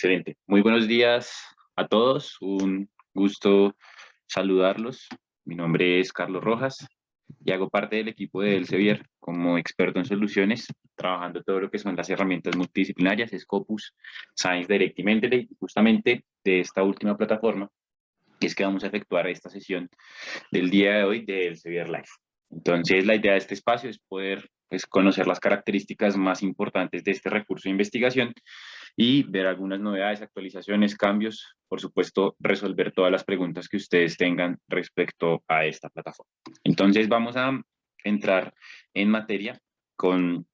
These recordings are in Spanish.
Excelente. Muy buenos días a todos. Un gusto saludarlos. Mi nombre es Carlos Rojas y hago parte del equipo de Elsevier como experto en soluciones, trabajando todo lo que son las herramientas multidisciplinarias, Scopus, Science Direct y Mendeley, justamente de esta última plataforma, que es que vamos a efectuar esta sesión del día de hoy de Elsevier Live. Entonces, la idea de este espacio es poder conocer las características más importantes de este recurso de investigación y ver algunas novedades, actualizaciones, cambios, por supuesto, resolver todas las preguntas que ustedes tengan respecto a esta plataforma. Entonces vamos a entrar en materia con,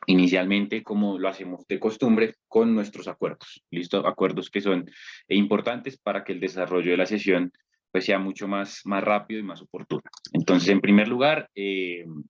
inicialmente, como lo hacemos de costumbre, con nuestros acuerdos. ¿Listo? Acuerdos que son importantes para que el desarrollo de la sesión pues sea mucho más rápido y más oportuno. Entonces, en primer lugar,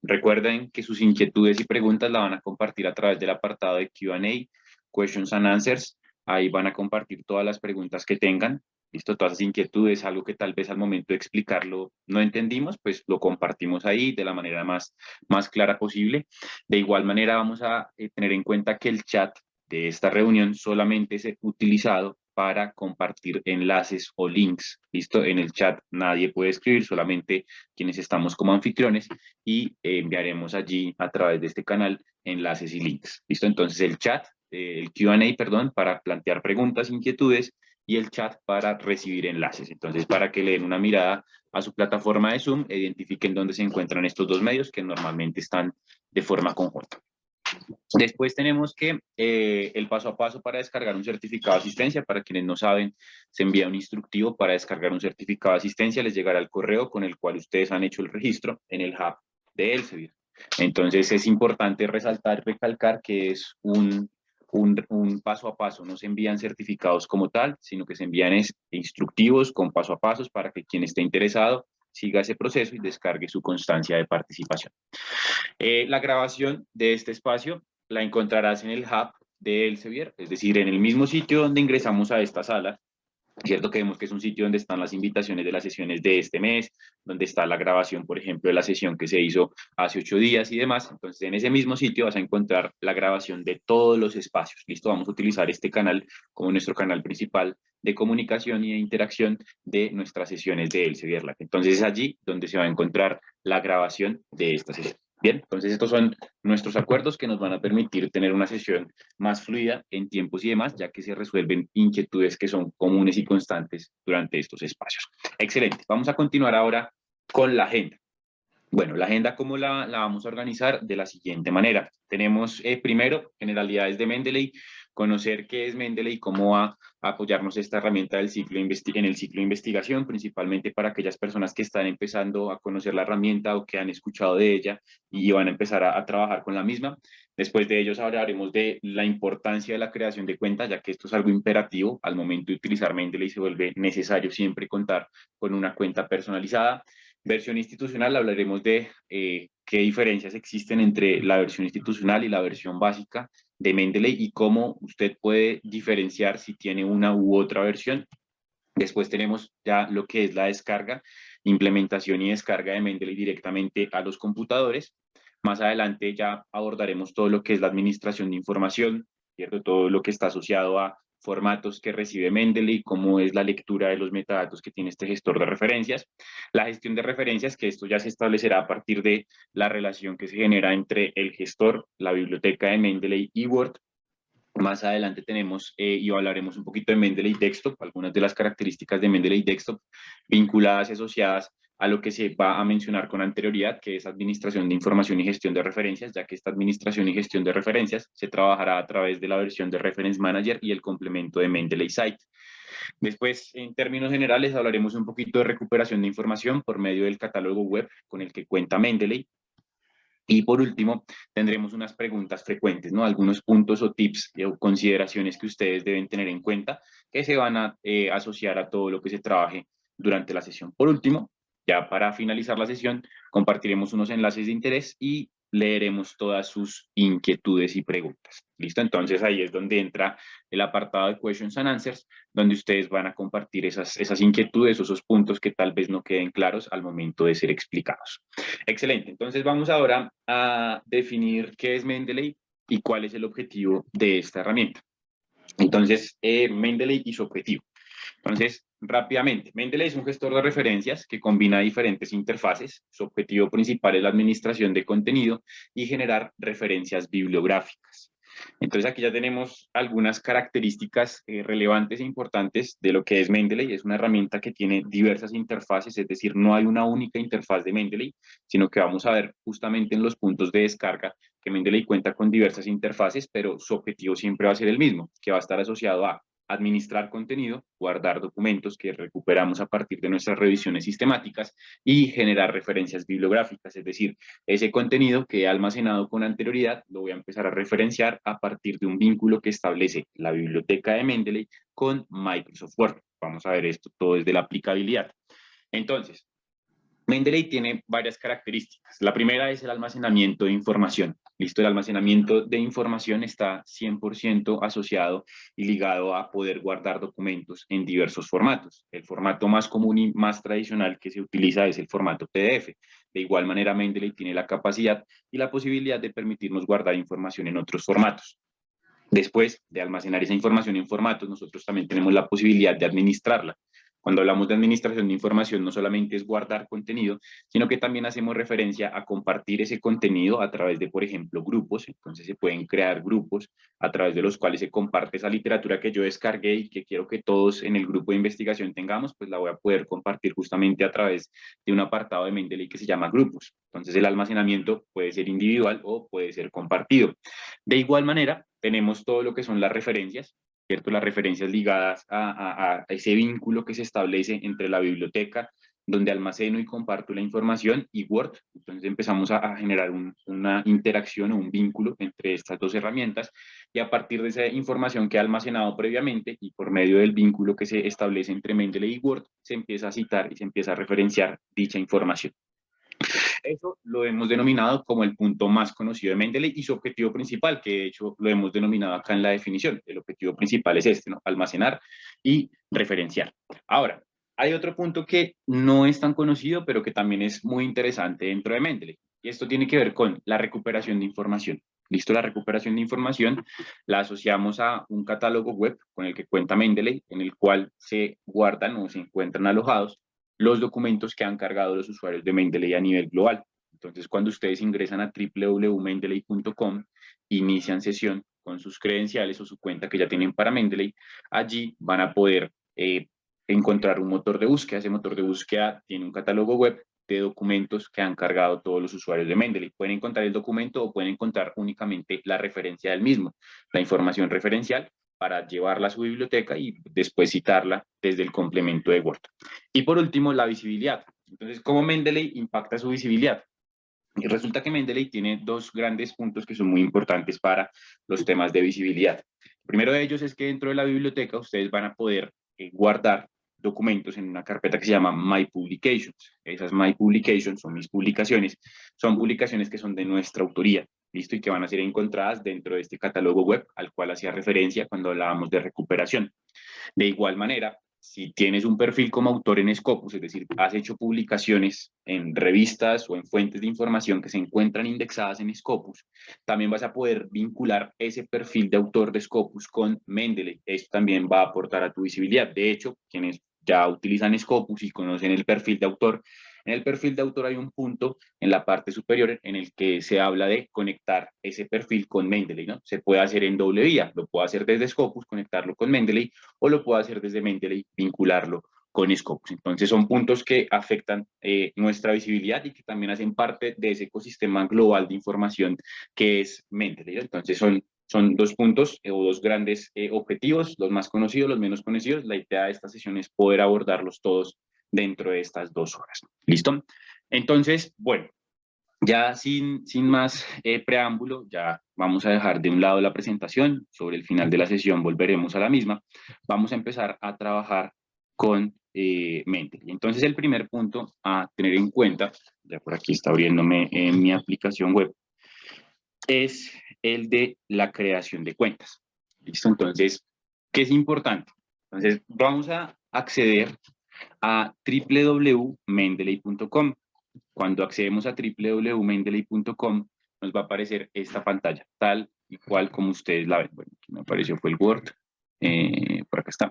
recuerden que sus inquietudes y preguntas la van a compartir a través del apartado de Q&A, Questions and Answers. Ahí van a compartir todas las preguntas que tengan, listo, todas las inquietudes, algo que tal vez al momento de explicarlo no entendimos, pues lo compartimos ahí de la manera más clara posible. De igual manera vamos a tener en cuenta que el chat de esta reunión solamente es utilizado para compartir enlaces o links, ¿listo? En el chat nadie puede escribir, solamente quienes estamos como anfitriones y enviaremos allí a través de este canal enlaces y links, ¿listo? Entonces el chat, el Q&A, perdón, para plantear preguntas, inquietudes y el chat para recibir enlaces. Entonces, para que le den una mirada a su plataforma de Zoom, identifiquen dónde se encuentran estos dos medios que normalmente están de forma conjunta. Después tenemos que el paso a paso para descargar un certificado de asistencia. Para quienes no saben, se envía un instructivo para descargar un certificado de asistencia. Les llegará el correo con el cual ustedes han hecho el registro en el hub de Elsevier. Entonces es importante resaltar, recalcar que es un paso a paso. No se envían certificados como tal, sino que se envían instructivos con paso a pasos para que quien esté interesado siga ese proceso y descargue su constancia de participación. La grabación de este espacio la encontrarás en el hub de Elsevier, es decir, en el mismo sitio donde ingresamos a esta sala. Cierto que vemos que es un sitio donde están las invitaciones de las sesiones de este mes, donde está la grabación, por ejemplo, de la sesión que se hizo hace 8 días y demás. Entonces, en ese mismo sitio vas a encontrar la grabación de todos los espacios. Listo, vamos a utilizar este canal como nuestro canal principal de comunicación y de interacción de nuestras sesiones de Elsevier Live. Entonces, es allí donde se va a encontrar la grabación de esta sesión. Bien, entonces estos son nuestros acuerdos que nos van a permitir tener una sesión más fluida en tiempos y demás, ya que se resuelven inquietudes que son comunes y constantes durante estos espacios. Excelente, vamos a continuar ahora con la agenda. Bueno, la agenda, ¿cómo la vamos a organizar? De la siguiente manera. Tenemos primero generalidades de Mendeley, conocer qué es Mendeley, cómo va a apoyarnos esta herramienta del en el ciclo de investigación, principalmente para aquellas personas que están empezando a conocer la herramienta o que han escuchado de ella y van a empezar a trabajar con la misma. Después de ellos hablaremos de la importancia de la creación de cuentas, ya que esto es algo imperativo. Al momento de utilizar Mendeley se vuelve necesario siempre contar con una cuenta personalizada. Versión institucional, hablaremos de qué diferencias existen entre la versión institucional y la versión básica de Mendeley y cómo usted puede diferenciar si tiene una u otra versión. Después tenemos ya lo que es la descarga, implementación y descarga de Mendeley directamente a los computadores. Más adelante ya abordaremos todo lo que es la administración de información, ¿cierto? Todo lo que está asociado a formatos que recibe Mendeley, cómo es la lectura de los metadatos que tiene este gestor de referencias. La gestión de referencias, que esto ya se establecerá a partir de la relación que se genera entre el gestor, la biblioteca de Mendeley y Word. Más adelante tenemos y hablaremos un poquito de Mendeley Desktop, algunas de las características de Mendeley Desktop vinculadas y asociadas a lo que se va a mencionar con anterioridad, que es administración de información y gestión de referencias, ya que esta administración y gestión de referencias se trabajará a través de la versión de Reference Manager y el complemento de Mendeley Site. Después, en términos generales, hablaremos un poquito de recuperación de información por medio del catálogo web con el que cuenta Mendeley. Y por último, tendremos unas preguntas frecuentes, ¿no? Algunos puntos o tips o consideraciones que ustedes deben tener en cuenta que se van a asociar a todo lo que se trabaje durante la sesión. Por último, ya para finalizar la sesión, compartiremos unos enlaces de interés y leeremos todas sus inquietudes y preguntas. ¿Listo? Entonces ahí es donde entra el apartado de Questions and Answers, donde ustedes van a compartir esas inquietudes o esos puntos que tal vez no queden claros al momento de ser explicados. Excelente, entonces vamos ahora a definir qué es Mendeley y cuál es el objetivo de esta herramienta. Entonces, Mendeley y su objetivo. Entonces, rápidamente, Mendeley es un gestor de referencias que combina diferentes interfaces. Su objetivo principal es la administración de contenido y generar referencias bibliográficas. Entonces, aquí ya tenemos algunas características relevantes e importantes de lo que es Mendeley. Es una herramienta que tiene diversas interfaces, es decir, no hay una única interfaz de Mendeley, sino que vamos a ver justamente en los puntos de descarga que Mendeley cuenta con diversas interfaces, pero su objetivo siempre va a ser el mismo, que va a estar asociado a administrar contenido, guardar documentos que recuperamos a partir de nuestras revisiones sistemáticas y generar referencias bibliográficas, es decir, ese contenido que he almacenado con anterioridad lo voy a empezar a referenciar a partir de un vínculo que establece la biblioteca de Mendeley con Microsoft Word. Vamos a ver esto todo desde la aplicabilidad. Entonces, Mendeley tiene varias características. La primera es el almacenamiento de información. Listo, el almacenamiento de información está 100% asociado y ligado a poder guardar documentos en diversos formatos. El formato más común y más tradicional que se utiliza es el formato PDF. De igual manera, Mendeley tiene la capacidad y la posibilidad de permitirnos guardar información en otros formatos. Después de almacenar esa información en formatos, nosotros también tenemos la posibilidad de administrarla. Cuando hablamos de administración de información, no solamente es guardar contenido, sino que también hacemos referencia a compartir ese contenido a través de, por ejemplo, grupos. Entonces se pueden crear grupos a través de los cuales se comparte esa literatura que yo descargué y que quiero que todos en el grupo de investigación tengamos, pues la voy a poder compartir justamente a través de un apartado de Mendeley que se llama grupos. Entonces el almacenamiento puede ser individual o puede ser compartido. De igual manera, tenemos todo lo que son las referencias, ¿cierto? Las referencias ligadas a ese vínculo que se establece entre la biblioteca, donde almaceno y comparto la información, y Word. Entonces empezamos a generar una interacción o un vínculo entre estas dos herramientas, y a partir de esa información que he almacenado previamente y por medio del vínculo que se establece entre Mendeley y Word, se empieza a citar y se empieza a referenciar dicha información. Eso lo hemos denominado como el punto más conocido de Mendeley y su objetivo principal, que de hecho lo hemos denominado acá en la definición. El objetivo principal es este, ¿no? Almacenar y referenciar. Ahora, hay otro punto que no es tan conocido, pero que también es muy interesante dentro de Mendeley. Y esto tiene que ver con la recuperación de información. Listo, la recuperación de información la asociamos a un catálogo web con el que cuenta Mendeley, en el cual se guardan o se encuentran alojados los documentos que han cargado los usuarios de Mendeley a nivel global. Entonces, cuando ustedes ingresan a www.mendeley.com, inician sesión con sus credenciales o su cuenta que ya tienen para Mendeley, allí van a poder encontrar un motor de búsqueda. Ese motor de búsqueda tiene un catálogo web de documentos que han cargado todos los usuarios de Mendeley. Pueden encontrar el documento o pueden encontrar únicamente la referencia del mismo, la información referencial, para llevarla a su biblioteca y después citarla desde el complemento de Word. Y por último, la visibilidad. Entonces, ¿cómo Mendeley impacta su visibilidad? Y resulta que Mendeley tiene dos grandes puntos que son muy importantes para los temas de visibilidad. El primero de ellos es que dentro de la biblioteca ustedes van a poder guardar documentos en una carpeta que se llama My Publications. Esas My Publications son mis publicaciones, son publicaciones que son de nuestra autoría, ¿listo? Y que van a ser encontradas dentro de este catálogo web al cual hacía referencia cuando hablábamos de recuperación. De igual manera, si tienes un perfil como autor en Scopus, es decir, has hecho publicaciones en revistas o en fuentes de información que se encuentran indexadas en Scopus, también vas a poder vincular ese perfil de autor de Scopus con Mendeley. Esto también va a aportar a tu visibilidad. De hecho, quienes ya utilizan Scopus y conocen el perfil de autor, en el perfil de autor hay un punto en la parte superior en el que se habla de conectar ese perfil con Mendeley, ¿no? Se puede hacer en doble vía, lo puedo hacer desde Scopus, conectarlo con Mendeley, o lo puedo hacer desde Mendeley, vincularlo con Scopus. Entonces son puntos que afectan nuestra visibilidad y que también hacen parte de ese ecosistema global de información que es Mendeley, ¿no? Entonces son dos puntos o dos grandes objetivos, los más conocidos, los menos conocidos. La idea de esta sesión es poder abordarlos todos dentro de estas 2 horas. ¿Listo? Entonces, bueno, ya sin más preámbulo, ya vamos a dejar de un lado la presentación. Sobre el final de la sesión volveremos a la misma. Vamos a empezar a trabajar con Mendeley. Entonces, el primer punto a tener en cuenta, ya por aquí está abriéndome en mi aplicación web, es el de la creación de cuentas. ¿Listo? Entonces, ¿qué es importante? Entonces, vamos a acceder a www.mendeley.com. Cuando accedemos a www.mendeley.com, nos va a aparecer esta pantalla, tal y cual como ustedes la ven. Bueno, aquí me apareció fue el Word. Por acá está.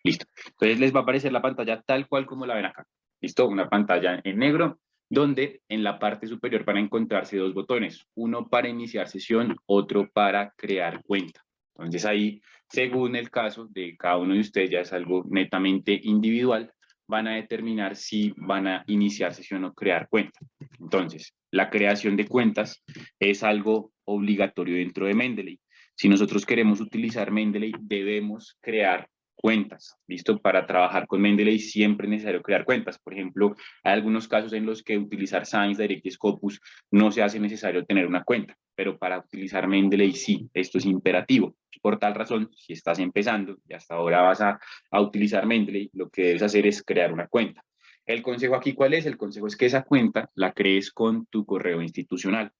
Listo. Entonces les va a aparecer la pantalla tal cual como la ven acá. ¿Listo? Una pantalla en negro, donde en la parte superior van a encontrarse dos botones, uno para iniciar sesión, otro para crear cuenta. Entonces ahí, según el caso de cada uno de ustedes, ya es algo netamente individual, van a determinar si van a iniciar sesión o crear cuenta. Entonces, la creación de cuentas es algo obligatorio dentro de Mendeley. Si nosotros queremos utilizar Mendeley, debemos crear cuentas, ¿listo? Para trabajar con Mendeley siempre es necesario crear cuentas. Por ejemplo, hay algunos casos en los que utilizar Science Direct y Scopus no se hace necesario tener una cuenta, pero para utilizar Mendeley sí, esto es imperativo. Por tal razón, si estás empezando y hasta ahora vas a utilizar Mendeley, lo que debes hacer es crear una cuenta. El consejo aquí, ¿cuál es? El consejo es que esa cuenta la crees con tu correo institucional.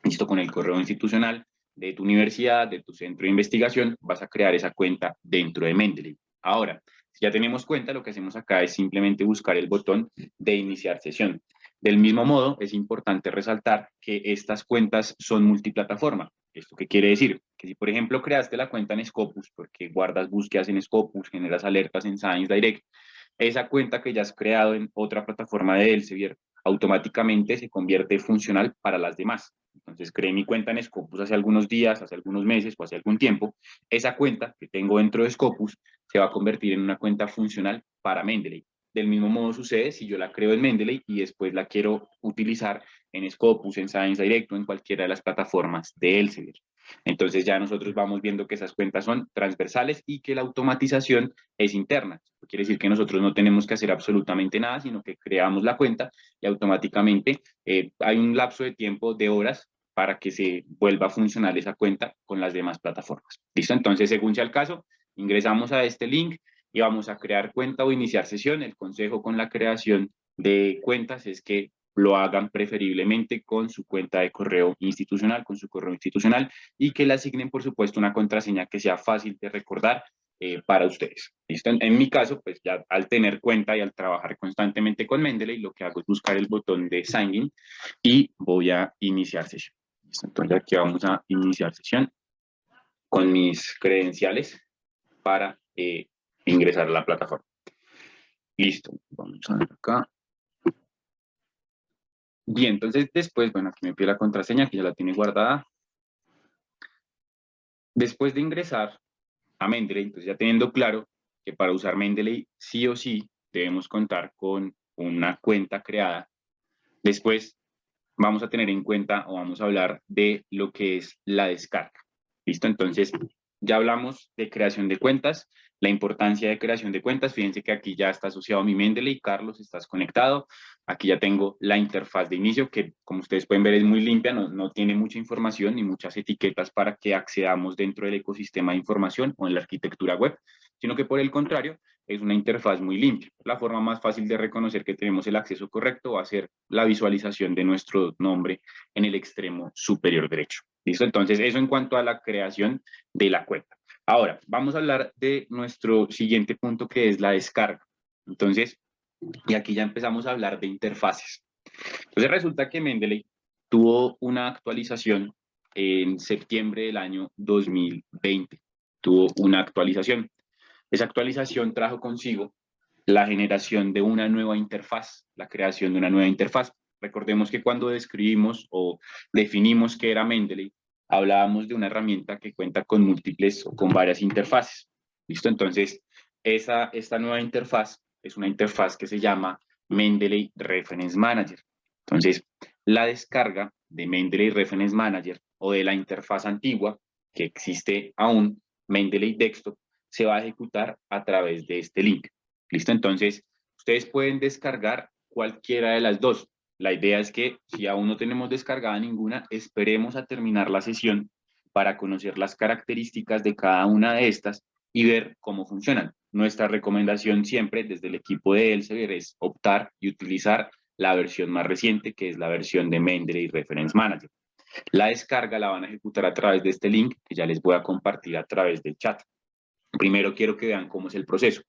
Listo, con el correo institucional de tu universidad, de tu centro de investigación, vas a crear esa cuenta dentro de Mendeley. Ahora, si ya tenemos cuenta, lo que hacemos acá es simplemente buscar el botón de iniciar sesión. Del mismo modo, es importante resaltar que estas cuentas son multiplataforma. ¿Esto qué quiere decir? Que si, por ejemplo, creaste la cuenta en Scopus, porque guardas búsquedas en Scopus, generas alertas en Science Direct, esa cuenta que ya has creado en otra plataforma de Elsevier automáticamente se convierte funcional para las demás. Entonces creé mi cuenta en Scopus hace algunos días, hace algunos meses o hace algún tiempo. Esa cuenta que tengo dentro de Scopus se va a convertir en una cuenta funcional para Mendeley. Del mismo modo sucede si yo la creo en Mendeley y después la quiero utilizar en Scopus, en Science Direct o en cualquiera de las plataformas de Elsevier. Entonces ya nosotros vamos viendo que esas cuentas son transversales y que la automatización es interna. Quiere decir que nosotros no tenemos que hacer absolutamente nada, sino que creamos la cuenta y automáticamente hay un lapso de tiempo de horas para que se vuelva a funcionar esa cuenta con las demás plataformas. ¿Listo? Entonces, según sea el caso, ingresamos a este link y vamos a crear cuenta o iniciar sesión. El consejo con la creación de cuentas es que lo hagan preferiblemente con su cuenta de correo institucional, con su correo institucional, y que le asignen, por supuesto, una contraseña que sea fácil de recordar para ustedes. ¿Listo? En mi caso, pues ya al tener cuenta y al trabajar constantemente con Mendeley, lo que hago es buscar el botón de Sign In y voy a iniciar sesión. ¿Listo? Entonces aquí vamos a iniciar sesión con mis credenciales para ingresar a la plataforma. Listo, vamos a ver acá. Bien, entonces después, bueno, aquí me pide la contraseña que ya la tiene guardada. Después de ingresar a Mendeley, entonces ya teniendo claro que para usar Mendeley sí o sí debemos contar con una cuenta creada. Después vamos a tener en cuenta o vamos a hablar de lo que es la descarga. ¿Listo? Entonces ya hablamos de creación de cuentas, la importancia de creación de cuentas. Fíjense que aquí ya está asociado mi Mendeley. Carlos, estás conectado. Aquí ya tengo la interfaz de inicio que, como ustedes pueden ver, es muy limpia, no tiene mucha información ni muchas etiquetas para que accedamos dentro del ecosistema de información o en la arquitectura web, sino que por el contrario, es una interfaz muy limpia. La forma más fácil de reconocer que tenemos el acceso correcto va a ser la visualización de nuestro nombre en el extremo superior derecho. ¿Listo? Entonces, eso en cuanto a la creación de la cuenta. Ahora, vamos a hablar de nuestro siguiente punto, que es la descarga. Entonces, y aquí ya empezamos a hablar de interfaces. Entonces, resulta que Mendeley tuvo una actualización en septiembre del año 2020. Tuvo una actualización. Esa actualización trajo consigo la generación de una nueva interfaz, la creación de una nueva interfaz. Recordemos que cuando describimos o definimos qué era Mendeley, hablábamos de una herramienta que cuenta con múltiples o con varias interfaces. ¿Listo? Entonces, esta nueva interfaz es una interfaz que se llama Mendeley Reference Manager. Entonces, la descarga de Mendeley Reference Manager o de la interfaz antigua que existe aún, Mendeley Desktop, se va a ejecutar a través de este link. ¿Listo? Entonces, ustedes pueden descargar cualquiera de las dos. La idea es que si aún no tenemos descargada ninguna, esperemos a terminar la sesión para conocer las características de cada una de estas y ver cómo funcionan. Nuestra recomendación siempre desde el equipo de Elsevier es optar y utilizar la versión más reciente, que es la versión de Mendeley Reference Manager. La descarga la van a ejecutar a través de este link que ya les voy a compartir a través del chat. Primero quiero que vean cómo es el proceso.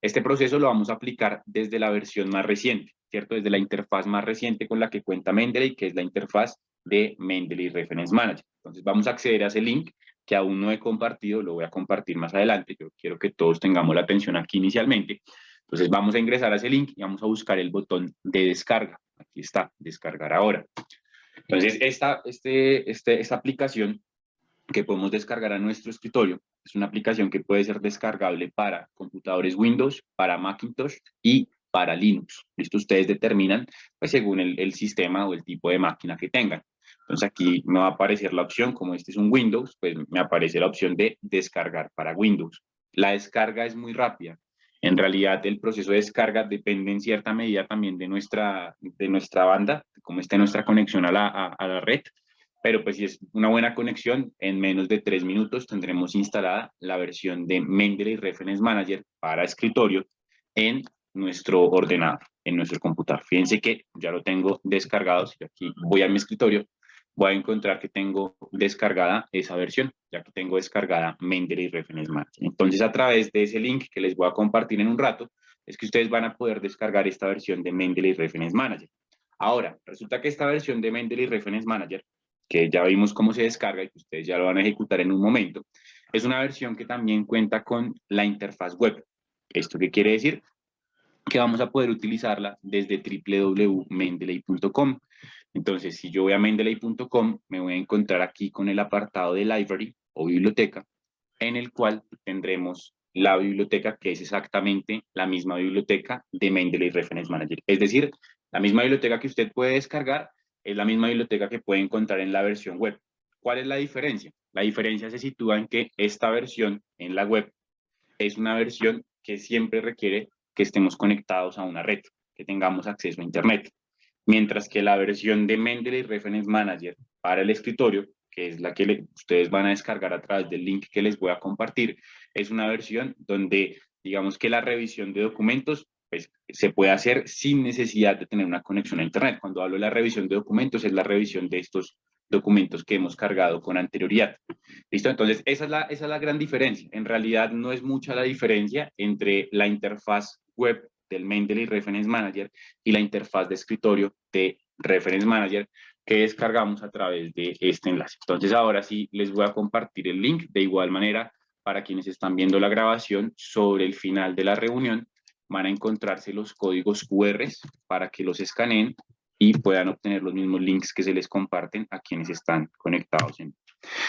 Este proceso lo vamos a aplicar desde la versión más reciente, ¿cierto? Desde la interfaz más reciente con la que cuenta Mendeley, que es la interfaz de Mendeley Reference Manager. Entonces vamos a acceder a ese link que aún no he compartido, lo voy a compartir más adelante. Yo quiero que todos tengamos la atención aquí inicialmente. Entonces vamos a ingresar a ese link y vamos a buscar el botón de descarga. Aquí está, descargar ahora. Entonces esta aplicación que podemos descargar a nuestro escritorio es una aplicación que puede ser descargable para computadores Windows, para Macintosh y para Linux. Listo, ustedes determinan pues según el sistema o el tipo de máquina que tengan. Entonces aquí me va a aparecer la opción, como este es un Windows, pues me aparece la opción de descargar para Windows. La descarga es muy rápida. En realidad el proceso de descarga depende en cierta medida también de nuestra banda, de cómo esté nuestra conexión a la red, pero pues si es una buena conexión, en menos de 3 minutos tendremos instalada la versión de Mendeley Reference Manager para escritorio en nuestro ordenador, en nuestro computador. Fíjense que ya lo tengo descargado. Si aquí voy a mi escritorio, voy a encontrar que tengo descargada esa versión, ya que tengo descargada Mendeley Reference Manager. Entonces, a través de ese link que les voy a compartir en un rato, es que ustedes van a poder descargar esta versión de Mendeley Reference Manager. Ahora, resulta que esta versión de Mendeley Reference Manager, que ya vimos cómo se descarga y que ustedes ya lo van a ejecutar en un momento, es una versión que también cuenta con la interfaz web. ¿Esto qué quiere decir? Que vamos a poder utilizarla desde www.mendeley.com. Entonces, si yo voy a mendeley.com, me voy a encontrar aquí con el apartado de library o biblioteca, en el cual tendremos la biblioteca que es exactamente la misma biblioteca de Mendeley Reference Manager. Es decir, la misma biblioteca que usted puede descargar es la misma biblioteca que puede encontrar en la versión web. ¿Cuál es la diferencia? La diferencia se sitúa en que esta versión en la web es una versión que siempre requiere que estemos conectados a una red, que tengamos acceso a Internet. Mientras que la versión de Mendeley Reference Manager para el escritorio, que es la que ustedes van a descargar a través del link que les voy a compartir, es una versión donde digamos que la revisión de documentos pues, se puede hacer sin necesidad de tener una conexión a Internet. Cuando hablo de la revisión de documentos, es la revisión de estos documentos que hemos cargado con anterioridad. ¿Listo? Entonces, esa es la gran diferencia. En realidad, no es mucha la diferencia entre la interfaz web del Mendeley Reference Manager y la interfaz de escritorio de Reference Manager que descargamos a través de este enlace. Entonces, ahora sí les voy a compartir el link. De igual manera, para quienes están viendo la grabación, sobre el final de la reunión van a encontrarse los códigos QR para que los escaneen y puedan obtener los mismos links que se les comparten a quienes están conectados.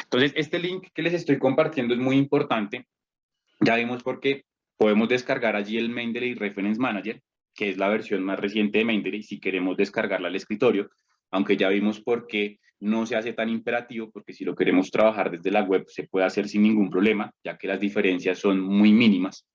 Entonces, este link que les estoy compartiendo es muy importante. Ya vimos por qué podemos descargar allí el Mendeley Reference Manager, que es la versión más reciente de Mendeley, si queremos descargarla al escritorio, aunque ya vimos por qué no se hace tan imperativo, porque si lo queremos trabajar desde la web se puede hacer sin ningún problema, ya que las diferencias son muy mínimas.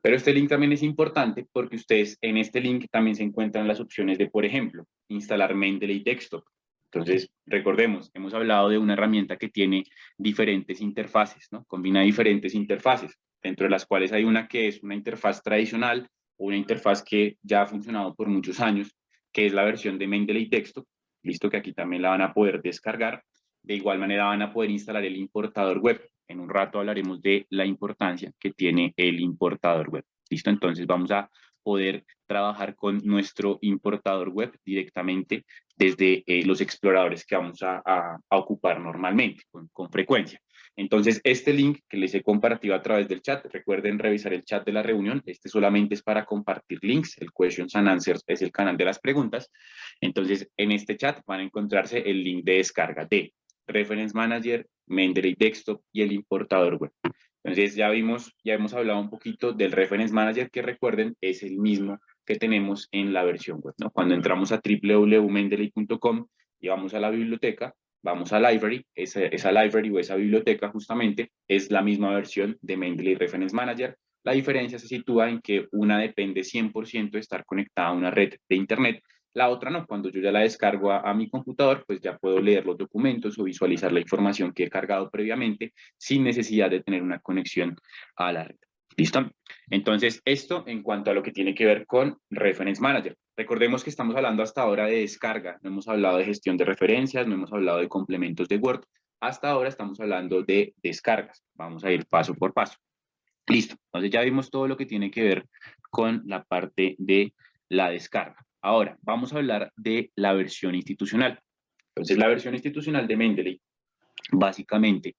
Pero este link también es importante porque ustedes en este link también se encuentran las opciones de, por ejemplo, instalar Mendeley Desktop. Entonces, recordemos, hemos hablado de una herramienta que tiene diferentes interfaces, ¿no? Combina diferentes interfaces, dentro de las cuales hay una que es una interfaz tradicional o una interfaz que ya ha funcionado por muchos años, que es la versión de Mendeley Desktop. Listo, que aquí también la van a poder descargar. De igual manera van a poder instalar el importador web. En un rato hablaremos de la importancia que tiene el importador web. ¿Listo? Entonces vamos a poder trabajar con nuestro importador web directamente desde los exploradores que vamos a ocupar normalmente, con frecuencia. Entonces, este link que les he compartido a través del chat, recuerden revisar el chat de la reunión, este solamente es para compartir links, el Questions and Answers es el canal de las preguntas. Entonces, en este chat van a encontrarse el link de descarga de Reference Manager, Mendeley Desktop y el importador web. Entonces ya hemos hablado un poquito del Reference Manager, que recuerden es el mismo que tenemos en la versión web, ¿no? Cuando entramos a www.mendeley.com y vamos a la biblioteca, vamos a Library, esa library o esa biblioteca justamente es la misma versión de Mendeley Reference Manager. La diferencia se sitúa en que una depende 100% de estar conectada a una red de Internet. La otra no, cuando yo ya la descargo a mi computador, pues ya puedo leer los documentos o visualizar la información que he cargado previamente sin necesidad de tener una conexión a la red. ¿Listo? Entonces, esto en cuanto a lo que tiene que ver con Reference Manager. Recordemos que estamos hablando hasta ahora de descarga, no hemos hablado de gestión de referencias, no hemos hablado de complementos de Word. Hasta ahora estamos hablando de descargas. Vamos a ir paso por paso. Listo. Entonces ya vimos todo lo que tiene que ver con la parte de la descarga. Ahora, vamos a hablar de la versión institucional. Entonces, la versión institucional de Mendeley Básicamente,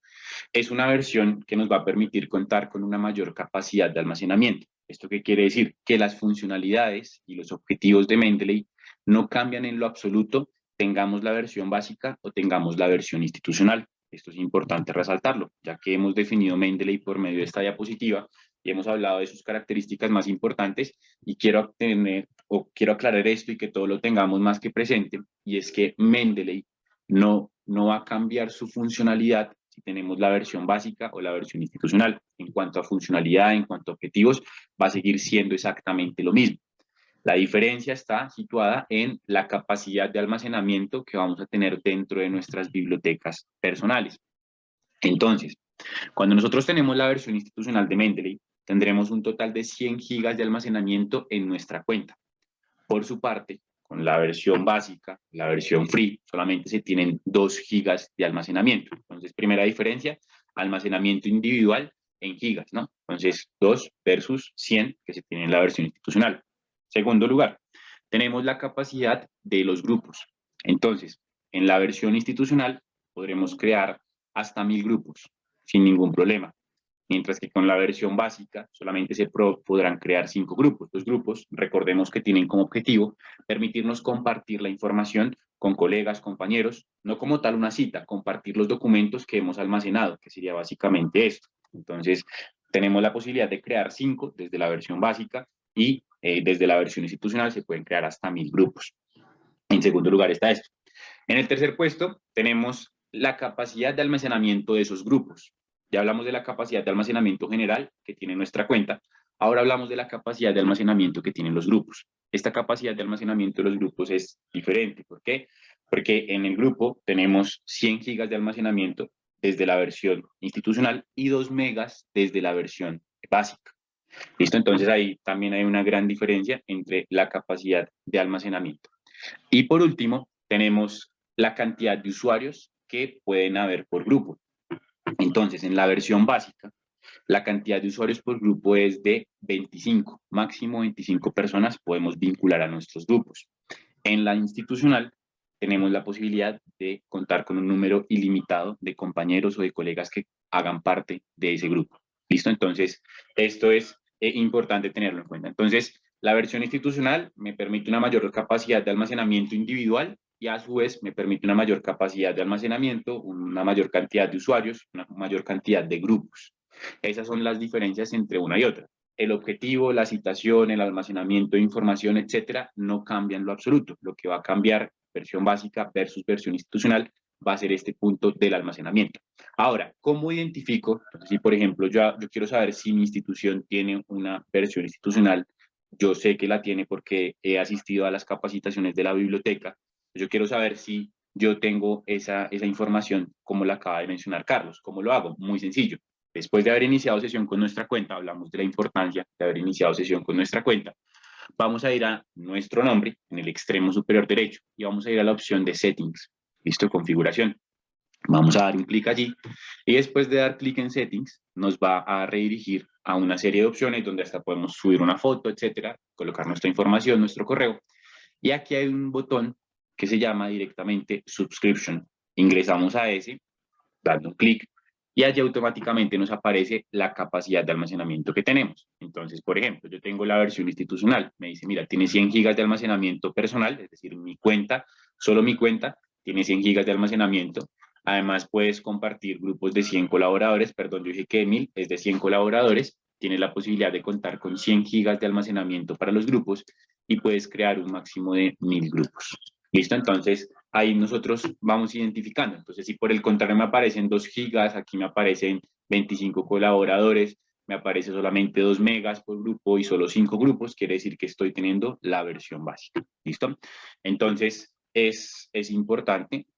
es una versión que nos va a permitir contar con una mayor capacidad de almacenamiento. ¿Esto qué quiere decir? Que las funcionalidades y los objetivos de Mendeley no cambian en lo absoluto, tengamos la versión básica o tengamos la versión institucional. Esto es importante resaltarlo, ya que hemos definido Mendeley por medio de esta diapositiva y hemos hablado de sus características más importantes, y quiero aclarar esto y que todo lo tengamos más que presente, y es que Mendeley no va a cambiar su funcionalidad si tenemos la versión básica o la versión institucional. En cuanto a funcionalidad, en cuanto a objetivos, va a seguir siendo exactamente lo mismo. La diferencia está situada en la capacidad de almacenamiento que vamos a tener dentro de nuestras bibliotecas personales. Entonces, cuando nosotros tenemos la versión institucional de Mendeley, tendremos un total de 100 gigas de almacenamiento en nuestra cuenta. Por su parte, con la versión básica, la versión free, solamente se tienen 2 gigas de almacenamiento. Entonces, primera diferencia, almacenamiento individual en gigas, ¿no? Entonces, 2 versus 100 que se tiene en la versión institucional. Segundo lugar, tenemos la capacidad de los grupos. Entonces, en la versión institucional podremos crear hasta 1000 grupos sin ningún problema, mientras que con la versión básica solamente se podrán crear 5 grupos. Los grupos, recordemos que tienen como objetivo permitirnos compartir la información con colegas, compañeros, no como tal una cita, compartir los documentos que hemos almacenado, que sería básicamente esto. Entonces, tenemos la posibilidad de crear 5 desde la versión básica, y desde la versión institucional se pueden crear hasta 1000 grupos. En segundo lugar está esto. En el tercer puesto tenemos la capacidad de almacenamiento de esos grupos. Ya hablamos de la capacidad de almacenamiento general que tiene nuestra cuenta. Ahora hablamos de la capacidad de almacenamiento que tienen los grupos. Esta capacidad de almacenamiento de los grupos es diferente. ¿Por qué? Porque en el grupo tenemos 100 gigas de almacenamiento desde la versión institucional y 2 megas desde la versión básica. ¿Listo? Entonces ahí también hay una gran diferencia entre la capacidad de almacenamiento. Y por último, tenemos la cantidad de usuarios que pueden haber por grupo. Entonces, en la versión básica, la cantidad de usuarios por grupo es de 25, máximo 25 personas podemos vincular a nuestros grupos. En la institucional, tenemos la posibilidad de contar con un número ilimitado de compañeros o de colegas que hagan parte de ese grupo. ¿Listo? Entonces, esto es importante tenerlo en cuenta. Entonces, la versión institucional me permite una mayor capacidad de almacenamiento individual, y a su vez me permite una mayor capacidad de almacenamiento, una mayor cantidad de usuarios, una mayor cantidad de grupos. Esas son las diferencias entre una y otra. El objetivo, la citación, el almacenamiento de información, etcétera, no cambian en lo absoluto. Lo que va a cambiar, versión básica versus versión institucional, va a ser este punto del almacenamiento. Ahora, ¿cómo identifico? Entonces, si por ejemplo yo quiero saber si mi institución tiene una versión institucional, yo sé que la tiene porque he asistido a las capacitaciones de la biblioteca. Yo quiero saber si yo tengo esa información, como la acaba de mencionar Carlos. ¿Cómo lo hago? Muy sencillo. Después de haber iniciado sesión con nuestra cuenta, hablamos de la importancia de haber iniciado sesión con nuestra cuenta. Vamos a ir a nuestro nombre en el extremo superior derecho y vamos a ir a la opción de Settings. ¿Listo? Configuración. Vamos a dar un clic allí y después de dar clic en Settings nos va a redirigir a una serie de opciones donde hasta podemos subir una foto, etcétera, colocar nuestra información, nuestro correo. Y aquí hay un botón que se llama directamente Subscription. Ingresamos a ese, dando un clic, y allí automáticamente nos aparece la capacidad de almacenamiento que tenemos. Entonces, por ejemplo, yo tengo la versión institucional, me dice, mira, tiene 100 gigas de almacenamiento personal, es decir, mi cuenta, solo mi cuenta, tiene 100 gigas de almacenamiento. Además, puedes compartir grupos de 100 colaboradores, perdón, yo dije que 1000, es de 100 colaboradores, tienes la posibilidad de contar con 100 gigas de almacenamiento para los grupos y puedes crear un máximo de 1000 grupos. ¿Listo? Entonces, ahí nosotros vamos identificando. Entonces, si por el contrario me aparecen 2 gigas, aquí me aparecen 25 colaboradores, me aparece solamente 2 megas por grupo y solo 5 grupos, quiere decir que estoy teniendo la versión básica. ¿Listo? Entonces, es importante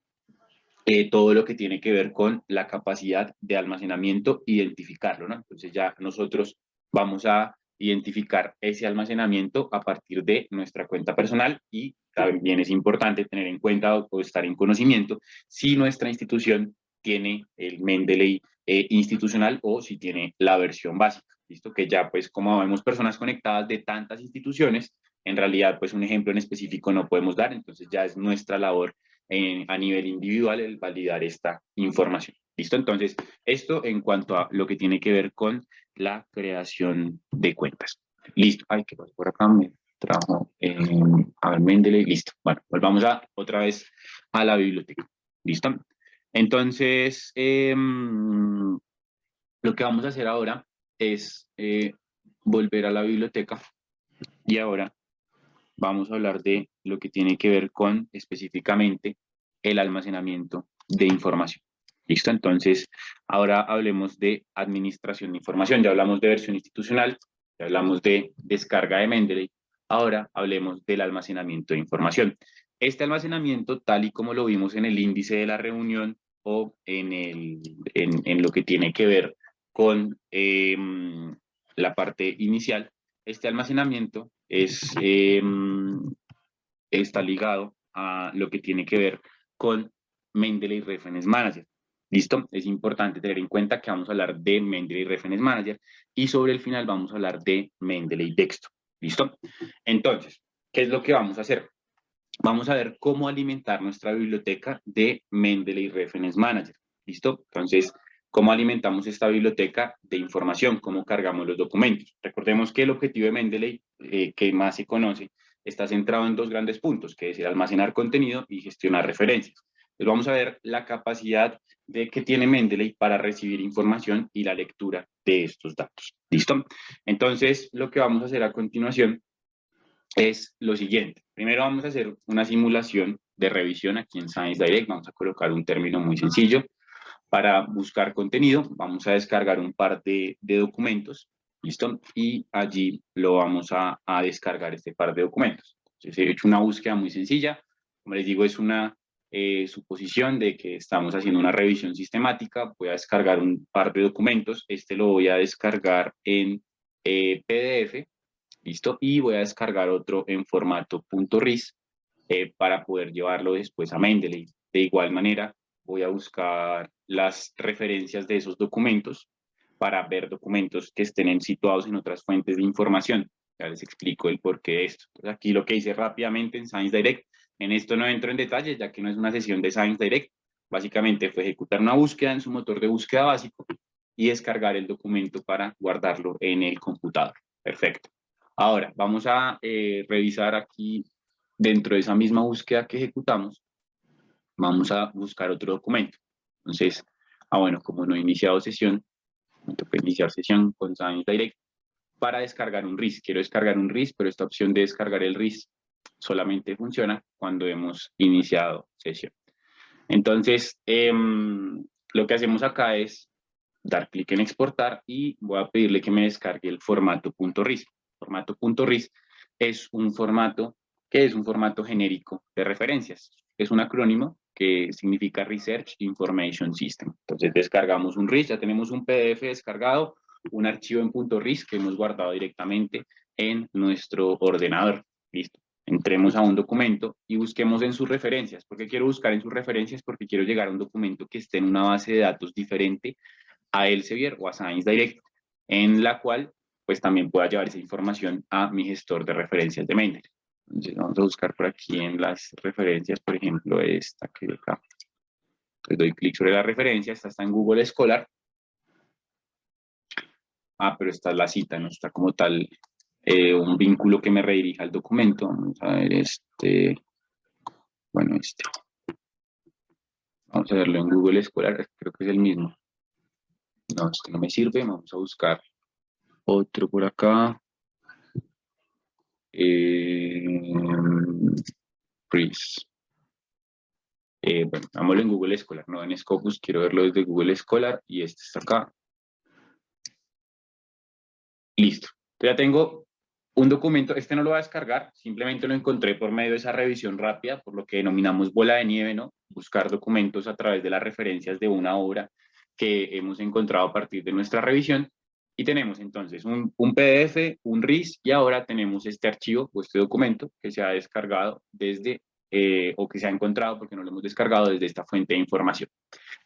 todo lo que tiene que ver con la capacidad de almacenamiento, identificarlo, ¿no? Entonces ya nosotros vamos a identificar ese almacenamiento a partir de nuestra cuenta personal, y también es importante tener en cuenta o estar en conocimiento si nuestra institución tiene el Mendeley institucional o si tiene la versión básica. ¿Listo? Que ya pues como vemos personas conectadas de tantas instituciones, en realidad pues un ejemplo en específico no podemos dar, entonces ya es nuestra labor a nivel individual el validar esta información. ¿Listo? Entonces, esto en cuanto a lo que tiene que ver con la creación de cuentas. Listo. Ay, ¿qué pasa por acá? Me trajo a ver, Mendeley. Listo. Bueno, volvamos otra vez a la biblioteca. ¿Listo? Entonces, lo que vamos a hacer ahora es volver a la biblioteca y ahora vamos a hablar de lo que tiene que ver con específicamente el almacenamiento de información. ¿Listo? Entonces, ahora hablemos de administración de información. Ya hablamos de versión institucional, ya hablamos de descarga de Mendeley. Ahora hablemos del almacenamiento de información. Este almacenamiento, tal y como lo vimos en el índice de la reunión o en lo que tiene que ver con la parte inicial, este almacenamiento está ligado a lo que tiene que ver con Mendeley Reference Manager. ¿Listo? Es importante tener en cuenta que vamos a hablar de Mendeley Reference Manager y sobre el final vamos a hablar de Mendeley Texto. ¿Listo? Entonces, ¿qué es lo que vamos a hacer? Vamos a ver cómo alimentar nuestra biblioteca de Mendeley Reference Manager. ¿Listo? Entonces, ¿cómo alimentamos esta biblioteca de información? ¿Cómo cargamos los documentos? Recordemos que el objetivo de Mendeley, que más se conoce, está centrado en dos grandes puntos, que es el almacenar contenido y gestionar referencias. Entonces, vamos a ver la capacidad que tiene Mendeley para recibir información y la lectura de estos datos. ¿Listo? Entonces, lo que vamos a hacer a continuación es lo siguiente. Primero vamos a hacer una simulación de revisión aquí en Science Direct. Vamos a colocar un término muy sencillo. Para buscar contenido, vamos a descargar un par de documentos, ¿listo? Y allí lo vamos a descargar este par de documentos. Entonces, he hecho una búsqueda muy sencilla. Como les digo, es una suposición de que estamos haciendo una revisión sistemática. Voy a descargar un par de documentos. Este lo voy a descargar en PDF, ¿listo? Y voy a descargar otro en formato .ris para poder llevarlo después a Mendeley. De igual manera, voy a buscar las referencias de esos documentos para ver documentos que estén situados en otras fuentes de información. Ya les explico el porqué de esto. Entonces, aquí lo que hice rápidamente en Science Direct, en esto no entro en detalle, ya que no es una sesión de Science Direct, básicamente fue ejecutar una búsqueda en su motor de búsqueda básico y descargar el documento para guardarlo en el computador. Perfecto. Ahora, vamos a revisar aquí dentro de esa misma búsqueda que ejecutamos, vamos a buscar otro documento. Entonces, bueno, como no he iniciado sesión, me toca iniciar sesión con Science Direct para descargar un RIS. Quiero descargar un RIS, pero esta opción de descargar el RIS solamente funciona cuando hemos iniciado sesión. Entonces, lo que hacemos acá es dar clic en exportar y voy a pedirle que me descargue el formato .ris. Formato .ris es un formato que es un formato genérico de referencias. Es un acrónimo que significa Research Information System. Entonces descargamos un RIS, ya tenemos un PDF descargado, un archivo en .ris que hemos guardado directamente en nuestro ordenador. Listo. Entremos a un documento y busquemos en sus referencias. ¿Por qué quiero buscar en sus referencias? Porque quiero llegar a un documento que esté en una base de datos diferente a Elsevier o a Science Direct, en la cual pues también pueda llevar esa información a mi gestor de referencias de Mendeley. Entonces vamos a buscar por aquí en las referencias, por ejemplo, esta que de acá. Entonces doy clic sobre la referencia, esta está en Google Scholar. Pero esta es la cita, no está como tal un vínculo que me redirija al documento. Vamos a ver bueno, Vamos a verlo en Google Scholar, creo que es el mismo. No, este no me sirve, vamos a buscar otro por acá. RIS. Bueno, vámonos en Google Scholar, no en Scopus, quiero verlo desde Google Scholar y este está acá. Listo. Ya tengo un documento, este no lo voy a descargar, simplemente lo encontré por medio de esa revisión rápida, por lo que denominamos bola de nieve, ¿no? Buscar documentos a través de las referencias de una obra que hemos encontrado a partir de nuestra revisión. Y tenemos entonces un PDF, un RIS, y ahora tenemos este archivo o este documento que se ha descargado desde, o que se ha encontrado porque no lo hemos descargado desde esta fuente de información.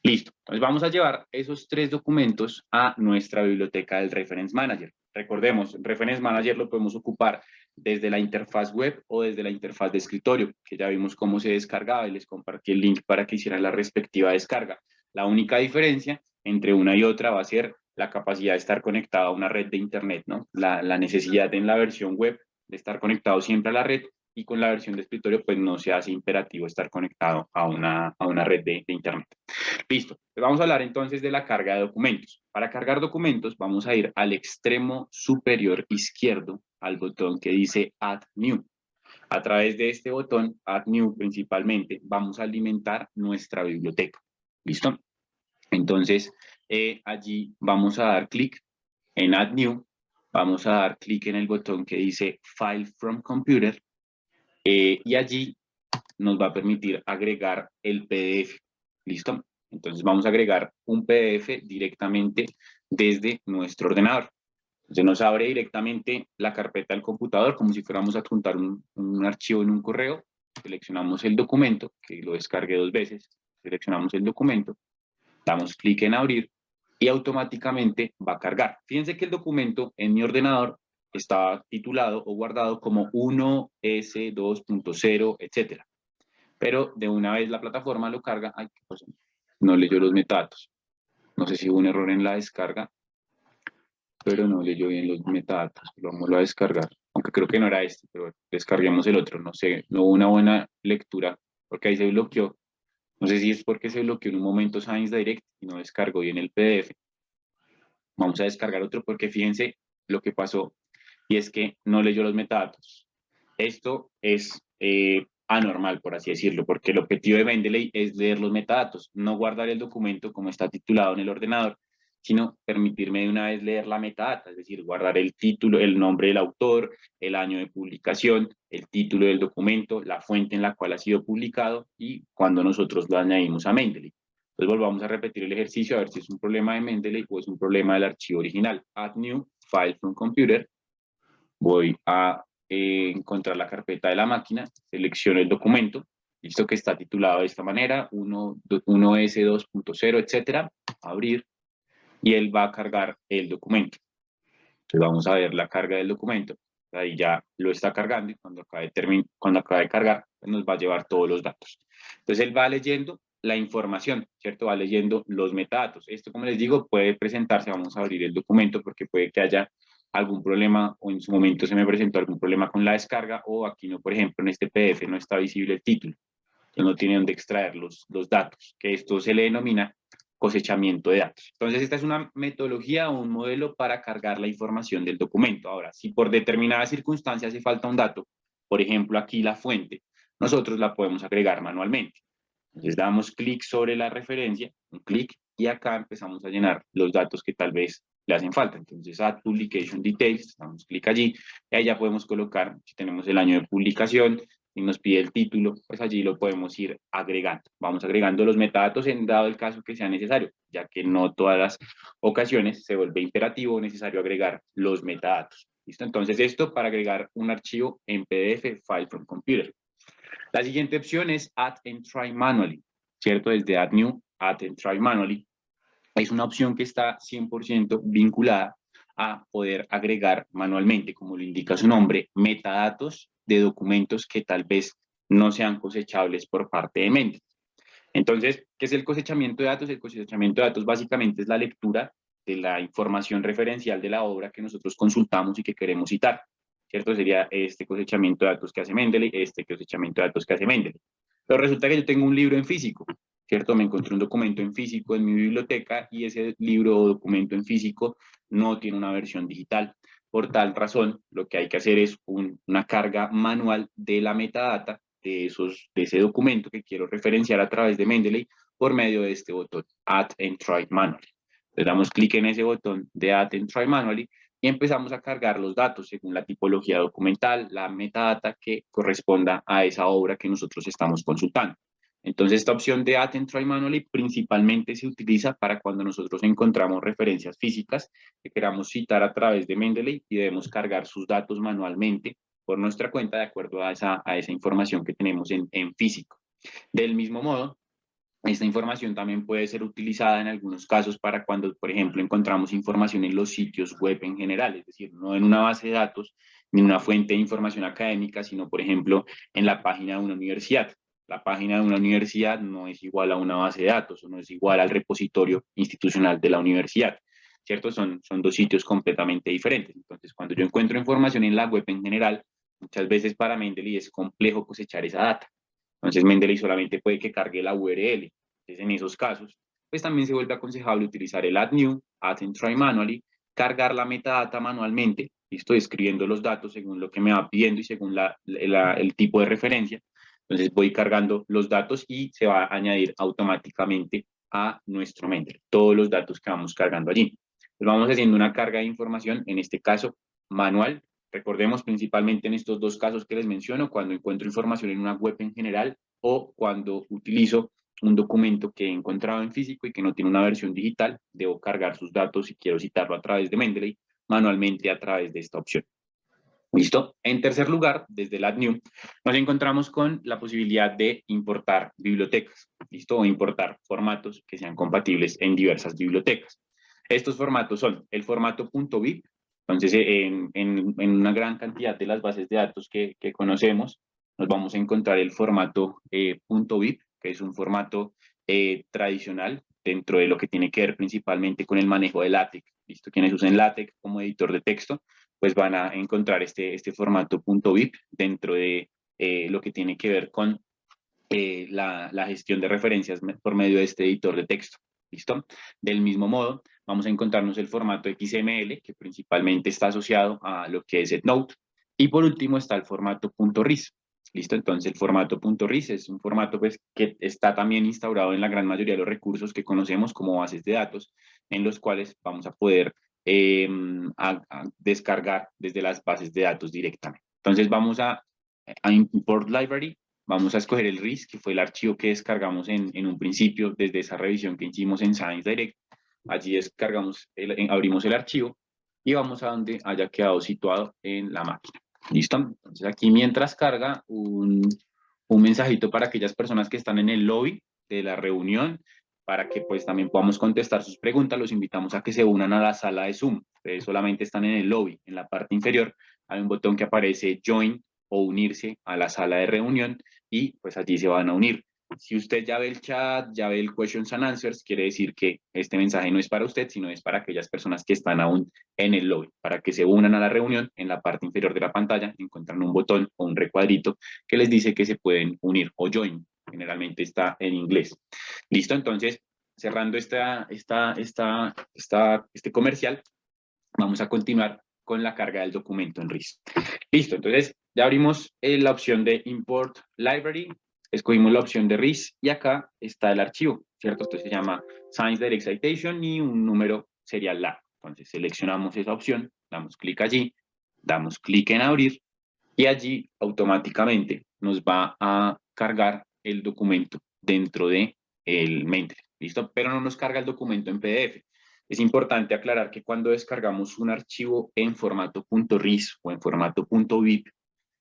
Listo. Entonces vamos a llevar esos tres documentos a nuestra biblioteca del Reference Manager. Recordemos, Reference Manager lo podemos ocupar desde la interfaz web o desde la interfaz de escritorio, que ya vimos cómo se descargaba y les compartí el link para que hicieran la respectiva descarga. La única diferencia entre una y otra va a ser la capacidad de estar conectado a una red de Internet, ¿no? La necesidad en la versión web de estar conectado siempre a la red, y con la versión de escritorio pues no se hace imperativo estar conectado a una red de Internet. Listo, vamos a hablar entonces de la carga de documentos. Para cargar documentos vamos a ir al extremo superior izquierdo, al botón que dice Add New. A través de este botón, Add New principalmente, vamos a alimentar nuestra biblioteca. ¿Listo? Entonces, allí vamos a dar clic en Add New, vamos a dar clic en el botón que dice File from Computer, y allí nos va a permitir agregar el PDF. ¿Listo? Entonces vamos a agregar un PDF directamente desde nuestro ordenador. Entonces nos abre directamente la carpeta del computador como si fuéramos a adjuntar un archivo en un correo. Seleccionamos el documento, que lo descargué 2 veces. Seleccionamos el documento, damos clic en abrir y automáticamente va a cargar. Fíjense que el documento en mi ordenador está titulado o guardado como 1S2.0, etcétera. Pero de una vez la plataforma lo carga. Ay, ¿qué pasó? No leyó los metadatos. No sé si hubo un error en la descarga, pero no leyó bien los metadatos. Lo vamos a descargar, aunque creo que no era este, pero descarguemos el otro. No sé, no hubo una buena lectura porque ahí se bloqueó. No sé si es porque se bloqueó en un momento Science Direct y no descargó bien el PDF. Vamos a descargar otro porque fíjense lo que pasó, y es que no leyó los metadatos. Esto es anormal, por así decirlo, porque el objetivo de Mendeley es leer los metadatos, no guardar el documento como está titulado en el ordenador, sino permitirme de una vez leer la metadata, es decir, guardar el título, el nombre del autor, el año de publicación, el título del documento, la fuente en la cual ha sido publicado y cuando nosotros lo añadimos a Mendeley. Entonces volvamos a repetir el ejercicio a ver si es un problema de Mendeley o es un problema del archivo original. Add New, File from Computer. Voy a encontrar la carpeta de la máquina, selecciono el documento, listo, que está titulado de esta manera, 1S2.0, etcétera, abrir, y él va a cargar el documento. Entonces vamos a ver la carga del documento, ahí ya lo está cargando y cuando acabe de cargar pues nos va a llevar todos los datos. Entonces él va leyendo la información, ¿cierto? Va leyendo los metadatos. Esto, como les digo, puede presentarse, vamos a abrir el documento porque puede que haya algún problema o en su momento se me presentó algún problema con la descarga o aquí no, por ejemplo, en este PDF no está visible el título, entonces no tiene dónde extraer los datos, que esto se le denomina cosechamiento de datos. Entonces, esta es una metodología o un modelo para cargar la información del documento. Ahora, si por determinadas circunstancias hace falta un dato, por ejemplo, aquí la fuente, nosotros la podemos agregar manualmente. Entonces, damos clic sobre la referencia, un clic, y acá empezamos a llenar los datos que tal vez le hacen falta. Entonces, Add Publication Details, damos clic allí, y ahí ya podemos colocar, si tenemos el año de publicación, y nos pide el título, pues allí lo podemos ir agregando. Vamos agregando los metadatos en dado el caso que sea necesario, ya que no todas las ocasiones se vuelve imperativo o necesario agregar los metadatos. ¿Listo? Entonces esto para agregar un archivo en PDF, File from Computer. La siguiente opción es Add and Try Manually, ¿cierto? Desde Add New, Add and Try Manually. Es una opción que está 100% vinculada a poder agregar manualmente, como lo indica su nombre, metadatos de documentos que tal vez no sean cosechables por parte de Mendeley. Entonces, ¿qué es el cosechamiento de datos? El cosechamiento de datos básicamente es la lectura de la información referencial de la obra que nosotros consultamos y que queremos citar, ¿cierto? Sería este cosechamiento de datos que hace Mendeley, este cosechamiento de datos que hace Mendeley. Pero resulta que yo tengo un libro en físico, ¿cierto? Me encontré un documento en físico en mi biblioteca y ese libro o documento en físico no tiene una versión digital. Por tal razón, lo que hay que hacer es una carga manual de la metadata de ese documento que quiero referenciar a través de Mendeley por medio de este botón, Add and Try Manually. Le damos clic en ese botón de Add and Try Manually y empezamos a cargar los datos según la tipología documental, la metadata que corresponda a esa obra que nosotros estamos consultando. Entonces, esta opción de Add and Try Manually principalmente se utiliza para cuando nosotros encontramos referencias físicas que queramos citar a través de Mendeley y debemos cargar sus datos manualmente por nuestra cuenta de acuerdo a esa información que tenemos en físico. Del mismo modo, esta información también puede ser utilizada en algunos casos para cuando, por ejemplo, encontramos información en los sitios web en general, es decir, no en una base de datos, ni en una fuente de información académica, sino, por ejemplo, en la página de una universidad. La página de una universidad no es igual a una base de datos o no es igual al repositorio institucional de la universidad, ¿cierto? Son dos sitios completamente diferentes. Entonces, cuando yo encuentro información en la web en general, muchas veces para Mendeley es complejo cosechar esa data. Entonces, Mendeley solamente puede que cargue la URL. Entonces, en esos casos, pues también se vuelve aconsejable utilizar el add new, add and try manually, cargar la metadata manualmente, estoy escribiendo los datos según lo que me va pidiendo y según el tipo de referencia. Entonces voy cargando los datos y se va a añadir automáticamente a nuestro Mendeley todos los datos que vamos cargando allí. Pues vamos haciendo una carga de información, en este caso manual. Recordemos principalmente en estos dos casos que les menciono, cuando encuentro información en una web en general o cuando utilizo un documento que he encontrado en físico y que no tiene una versión digital, debo cargar sus datos y quiero citarlo a través de Mendeley manualmente a través de esta opción. ¿Listo? En tercer lugar, desde el Add New, nos encontramos con la posibilidad de importar bibliotecas, ¿listo? O importar formatos que sean compatibles en diversas bibliotecas. Estos formatos son el formato .bib, entonces en una gran cantidad de las bases de datos que conocemos, nos vamos a encontrar el formato .bib, que es un formato tradicional dentro de lo que tiene que ver principalmente con el manejo de LaTeX, ¿listo? Quienes usen LaTeX como editor de texto, pues van a encontrar este formato .bib dentro de lo que tiene que ver con la gestión de referencias por medio de este editor de texto. ¿Listo? Del mismo modo, vamos a encontrarnos el formato XML, que principalmente está asociado a lo que es EndNote. Y por último está el formato .ris. ¿Listo? Entonces el formato .ris es un formato pues, que está también instaurado en la gran mayoría de los recursos que conocemos como bases de datos, en los cuales vamos a poder a descargar desde las bases de datos directamente. Entonces vamos a Import Library, vamos a escoger el RIS, que fue el archivo que descargamos en un principio desde esa revisión que hicimos en Science Direct. Allí descargamos, abrimos el archivo y vamos a donde haya quedado situado en la máquina. ¿Listo? Entonces aquí mientras carga un mensajito para aquellas personas que están en el lobby de la reunión, para que pues también podamos contestar sus preguntas, los invitamos a que se unan a la sala de Zoom. Ustedes solamente están en el lobby, en la parte inferior hay un botón que aparece Join o unirse a la sala de reunión y pues allí se van a unir. Si usted ya ve el chat, ya ve el questions and answers, quiere decir que este mensaje no es para usted, sino es para aquellas personas que están aún en el lobby. Para que se unan a la reunión, en la parte inferior de la pantalla encuentran un botón o un recuadrito que les dice que se pueden unir o join. Generalmente está en inglés. Listo, entonces, cerrando este comercial, vamos a continuar con la carga del documento en RIS. Listo, entonces ya abrimos la opción de Import Library, escogimos la opción de RIS y acá está el archivo, ¿cierto? Esto se llama Science Direct Citation y un número serial largo. Entonces seleccionamos esa opción, damos clic allí, damos clic en abrir y allí automáticamente nos va a cargar el documento dentro de el Mendeley, ¿listo? Pero no nos carga el documento en PDF. Es importante aclarar que cuando descargamos un archivo en formato .ris o en formato .bib,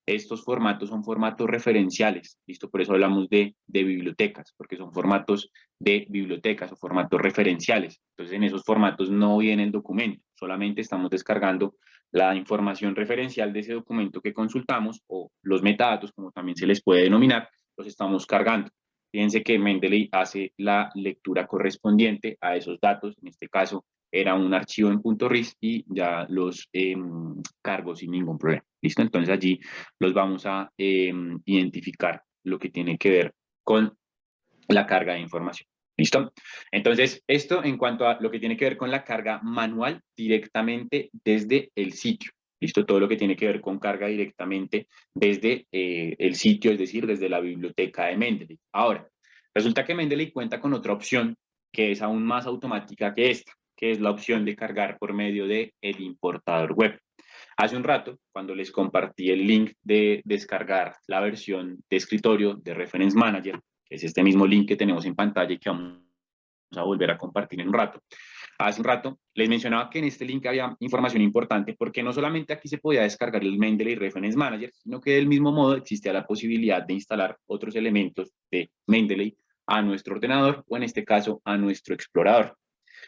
estos formatos son formatos referenciales, ¿listo? Por eso hablamos de bibliotecas, porque son formatos de bibliotecas o formatos referenciales. Entonces, en esos formatos no viene el documento, solamente estamos descargando la información referencial de ese documento que consultamos o los metadatos, como también se les puede denominar, los estamos cargando. Fíjense que Mendeley hace la lectura correspondiente a esos datos, en este caso era un archivo en .ris y ya los cargo sin ningún problema. ¿Listo? Entonces allí los vamos a identificar lo que tiene que ver con la carga de información. ¿Listo? Entonces, esto en cuanto a lo que tiene que ver con la carga manual directamente desde el sitio. ¿Listo? Todo lo que tiene que ver con carga directamente desde el sitio, es decir, desde la biblioteca de Mendeley. Ahora, resulta que Mendeley cuenta con otra opción que es aún más automática que esta, que es la opción de cargar por medio de el importador web. Hace un rato, cuando les compartí el link de descargar la versión de escritorio de Reference Manager, que es este mismo link que tenemos en pantalla y que vamos a volver a compartir en un rato. Hace un rato les mencionaba que en este link había información importante porque no solamente aquí se podía descargar el Mendeley Reference Manager, sino que del mismo modo existía la posibilidad de instalar otros elementos de Mendeley a nuestro ordenador o en este caso a nuestro explorador.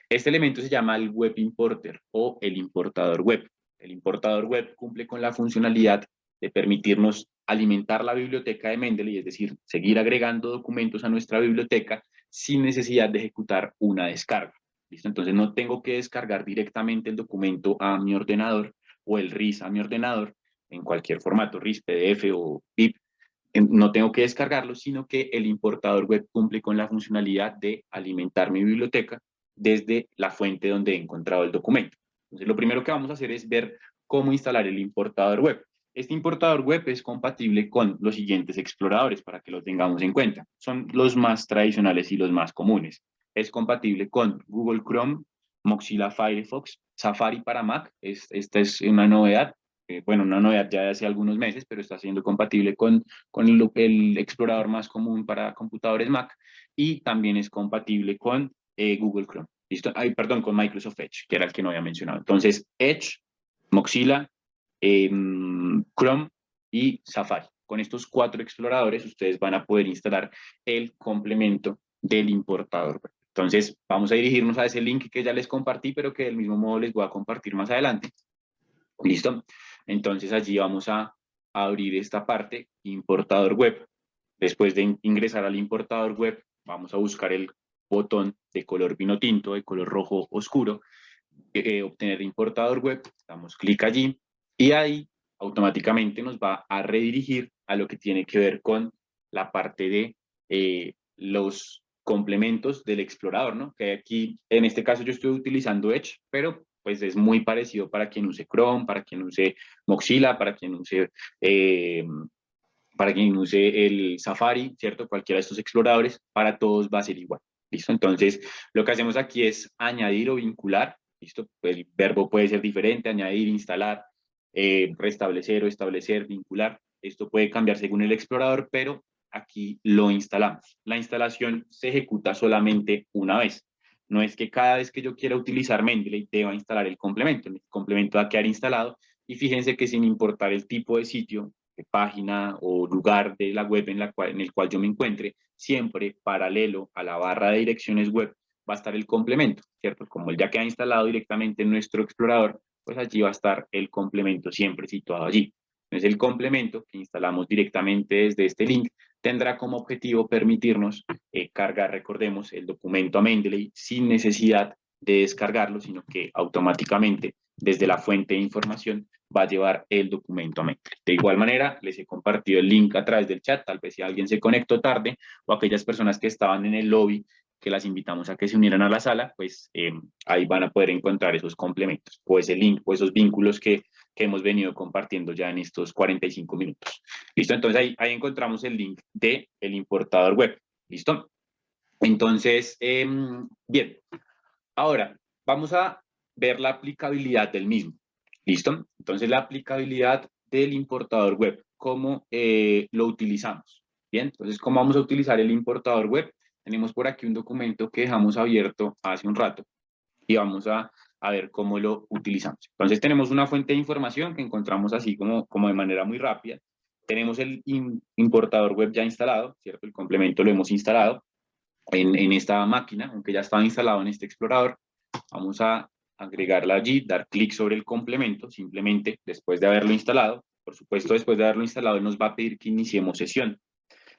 Este elemento se llama el Web Importer o el importador web. El importador web cumple con la funcionalidad de permitirnos alimentar la biblioteca de Mendeley, es decir, seguir agregando documentos a nuestra biblioteca sin necesidad de ejecutar una descarga. ¿Listo? Entonces no tengo que descargar directamente el documento a mi ordenador o el RIS a mi ordenador en cualquier formato, RIS, PDF o BIP. No tengo que descargarlo, sino que el importador web cumple con la funcionalidad de alimentar mi biblioteca desde la fuente donde he encontrado el documento. Entonces, lo primero que vamos a hacer es ver cómo instalar el importador web. Este importador web es compatible con los siguientes exploradores para que lo tengamos en cuenta. Son los más tradicionales y los más comunes. Es compatible con Google Chrome, Mozilla Firefox, Safari para Mac. Esta es una novedad. Bueno, una novedad ya de hace algunos meses, pero está siendo compatible con el explorador más común para computadores Mac y también es compatible con Google Chrome. ¿Listo? Ay, perdón, con Microsoft Edge, que era el que no había mencionado. Entonces, Edge, Mozilla, Chrome y Safari. Con estos 4 exploradores, ustedes van a poder instalar el complemento del importador. Entonces, vamos a dirigirnos a ese link que ya les compartí, pero que del mismo modo les voy a compartir más adelante. ¿Listo? Entonces, allí vamos a abrir esta parte, importador web. Después de ingresar al importador web, vamos a buscar el botón de color vino tinto, de color rojo oscuro, obtener importador web, damos clic allí y ahí automáticamente nos va a redirigir a lo que tiene que ver con la parte de los complementos del explorador, ¿no? Que aquí, en este caso yo estoy utilizando Edge, pero pues es muy parecido para quien use Chrome, para quien use Mozilla, para quien use el Safari, ¿cierto? Cualquiera de estos exploradores, para todos va a ser igual. ¿Listo? Entonces, lo que hacemos aquí es añadir o vincular. ¿Listo? El verbo puede ser diferente, añadir, instalar, restablecer o establecer, vincular. Esto puede cambiar según el explorador, pero aquí lo instalamos. La instalación se ejecuta solamente una vez. No es que cada vez que yo quiera utilizar Mendeley deba instalar el complemento. El complemento va a quedar instalado y fíjense que sin importar el tipo de sitio, de página o lugar de la web en el cual yo me encuentre, siempre paralelo a la barra de direcciones web va a estar el complemento, ¿cierto? Como él ya queda instalado directamente en nuestro explorador, pues allí va a estar el complemento siempre situado allí. Entonces el complemento que instalamos directamente desde este link tendrá como objetivo permitirnos cargar, recordemos, el documento a Mendeley sin necesidad de descargarlo, sino que automáticamente desde la fuente de información va a llevar el documento a Mendeley. De igual manera, les he compartido el link a través del chat, tal vez si alguien se conectó tarde o aquellas personas que estaban en el lobby, que las invitamos a que se unieran a la sala, pues ahí van a poder encontrar esos complementos o ese link o esos vínculos que hemos venido compartiendo ya en estos 45 minutos. ¿Listo? Entonces ahí encontramos el link del importador web. ¿Listo? Entonces, bien, ahora vamos a ver la aplicabilidad del mismo. ¿Listo? Entonces, la aplicabilidad del importador web, ¿cómo lo utilizamos? Bien, entonces, ¿cómo vamos a utilizar el importador web? Tenemos por aquí un documento que dejamos abierto hace un rato y vamos a ver cómo lo utilizamos. Entonces, tenemos una fuente de información que encontramos así como de manera muy rápida. Tenemos el importador web ya instalado, ¿cierto? El complemento lo hemos instalado en esta máquina, aunque ya estaba instalado en este explorador. Vamos a agregarla allí, dar clic sobre el complemento, simplemente después de haberlo instalado. Por supuesto, después de haberlo instalado, nos va a pedir que iniciemos sesión.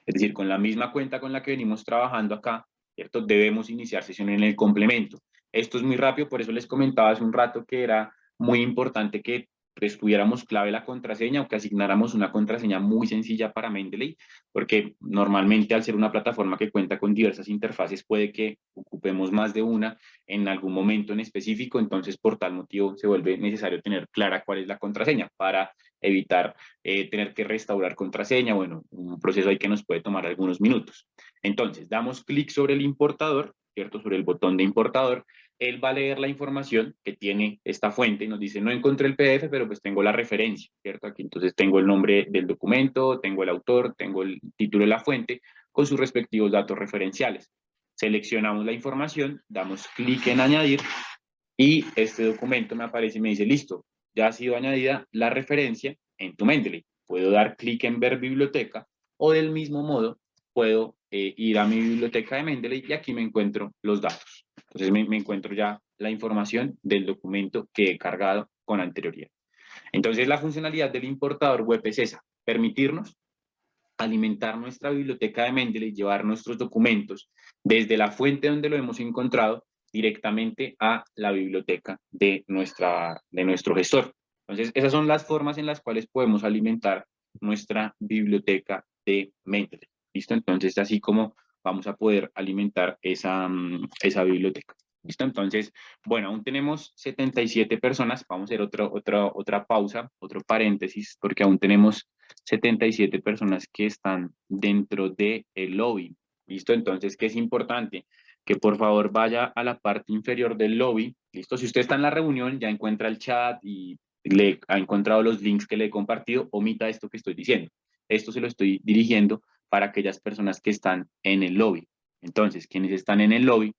Es decir, con la misma cuenta con la que venimos trabajando acá, ¿cierto? Debemos iniciar sesión en el complemento. Esto es muy rápido, por eso les comentaba hace un rato que era muy importante que pues, tuviéramos clave la contraseña o que asignáramos una contraseña muy sencilla para Mendeley, porque normalmente al ser una plataforma que cuenta con diversas interfaces puede que ocupemos más de una en algún momento en específico, entonces por tal motivo se vuelve necesario tener clara cuál es la contraseña para evitar tener que restaurar contraseña, bueno, un proceso ahí que nos puede tomar algunos minutos. Entonces, damos clic sobre el importador, ¿cierto? Sobre el botón de importador, él va a leer la información que tiene esta fuente y nos dice, no encontré el PDF, pero pues tengo la referencia, ¿cierto? Aquí entonces tengo el nombre del documento, tengo el autor, tengo el título de la fuente con sus respectivos datos referenciales. Seleccionamos la información, damos clic en añadir y este documento me aparece y me dice, listo, ya ha sido añadida la referencia en tu Mendeley. Puedo dar clic en ver biblioteca o del mismo modo puedo ir a mi biblioteca de Mendeley y aquí me encuentro los datos. Entonces me encuentro ya la información del documento que he cargado con anterioridad. Entonces, la funcionalidad del importador web es esa, permitirnos alimentar nuestra biblioteca de Mendeley, llevar nuestros documentos desde la fuente donde lo hemos encontrado directamente a la biblioteca de nuestro gestor. Entonces, esas son las formas en las cuales podemos alimentar nuestra biblioteca de Mendeley. ¿Listo? Entonces, así como vamos a poder alimentar esa biblioteca. ¿Listo? Entonces, bueno, aún tenemos 77 personas. Vamos a hacer otra pausa, otro paréntesis, porque aún tenemos 77 personas que están dentro del lobby. ¿Listo? Entonces, ¿qué es importante? Que por favor vaya a la parte inferior del lobby. ¿Listo? Si usted está en la reunión, ya encuentra el chat y le ha encontrado los links que le he compartido, omita esto que estoy diciendo. Esto se lo estoy dirigiendo para aquellas personas que están en el lobby. Entonces, quienes están en el lobby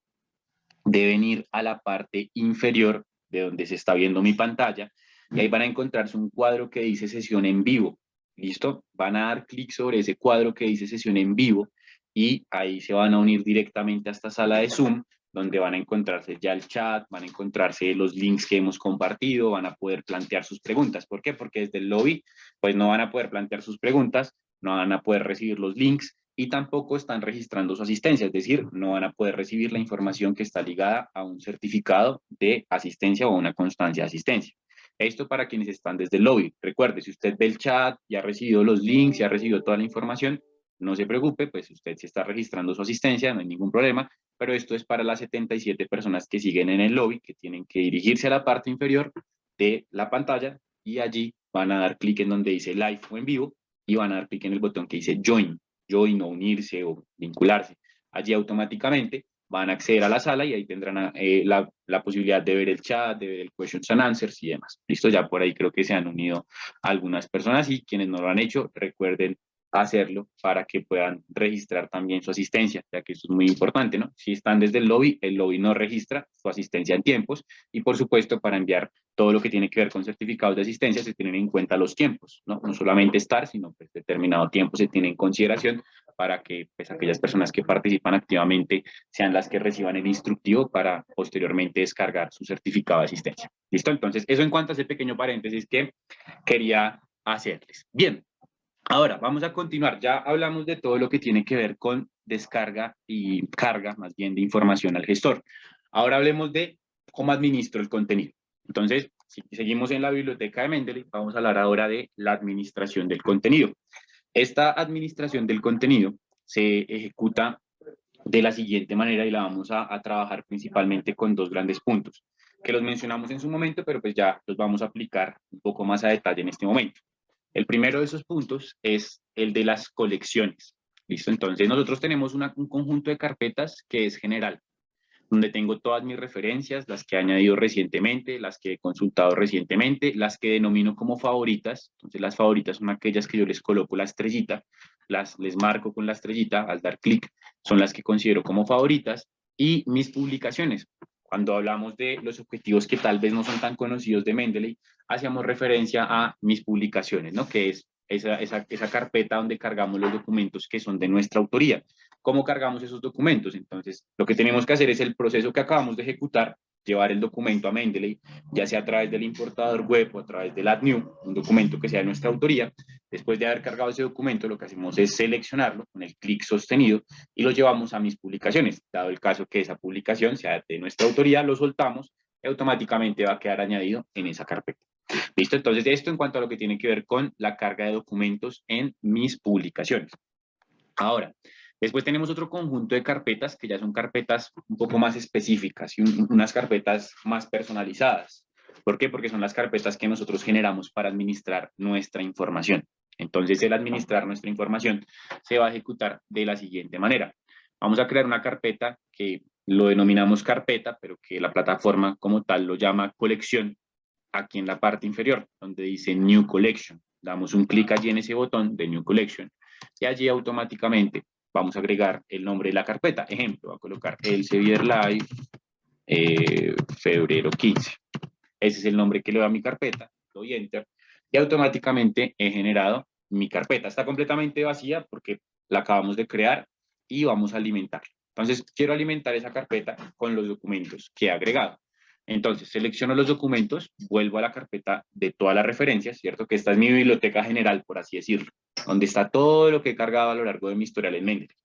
deben ir a la parte inferior de donde se está viendo mi pantalla y ahí van a encontrarse un cuadro que dice sesión en vivo. ¿Listo? Van a dar clic sobre ese cuadro que dice sesión en vivo y ahí se van a unir directamente a esta sala de Zoom donde van a encontrarse ya el chat, van a encontrarse los links que hemos compartido, van a poder plantear sus preguntas. ¿Por qué? Porque desde el lobby pues no van a poder plantear sus preguntas, no van a poder recibir los links y tampoco están registrando su asistencia, es decir, no van a poder recibir la información que está ligada a un certificado de asistencia o a una constancia de asistencia. Esto para quienes están desde el lobby. Recuerde, si usted ve el chat, ya ha recibido los links, ya ha recibido toda la información, no se preocupe, pues usted sí está registrando su asistencia, no hay ningún problema, pero esto es para las 77 personas que siguen en el lobby, que tienen que dirigirse a la parte inferior de la pantalla y allí van a dar clic en donde dice live o en vivo y van a dar clic en el botón que dice join o unirse o vincularse. Allí automáticamente van a acceder a la sala y ahí tendrán la posibilidad de ver el chat, de ver el questions and answers y demás. Listo, ya por ahí creo que se han unido algunas personas y quienes no lo han hecho, recuerden hacerlo para que puedan registrar también su asistencia, ya que eso es muy importante, ¿no? Si están desde el lobby no registra su asistencia en tiempos y por supuesto para enviar todo lo que tiene que ver con certificados de asistencia se tienen en cuenta los tiempos, ¿no? No solamente estar, sino pues determinado tiempo se tiene en consideración para que pues, aquellas personas que participan activamente sean las que reciban el instructivo para posteriormente descargar su certificado de asistencia. ¿Listo? Entonces, eso en cuanto a ese pequeño paréntesis que quería hacerles. Bien, ahora vamos a continuar. Ya hablamos de todo lo que tiene que ver con descarga y carga, más bien, de información al gestor. Ahora hablemos de cómo administro el contenido. Entonces, si seguimos en la biblioteca de Mendeley, vamos a hablar ahora de la administración del contenido. Esta administración del contenido se ejecuta de la siguiente manera y la vamos a trabajar principalmente con dos grandes puntos, que los mencionamos en su momento, pero pues ya los vamos a aplicar un poco más a detalle en este momento. El primero de esos puntos es el de las colecciones. ¿Listo? Entonces nosotros tenemos un conjunto de carpetas que es general, donde tengo todas mis referencias, las que he añadido recientemente, las que he consultado recientemente, las que denomino como favoritas. Entonces las favoritas son aquellas que yo les coloco la estrellita, les marco con la estrellita al dar clic, son las que considero como favoritas, y mis publicaciones. Cuando hablamos de los objetivos que tal vez no son tan conocidos de Mendeley, hacíamos referencia a mis publicaciones, ¿no? Que es esa carpeta donde cargamos los documentos que son de nuestra autoría. ¿Cómo cargamos esos documentos? Entonces, lo que tenemos que hacer es el proceso que acabamos de ejecutar, llevar el documento a Mendeley, ya sea a través del importador web o a través del add new, un documento que sea de nuestra autoría. Después de haber cargado ese documento, lo que hacemos es seleccionarlo con el clic sostenido y lo llevamos a mis publicaciones. Dado el caso que esa publicación sea de nuestra autoría, lo soltamos y automáticamente va a quedar añadido en esa carpeta. ¿Listo? Entonces, esto en cuanto a lo que tiene que ver con la carga de documentos en mis publicaciones. Ahora, después tenemos otro conjunto de carpetas que ya son carpetas un poco más específicas y unas carpetas más personalizadas. ¿Por qué? Porque son las carpetas que nosotros generamos para administrar nuestra información. Entonces, el administrar nuestra información se va a ejecutar de la siguiente manera. Vamos a crear una carpeta que lo denominamos carpeta, pero que la plataforma como tal lo llama colección, aquí en la parte inferior, donde dice New Collection. Damos un clic allí en ese botón de New Collection y allí automáticamente vamos a agregar el nombre de la carpeta. Ejemplo, voy a colocar Elsevier Live febrero 15. Ese es el nombre que le doy a mi carpeta, doy Enter y automáticamente he generado mi carpeta. Está completamente vacía porque la acabamos de crear y vamos a alimentarla. Entonces, quiero alimentar esa carpeta con los documentos que he agregado. Entonces, selecciono los documentos, vuelvo a la carpeta de todas las referencias, ¿cierto? Que esta es mi biblioteca general, por así decirlo, donde está todo lo que he cargado a lo largo de mi historial en Mendeley.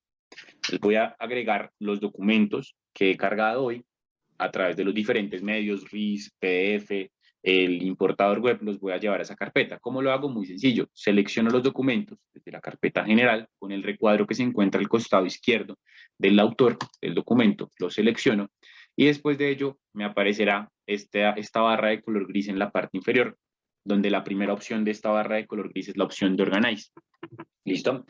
Les voy a agregar los documentos que he cargado hoy a través de los diferentes medios, RIS, PDF, el importador web, los voy a llevar a esa carpeta. ¿Cómo lo hago? Muy sencillo. Selecciono los documentos desde la carpeta general con el recuadro que se encuentra al costado izquierdo del autor del documento, lo selecciono y después de ello me aparecerá esta barra de color gris en la parte inferior, donde la primera opción de esta barra de color gris es la opción de Organize. ¿Listo?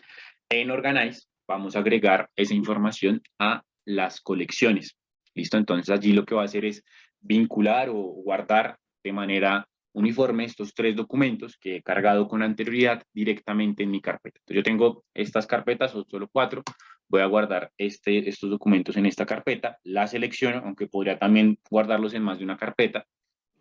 En Organize vamos a agregar esa información a las colecciones. ¿Listo? Entonces allí lo que va a hacer es vincular o guardar de manera uniforme estos 3 documentos que he cargado con anterioridad directamente en mi carpeta. Entonces yo tengo estas carpetas, o solo 4, voy a guardar estos documentos en esta carpeta, la selecciono, aunque podría también guardarlos en más de una carpeta,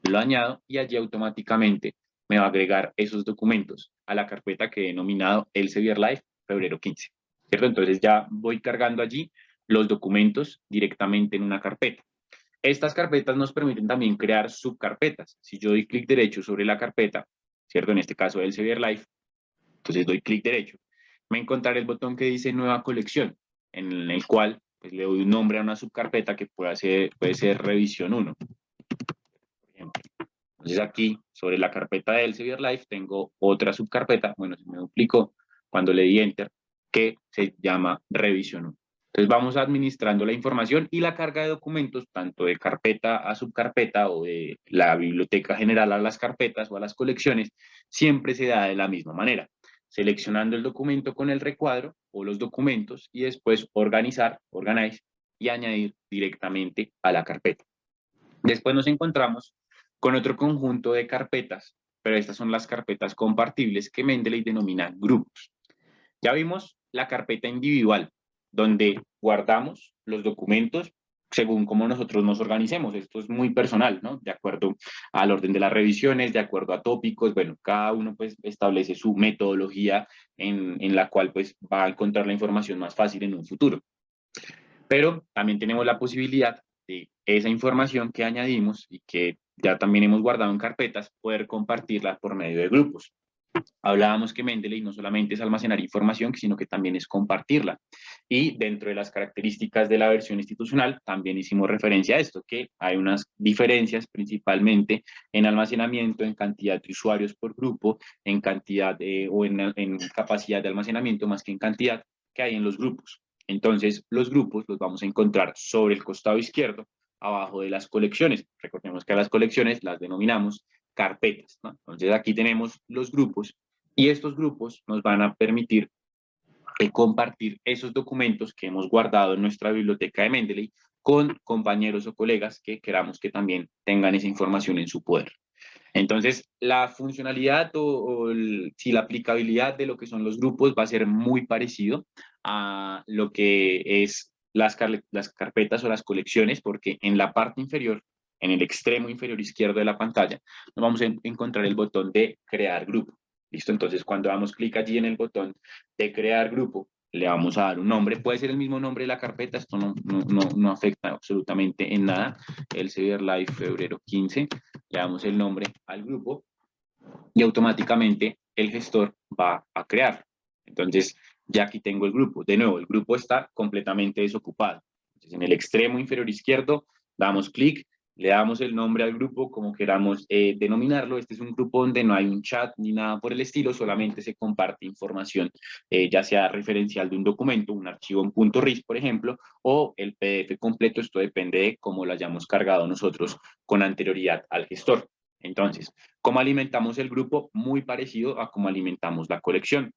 lo añado y allí automáticamente me va a agregar esos documentos a la carpeta que he denominado Elsevier Live febrero 15, ¿cierto? Entonces ya voy cargando allí los documentos directamente en una carpeta. Estas carpetas nos permiten también crear subcarpetas. Si yo doy clic derecho sobre la carpeta, ¿cierto? En este caso Elsevier Live, entonces doy clic derecho, me encontraré el botón que dice Nueva colección, en el cual pues, le doy un nombre a una subcarpeta que puede ser Revisión 1, por ejemplo. Entonces aquí, sobre la carpeta de Elsevier Live, tengo otra subcarpeta, bueno, se me duplicó cuando le di Enter, que se llama Revisión 1. Entonces vamos administrando la información y la carga de documentos, tanto de carpeta a subcarpeta o de la biblioteca general a las carpetas o a las colecciones, siempre se da de la misma manera, seleccionando el documento con el recuadro o los documentos y después organizar, organize y añadir directamente a la carpeta. Después nos encontramos con otro conjunto de carpetas, pero estas son las carpetas compartibles que Mendeley denomina grupos. Ya vimos la carpeta individual, donde guardamos los documentos según cómo nosotros nos organicemos. Esto es muy personal, ¿no? De acuerdo al orden de las revisiones, de acuerdo a tópicos, bueno, cada uno pues establece su metodología en la cual pues va a encontrar la información más fácil en un futuro. Pero también tenemos la posibilidad de esa información que añadimos y que ya también hemos guardado en carpetas, poder compartirla por medio de grupos. Hablábamos que Mendeley no solamente es almacenar información, sino que también es compartirla. Y dentro de las características de la versión institucional, también hicimos referencia a esto, que hay unas diferencias principalmente en almacenamiento, en cantidad de usuarios por grupo, en cantidad o en capacidad de almacenamiento más que en cantidad que hay en los grupos. Entonces, los grupos los vamos a encontrar sobre el costado izquierdo, abajo de las colecciones. Recordemos que a las colecciones las denominamos carpetas, ¿no? Entonces aquí tenemos los grupos y estos grupos nos van a permitir compartir esos documentos que hemos guardado en nuestra biblioteca de Mendeley con compañeros o colegas que queramos que también tengan esa información en su poder. Entonces, la funcionalidad si la aplicabilidad de lo que son los grupos va a ser muy parecido a lo que es las carpetas o las colecciones, porque en la parte inferior, en el extremo inferior izquierdo de la pantalla, nos vamos a encontrar el botón de crear grupo. ¿Listo? Entonces, cuando damos clic allí en el botón de crear grupo, le vamos a dar un nombre, puede ser el mismo nombre de la carpeta, esto no afecta absolutamente en nada, Elsevier Live febrero 15, le damos el nombre al grupo y automáticamente el gestor va a crear. Entonces, ya aquí tengo el grupo. De nuevo, el grupo está completamente desocupado. Entonces, en el extremo inferior izquierdo, damos clic, le damos el nombre al grupo como queramos denominarlo. Este es un grupo donde no hay un chat ni nada por el estilo, solamente se comparte información, ya sea referencial de un documento, un archivo en .ris, por ejemplo, o el PDF completo. Esto depende de cómo lo hayamos cargado nosotros con anterioridad al gestor. Entonces, ¿cómo alimentamos el grupo? Muy parecido a cómo alimentamos la colección.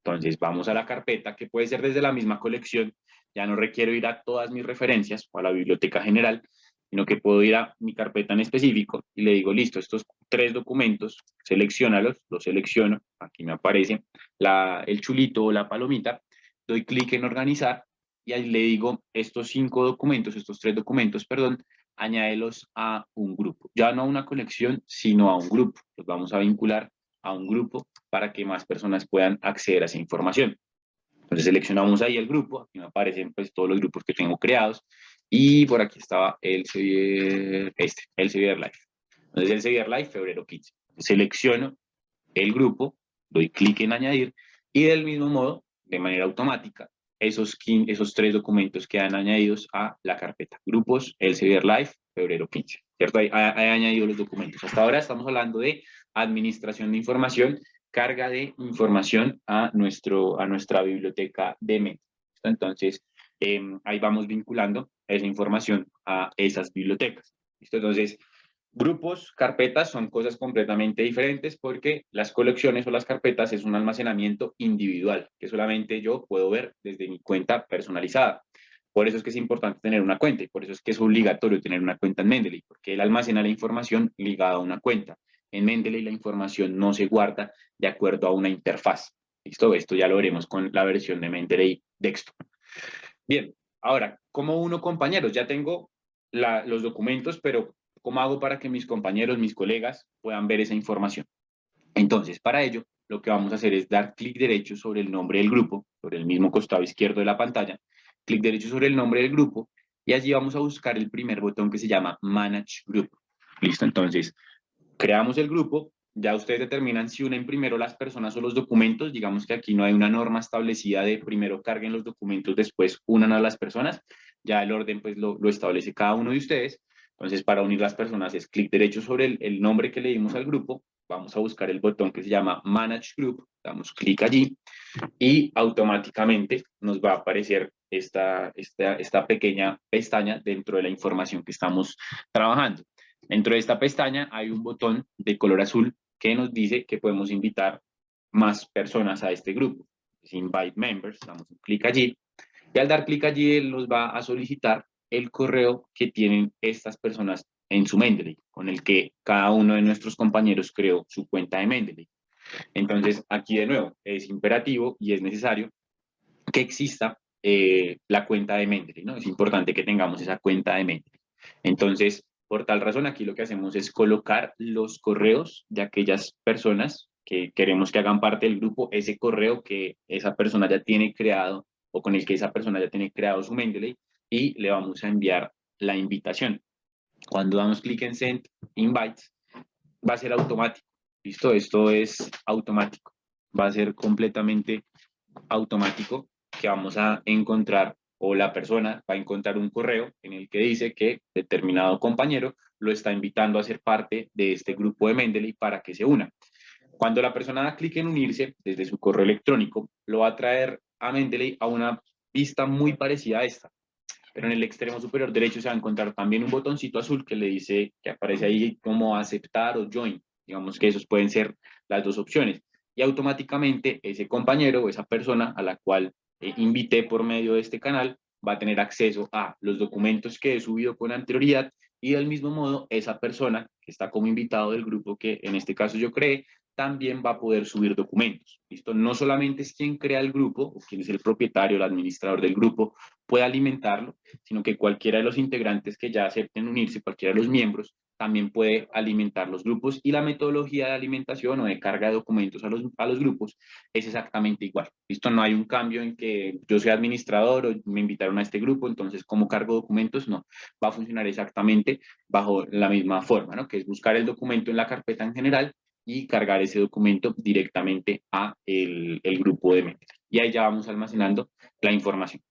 Entonces, vamos a la carpeta, que puede ser desde la misma colección. Ya no requiero ir a todas mis referencias o a la biblioteca general, sino que puedo ir a mi carpeta en específico y le digo, listo, estos 3 documentos, selecciónalos, los selecciono, aquí me aparece el chulito o la palomita, doy clic en organizar y ahí le digo, estos 5 documentos, estos 3 documentos, perdón, añádelos a un grupo, ya no a una colección, sino a un grupo. Los vamos a vincular a un grupo para que más personas puedan acceder a esa información. Entonces seleccionamos ahí el grupo, aquí me aparecen pues todos los grupos que tengo creados y por aquí estaba el Elsevier Live. Entonces, el Elsevier Live, febrero 15. Selecciono el grupo, doy clic en añadir y del mismo modo, de manera automática, esos 3 documentos quedan añadidos a la carpeta grupos Elsevier Live, febrero 15. ¿Cierto? He añadido los documentos. Hasta ahora estamos hablando de administración de información, carga de información a nuestra biblioteca de Mendeley. Entonces, ahí vamos vinculando esa información a esas bibliotecas. ¿Listo? Entonces, grupos, carpetas son cosas completamente diferentes porque las colecciones o las carpetas es un almacenamiento individual que solamente yo puedo ver desde mi cuenta personalizada. Por eso es que es importante tener una cuenta y por eso es que es obligatorio tener una cuenta en Mendeley, porque él almacena la información ligada a una cuenta. En Mendeley la información no se guarda de acuerdo a una interfaz. ¿Listo? Esto ya lo veremos con la versión de Mendeley Desktop. Bien, ahora, ¿cómo uno, compañeros? Ya tengo los documentos, pero ¿cómo hago para que mis compañeros, mis colegas puedan ver esa información? Entonces, para ello, lo que vamos a hacer es dar clic derecho sobre el nombre del grupo, sobre el mismo costado izquierdo de la pantalla, clic derecho sobre el nombre del grupo, y allí vamos a buscar el primer botón que se llama Manage Group. ¿Listo? Entonces, creamos el grupo, ya ustedes determinan si unen primero las personas o los documentos, digamos que aquí no hay una norma establecida de primero carguen los documentos, después unan a las personas, ya el orden pues lo establece cada uno de ustedes. Entonces, para unir las personas es clic derecho sobre el nombre que le dimos al grupo, vamos a buscar el botón que se llama Manage Group, damos clic allí y automáticamente nos va a aparecer esta pequeña pestaña dentro de la información que estamos trabajando. Dentro de esta pestaña hay un botón de color azul que nos dice que podemos invitar más personas a este grupo. Es Invite Members, damos un clic allí y al dar clic allí él nos va a solicitar el correo que tienen estas personas en su Mendeley, con el que cada uno de nuestros compañeros creó su cuenta de Mendeley. Entonces, aquí de nuevo, es imperativo y es necesario que exista la cuenta de Mendeley, ¿no? Es importante que tengamos esa cuenta de Mendeley. Entonces, por tal razón, aquí lo que hacemos es colocar los correos de aquellas personas que queremos que hagan parte del grupo, ese correo que esa persona ya tiene creado o con el que esa persona ya tiene creado su Mendeley y le vamos a enviar la invitación. Cuando damos clic en Send Invites, va a ser automático. ¿Listo? Esto es automático. Va a ser completamente automático que vamos a encontrar o la persona va a encontrar un correo en el que dice que determinado compañero lo está invitando a ser parte de este grupo de Mendeley para que se una. Cuando la persona da clic en unirse desde su correo electrónico, lo va a traer a Mendeley a una vista muy parecida a esta. Pero en el extremo superior derecho se va a encontrar también un botoncito azul que le dice, que aparece ahí como aceptar o join. Digamos que esos pueden ser las dos opciones. Y automáticamente ese compañero o esa persona a la cual invité por medio de este canal va a tener acceso a los documentos que he subido con anterioridad y del mismo modo esa persona que está como invitado del grupo que en este caso yo creé, también va a poder subir documentos. ¿Listo? No solamente es quien crea el grupo o quien es el propietario, el administrador del grupo, puede alimentarlo, sino que cualquiera de los integrantes que ya acepten unirse, cualquiera de los miembros, también puede alimentar los grupos y la metodología de alimentación o de carga de documentos a los grupos es exactamente igual. ¿Listo? No hay un cambio en que yo soy administrador o me invitaron a este grupo, entonces ¿cómo cargo documentos? No, va a funcionar exactamente bajo la misma forma, ¿no? Que es buscar el documento en la carpeta en general y cargar ese documento directamente a el grupo de Mendeley. Y ahí ya vamos almacenando la información.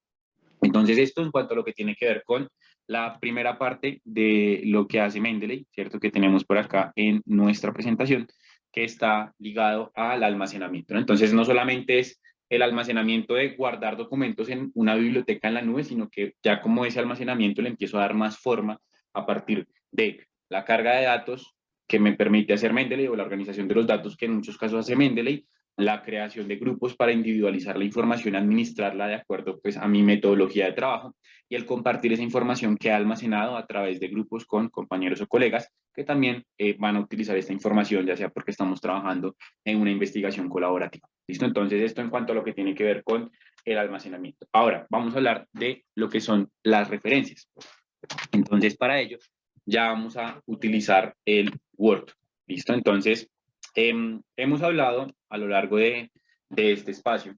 Entonces, esto en cuanto a lo que tiene que ver con la primera parte de lo que hace Mendeley, ¿cierto? Que tenemos por acá en nuestra presentación, que está ligado al almacenamiento, ¿no? Entonces, no solamente es el almacenamiento de guardar documentos en una biblioteca en la nube, sino que ya como ese almacenamiento le empiezo a dar más forma a partir de la carga de datos que me permite hacer Mendeley o la organización de los datos que en muchos casos hace Mendeley, la creación de grupos para individualizar la información, administrarla de acuerdo pues, a mi metodología de trabajo y el compartir esa información que ha almacenado a través de grupos con compañeros o colegas que también van a utilizar esta información, ya sea porque estamos trabajando en una investigación colaborativa. ¿Listo? Entonces, esto en cuanto a lo que tiene que ver con el almacenamiento. Ahora, vamos a hablar de lo que son las referencias. Entonces, para ello, ya vamos a utilizar el Word. ¿Listo? Entonces, hemos hablado a lo largo de este espacio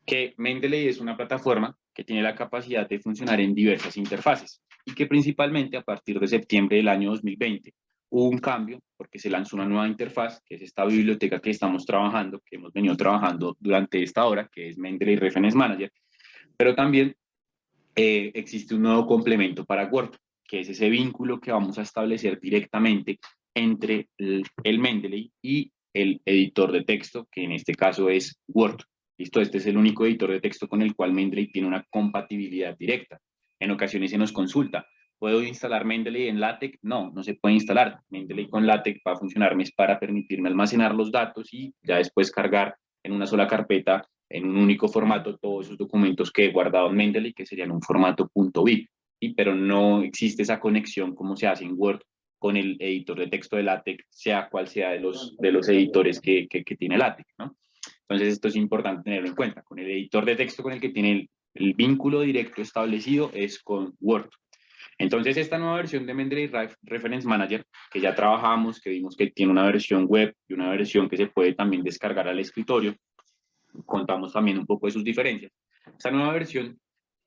que Mendeley es una plataforma que tiene la capacidad de funcionar en diversas interfaces. y que principalmente a partir de septiembre del año 2020 hubo un cambio porque se lanzó una nueva interfaz, que es esta biblioteca que estamos trabajando, que hemos venido trabajando durante esta hora, que es Mendeley Reference Manager, pero también existe un nuevo complemento para Word, que es ese vínculo que vamos a establecer directamente entre el Mendeley y el editor de texto, que en este caso es Word. ¿Listo? Este es el único editor de texto con el cual Mendeley tiene una compatibilidad directa. En ocasiones se nos consulta, ¿puedo instalar Mendeley en LaTeX? No, no se puede instalar. Mendeley con LaTeX va a funcionarme para permitirme almacenar los datos y ya después cargar en una sola carpeta en un único formato todos esos documentos que he guardado en Mendeley, que serían un formato .bib, ¿sí? Pero no existe esa conexión como se hace en Word con el editor de texto de LaTeX, sea cual sea de los editores que tiene LaTeX, ¿no? Entonces esto es importante tenerlo en cuenta. Con el editor de texto con el que tiene el vínculo directo establecido es con Word. Entonces, esta nueva versión de Mendeley Reference Manager, que ya trabajamos, que vimos que tiene una versión web y una versión que se puede también descargar al escritorio, contamos también un poco de sus diferencias. Esta nueva versión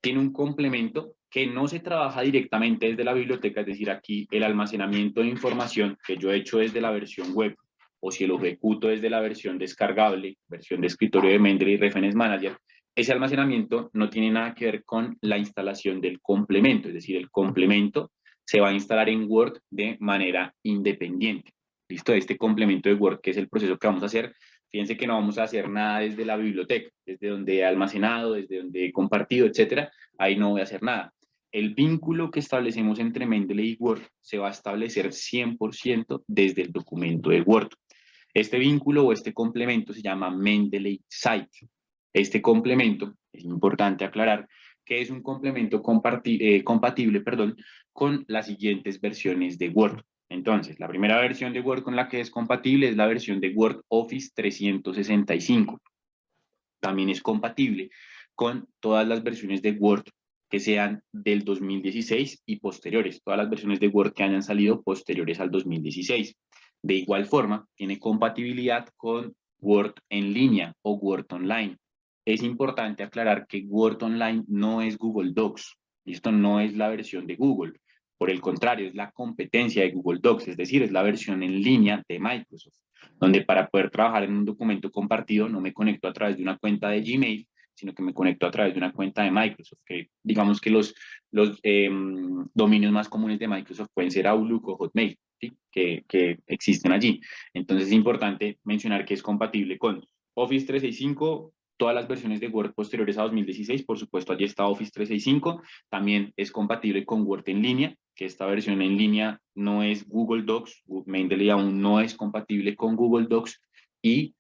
tiene un complemento que no se trabaja directamente desde la biblioteca, es decir, aquí el almacenamiento de información que yo he hecho desde la versión web, o si lo ejecuto desde la versión descargable, versión de escritorio de Mendeley Reference Manager, ese almacenamiento no tiene nada que ver con la instalación del complemento, es decir, el complemento se va a instalar en Word de manera independiente. ¿Listo? Este complemento de Word, que es el proceso que vamos a hacer, fíjense que no vamos a hacer nada desde la biblioteca, desde donde he almacenado, desde donde he compartido, etcétera, ahí no voy a hacer nada. El vínculo que establecemos entre Mendeley y Word se va a establecer 100% desde el documento de Word. Este vínculo o este complemento se llama Mendeley Site. Este complemento, es importante aclarar, que es un complemento compatible, con las siguientes versiones de Word. Entonces, la primera versión de Word con la que es compatible es la versión de Word Office 365. También es compatible con todas las versiones de Word que sean del 2016 y posteriores, todas las versiones de Word que hayan salido posteriores al 2016. De igual forma, tiene compatibilidad con Word en línea o Word Online. Es importante aclarar que Word Online no es Google Docs. Esto no es la versión de Google. Por el contrario, es la competencia de Google Docs, es decir, es la versión en línea de Microsoft, donde para poder trabajar en un documento compartido no me conecto a través de una cuenta de Gmail, sino que me conecto a través de una cuenta de Microsoft, que digamos que los dominios más comunes de Microsoft pueden ser Outlook o Hotmail, ¿sí? que existen allí. Entonces es importante mencionar que es compatible con Office 365, todas las versiones de Word posteriores a 2016, por supuesto allí está Office 365, también es compatible con Word en línea, que esta versión en línea no es Google Docs, Mendeley aún no es compatible con Google Docs y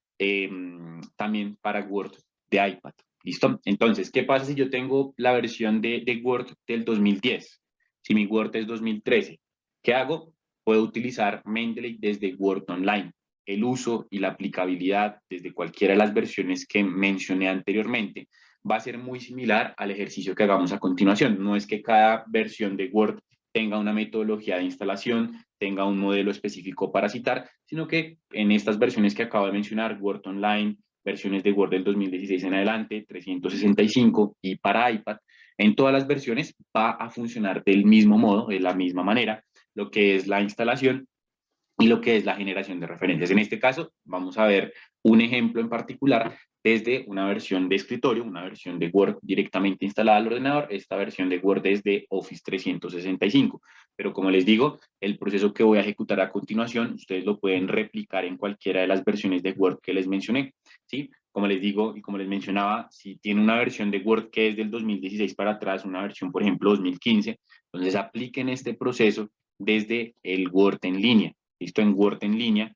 también para Word de iPad. ¿Listo? Entonces, ¿qué pasa si yo tengo la versión de Word del 2010? Si mi Word es 2013, ¿qué hago? Puedo utilizar Mendeley desde Word Online. El uso y la aplicabilidad desde cualquiera de las versiones que mencioné anteriormente va a ser muy similar al ejercicio que hagamos a continuación. No es que cada versión de Word tenga una metodología de instalación, tenga un modelo específico para citar, sino que en estas versiones que acabo de mencionar, Word Online, versiones de Word del 2016 en adelante, 365 y para iPad, en todas las versiones va a funcionar del mismo modo, de la misma manera, lo que es la instalación y lo que es la generación de referencias. En este caso, vamos a ver un ejemplo en particular desde una versión de escritorio, una versión de Word directamente instalada al ordenador. Esta versión de Word es de Office 365. Pero como les digo, el proceso que voy a ejecutar a continuación, ustedes lo pueden replicar en cualquiera de las versiones de Word que les mencioné, ¿sí? Como les digo y como les mencionaba, si tiene una versión de Word que es del 2016 para atrás, una versión, por ejemplo, 2015, entonces apliquen este proceso desde el Word en línea. Listo, en Word en línea,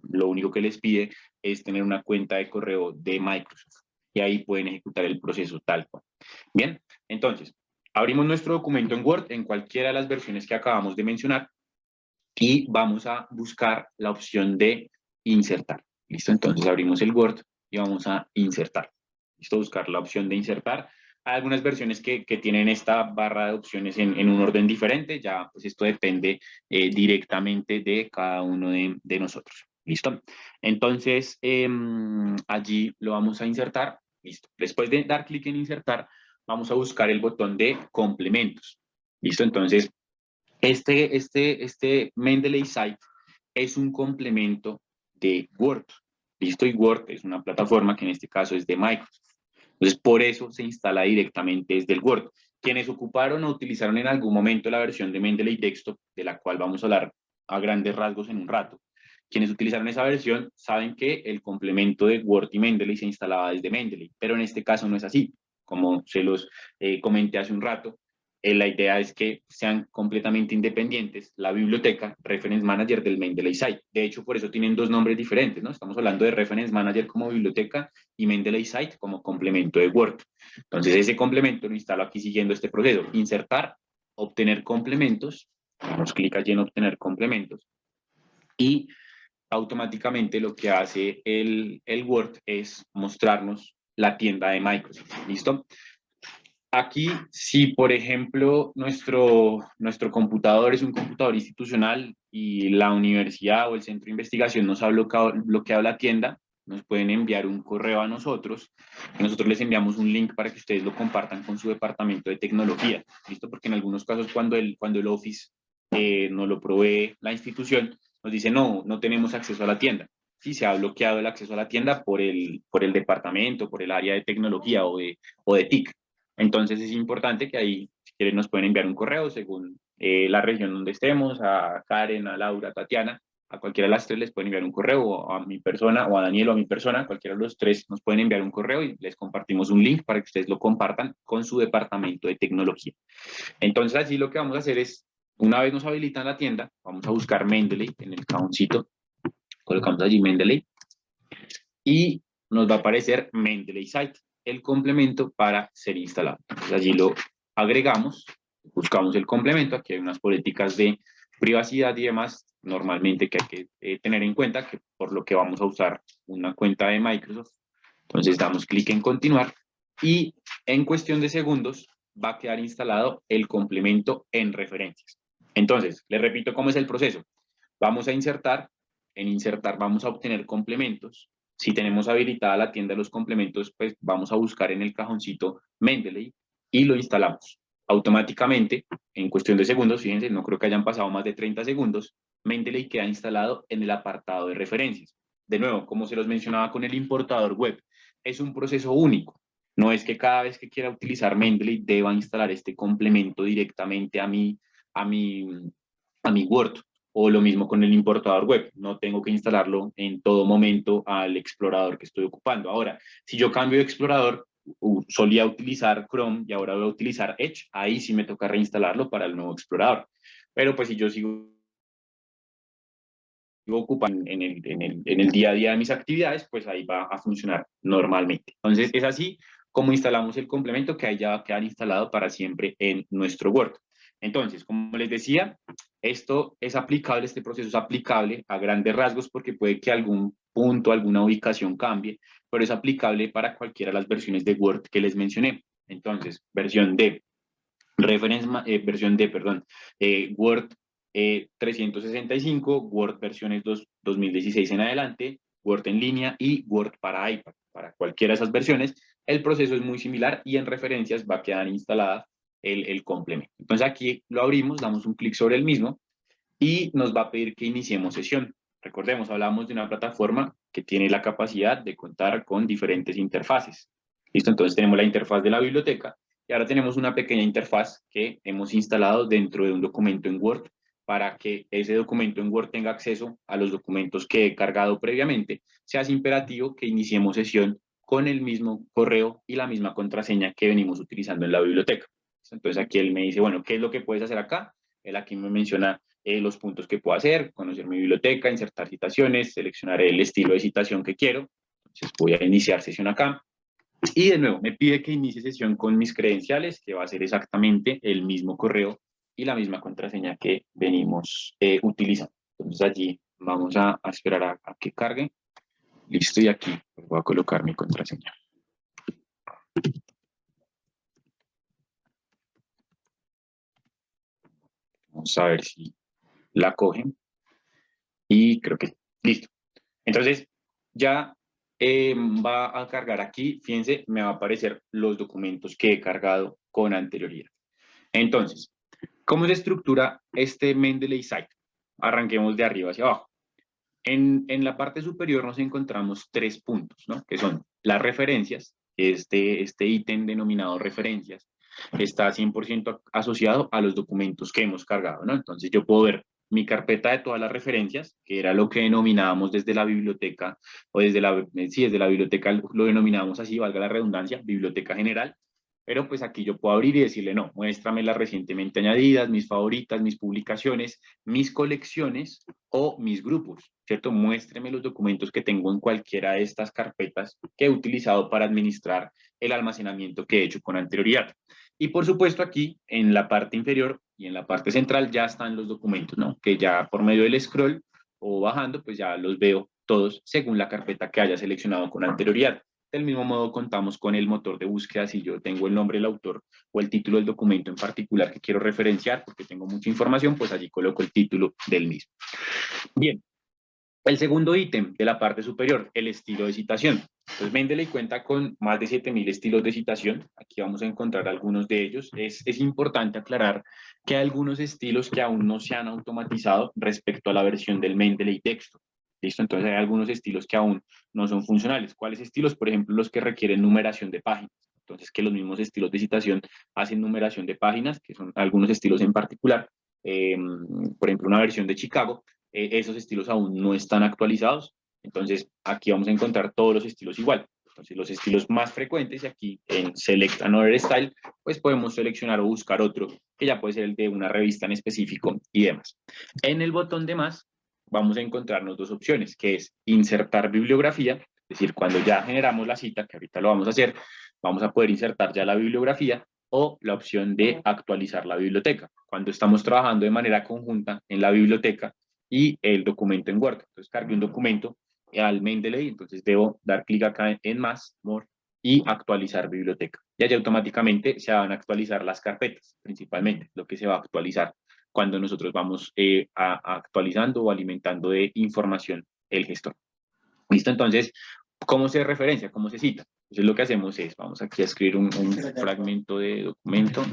lo único que les pide es tener una cuenta de correo de Microsoft y ahí pueden ejecutar el proceso tal cual. Bien, entonces, abrimos nuestro documento en Word en cualquiera de las versiones que acabamos de mencionar y vamos a buscar la opción de insertar. Listo, entonces abrimos el Word y vamos a insertar. Listo, buscar la opción de insertar. Hay algunas versiones que tienen esta barra de opciones en un orden diferente, ya pues esto depende directamente de cada uno de nosotros. ¿Listo? Entonces, allí lo vamos a insertar. Listo. Después de dar clic en insertar, vamos a buscar el botón de complementos. ¿Listo? Entonces, este Mendeley Site es un complemento de Word. ¿Listo? Y Word es una plataforma que en este caso es de Microsoft. Entonces, por eso se instala directamente desde el Word. Quienes ocuparon o utilizaron en algún momento la versión de Mendeley Desktop, de la cual vamos a hablar a grandes rasgos en un rato, quienes utilizaron esa versión saben que el complemento de Word y Mendeley se instalaba desde Mendeley, pero en este caso no es así. Como se los comenté hace un rato, la idea es que sean completamente independientes la biblioteca Reference Manager del Mendeley Site. De hecho, por eso tienen dos nombres diferentes, ¿no? Estamos hablando de Reference Manager como biblioteca y Mendeley Site como complemento de Word. Entonces, ese complemento lo instalo aquí siguiendo este proceso. Insertar, obtener complementos, damos clic allí en obtener complementos y automáticamente lo que hace el Word es mostrarnos la tienda de Microsoft. ¿Listo? Aquí, si por ejemplo nuestro computador es un computador institucional y la universidad o el centro de investigación nos ha bloqueado la tienda, nos pueden enviar un correo a nosotros y nosotros les enviamos un link para que ustedes lo compartan con su departamento de tecnología. ¿Listo? Porque en algunos casos cuando el Office nos lo provee la institución, nos dice no tenemos acceso a la tienda. Sí, se ha bloqueado el acceso a la tienda por el departamento, por el área de tecnología o de TIC. Entonces es importante que ahí, si quieren, nos pueden enviar un correo según la región donde estemos, a Karen, a Laura, a Tatiana, a cualquiera de las tres les pueden enviar un correo, o a mi persona, o a Daniel o a mi persona, cualquiera de los tres nos pueden enviar un correo y les compartimos un link para que ustedes lo compartan con su departamento de tecnología. Entonces así lo que vamos a hacer es, una vez nos habilitan la tienda, vamos a buscar Mendeley en el cajoncito, colocamos allí Mendeley y nos va a aparecer Mendeley Site, el complemento para ser instalado. Entonces allí lo agregamos, buscamos el complemento, aquí hay unas políticas de privacidad y demás, normalmente que hay que tener en cuenta que por lo que vamos a usar una cuenta de Microsoft. Entonces damos clic en continuar y en cuestión de segundos va a quedar instalado el complemento en referencias. Entonces, les repito cómo es el proceso. Vamos a insertar, en insertar vamos a obtener complementos. Si tenemos habilitada la tienda de los complementos, pues vamos a buscar en el cajoncito Mendeley y lo instalamos. Automáticamente, en cuestión de segundos, fíjense, no creo que hayan pasado más de 30 segundos, Mendeley queda instalado en el apartado de referencias. De nuevo, como se los mencionaba con el importador web, es un proceso único. No es que cada vez que quiera utilizar Mendeley deba instalar este complemento directamente a mi Word. O lo mismo con el importador web, no tengo que instalarlo en todo momento al explorador que estoy ocupando. Ahora, si yo cambio de explorador, solía utilizar Chrome y ahora voy a utilizar Edge, ahí sí me toca reinstalarlo para el nuevo explorador. Pero pues si yo sigo ocupando en el día a día de mis actividades, pues ahí va a funcionar normalmente. Entonces es así como instalamos el complemento que ahí ya va a quedar instalado para siempre en nuestro Word. Entonces, como les decía, esto es aplicable, este proceso es aplicable a grandes rasgos porque puede que algún punto, alguna ubicación cambie, pero es aplicable para cualquiera de las versiones de Word que les mencioné. Entonces, Word 365, Word versiones 2016 en adelante, Word en línea y Word para iPad. Para cualquiera de esas versiones, el proceso es muy similar y en referencias va a quedar instalada el complemento. Entonces aquí lo abrimos, damos un clic sobre el mismo y nos va a pedir que iniciemos sesión. Recordemos, hablamos de una plataforma que tiene la capacidad de contar con diferentes interfaces. ¿Listo? Entonces tenemos la interfaz de la biblioteca y ahora tenemos una pequeña interfaz que hemos instalado dentro de un documento en Word para que ese documento en Word tenga acceso a los documentos que he cargado previamente. Se hace imperativo que iniciemos sesión con el mismo correo y la misma contraseña que venimos utilizando en la biblioteca. Entonces aquí él me dice, bueno, ¿qué es lo que puedes hacer acá? Él aquí me menciona los puntos que puedo hacer, conocer mi biblioteca, insertar citaciones, seleccionar el estilo de citación que quiero. Entonces voy a iniciar sesión acá. Y de nuevo, me pide que inicie sesión con mis credenciales, que va a ser exactamente el mismo correo y la misma contraseña que venimos utilizando. Entonces allí vamos a esperar a que cargue. Listo, y aquí voy a colocar mi contraseña. Vamos a ver si la cogen. Y creo que listo. Entonces, ya va a cargar aquí, fíjense, me va a aparecer los documentos que he cargado con anterioridad. Entonces, ¿Cómo se estructura este Mendeley Site? Arranquemos de arriba hacia abajo. En la parte superior nos encontramos 3 puntos, ¿no? Que son las referencias. Este ítem denominado referencias está 100% asociado a los documentos que hemos cargado, ¿no? Entonces yo puedo ver mi carpeta de todas las referencias, que era lo que denominábamos desde la biblioteca, o desde la biblioteca lo denominábamos así, valga la redundancia, biblioteca general, pero pues aquí yo puedo abrir y decirle, no, muéstrame las recientemente añadidas, mis favoritas, mis publicaciones, mis colecciones o mis grupos, ¿cierto? Muéstreme los documentos que tengo en cualquiera de estas carpetas que he utilizado para administrar el almacenamiento que he hecho con anterioridad. Y por supuesto aquí en la parte inferior y en la parte central ya están los documentos, ¿no? Que ya por medio del scroll o bajando, pues ya los veo todos según la carpeta que haya seleccionado con anterioridad. Del mismo modo contamos con el motor de búsqueda si yo tengo el nombre del autor o el título del documento en particular que quiero referenciar porque tengo mucha información, pues allí coloco el título del mismo. Bien, el segundo ítem de la parte superior, el estilo de citación. Entonces, Mendeley cuenta con más de 7.000 estilos de citación. Aquí vamos a encontrar algunos de ellos. Es importante aclarar que hay algunos estilos que aún no se han automatizado respecto a la versión del Mendeley texto. ¿Listo? Entonces, hay algunos estilos que aún no son funcionales. ¿Cuáles estilos? Por ejemplo, los que requieren numeración de páginas. Entonces, que los mismos estilos de citación hacen numeración de páginas, que son algunos estilos en particular. Por ejemplo, una versión de Chicago, esos estilos aún no están actualizados. Entonces, aquí vamos a encontrar todos los estilos igual. Entonces, los estilos más frecuentes, y aquí en Select Another Style, pues podemos seleccionar o buscar otro, que ya puede ser el de una revista en específico y demás. En el botón de más, vamos a encontrarnos dos opciones, que es insertar bibliografía, es decir, cuando ya generamos la cita, que ahorita lo vamos a hacer, vamos a poder insertar ya la bibliografía, o la opción de actualizar la biblioteca, cuando estamos trabajando de manera conjunta en la biblioteca y el documento en Word. Entonces cargué un documento al Mendeley, entonces debo dar clic acá en más, more, y actualizar biblioteca. Y allí automáticamente se van a actualizar las carpetas, principalmente, lo que se va a actualizar cuando nosotros vamos actualizando o alimentando de información el gestor. ¿Listo? Entonces, ¿cómo se referencia? ¿Cómo se cita? Entonces lo que hacemos es, vamos aquí a escribir un fragmento de documento.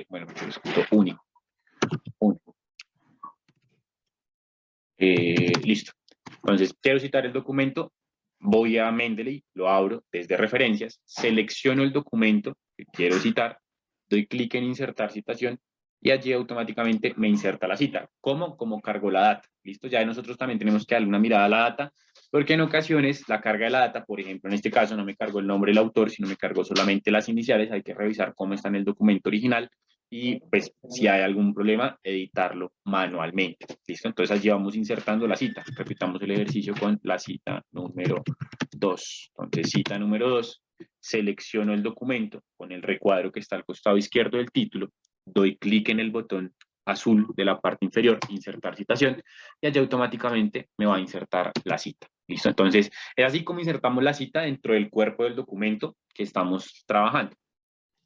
Bueno, yo lo escribo único. Listo. Entonces, quiero citar el documento, voy a Mendeley, lo abro desde referencias, selecciono el documento que quiero citar, doy clic en insertar citación y allí automáticamente me inserta la cita. ¿Cómo? Como cargo la data. ¿Listo? Ya nosotros también tenemos que darle una mirada a la data, porque en ocasiones la carga de la data, por ejemplo, en este caso no me cargó el nombre del autor, sino me cargó solamente las iniciales, hay que revisar cómo está en el documento original y pues si hay algún problema, editarlo manualmente. ¿Listo? Entonces allí vamos insertando la cita. Repitamos el ejercicio con la cita número 2. Entonces cita número 2, selecciono el documento con el recuadro que está al costado izquierdo del título, doy clic en el botón azul de la parte inferior, insertar citación, y allí automáticamente me va a insertar la cita. ¿Listo? Entonces, es así como insertamos la cita dentro del cuerpo del documento que estamos trabajando.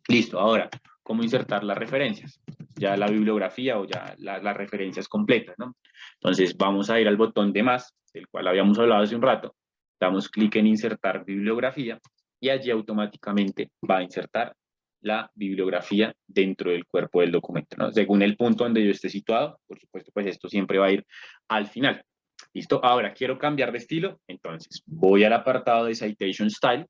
Listo, ahora, ¿cómo insertar las referencias? Ya la bibliografía o ya las referencias completas, ¿no? Entonces, vamos a ir al botón de más, del cual habíamos hablado hace un rato, damos clic en insertar bibliografía y allí automáticamente va a insertar la bibliografía dentro del cuerpo del documento, ¿no? Según el punto donde yo esté situado, por supuesto, pues esto siempre va a ir al final. ¿Listo? Ahora, quiero cambiar de estilo, entonces voy al apartado de Citation Style,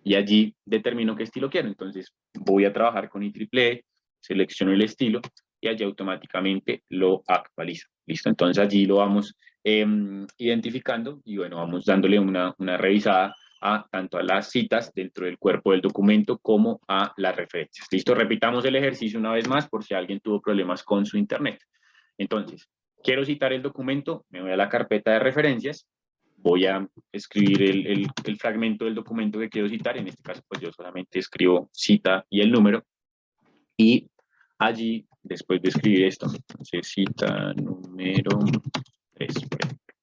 y allí determino qué estilo quiero. Entonces voy a trabajar con IEEE, selecciono el estilo y allí automáticamente lo actualiza. ¿Listo? Entonces allí lo vamos identificando y bueno, vamos dándole una revisada a tanto a las citas dentro del cuerpo del documento como a las referencias. ¿Listo? Repitamos el ejercicio una vez más por si alguien tuvo problemas con su internet. Entonces, quiero citar el documento, me voy a la carpeta de referencias, voy a escribir el fragmento del documento que quiero citar, en este caso pues yo solamente escribo cita y el número, y allí, después de escribir esto, entonces cita número 3, por ejemplo.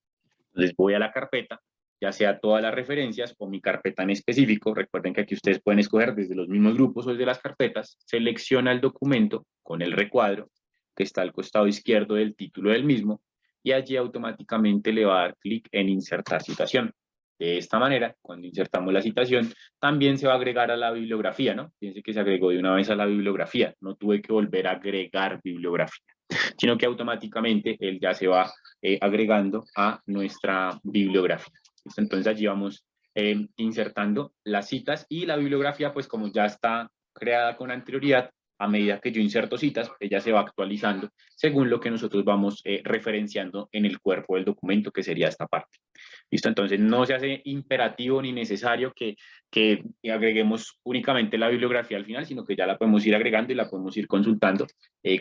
Entonces voy a la carpeta, ya sea todas las referencias o mi carpeta en específico, recuerden que aquí ustedes pueden escoger desde los mismos grupos o desde las carpetas, selecciona el documento con el recuadro que está al costado izquierdo del título del mismo, y allí automáticamente le va a dar clic en insertar citación. De esta manera, cuando insertamos la citación, también se va a agregar a la bibliografía, ¿no? Fíjense que se agregó de una vez a la bibliografía, no tuve que volver a agregar bibliografía, sino que automáticamente él ya se va agregando a nuestra bibliografía. ¿Listo? Entonces allí vamos insertando las citas y la bibliografía, pues como ya está creada con anterioridad, a medida que yo inserto citas, ella se va actualizando según lo que nosotros vamos referenciando en el cuerpo del documento, que sería esta parte. ¿Listo? Entonces no se hace imperativo ni necesario que agreguemos únicamente la bibliografía al final, sino que ya la podemos ir agregando y la podemos ir consultando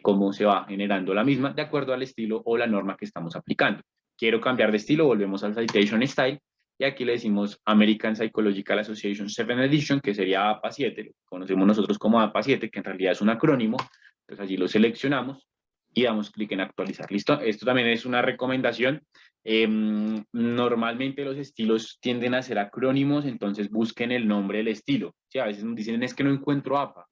cómo se va generando la misma de acuerdo al estilo o la norma que estamos aplicando. Quiero cambiar de estilo, volvemos al Citation Style y aquí le decimos American Psychological Association 7th Edition, que sería APA 7, lo conocemos nosotros como APA 7, que en realidad es un acrónimo. Entonces allí lo seleccionamos y damos clic en actualizar. ¿Listo? Esto también es una recomendación. Normalmente los estilos tienden a ser acrónimos, entonces busquen el nombre del estilo. Sí, a veces nos dicen es que no encuentro APA,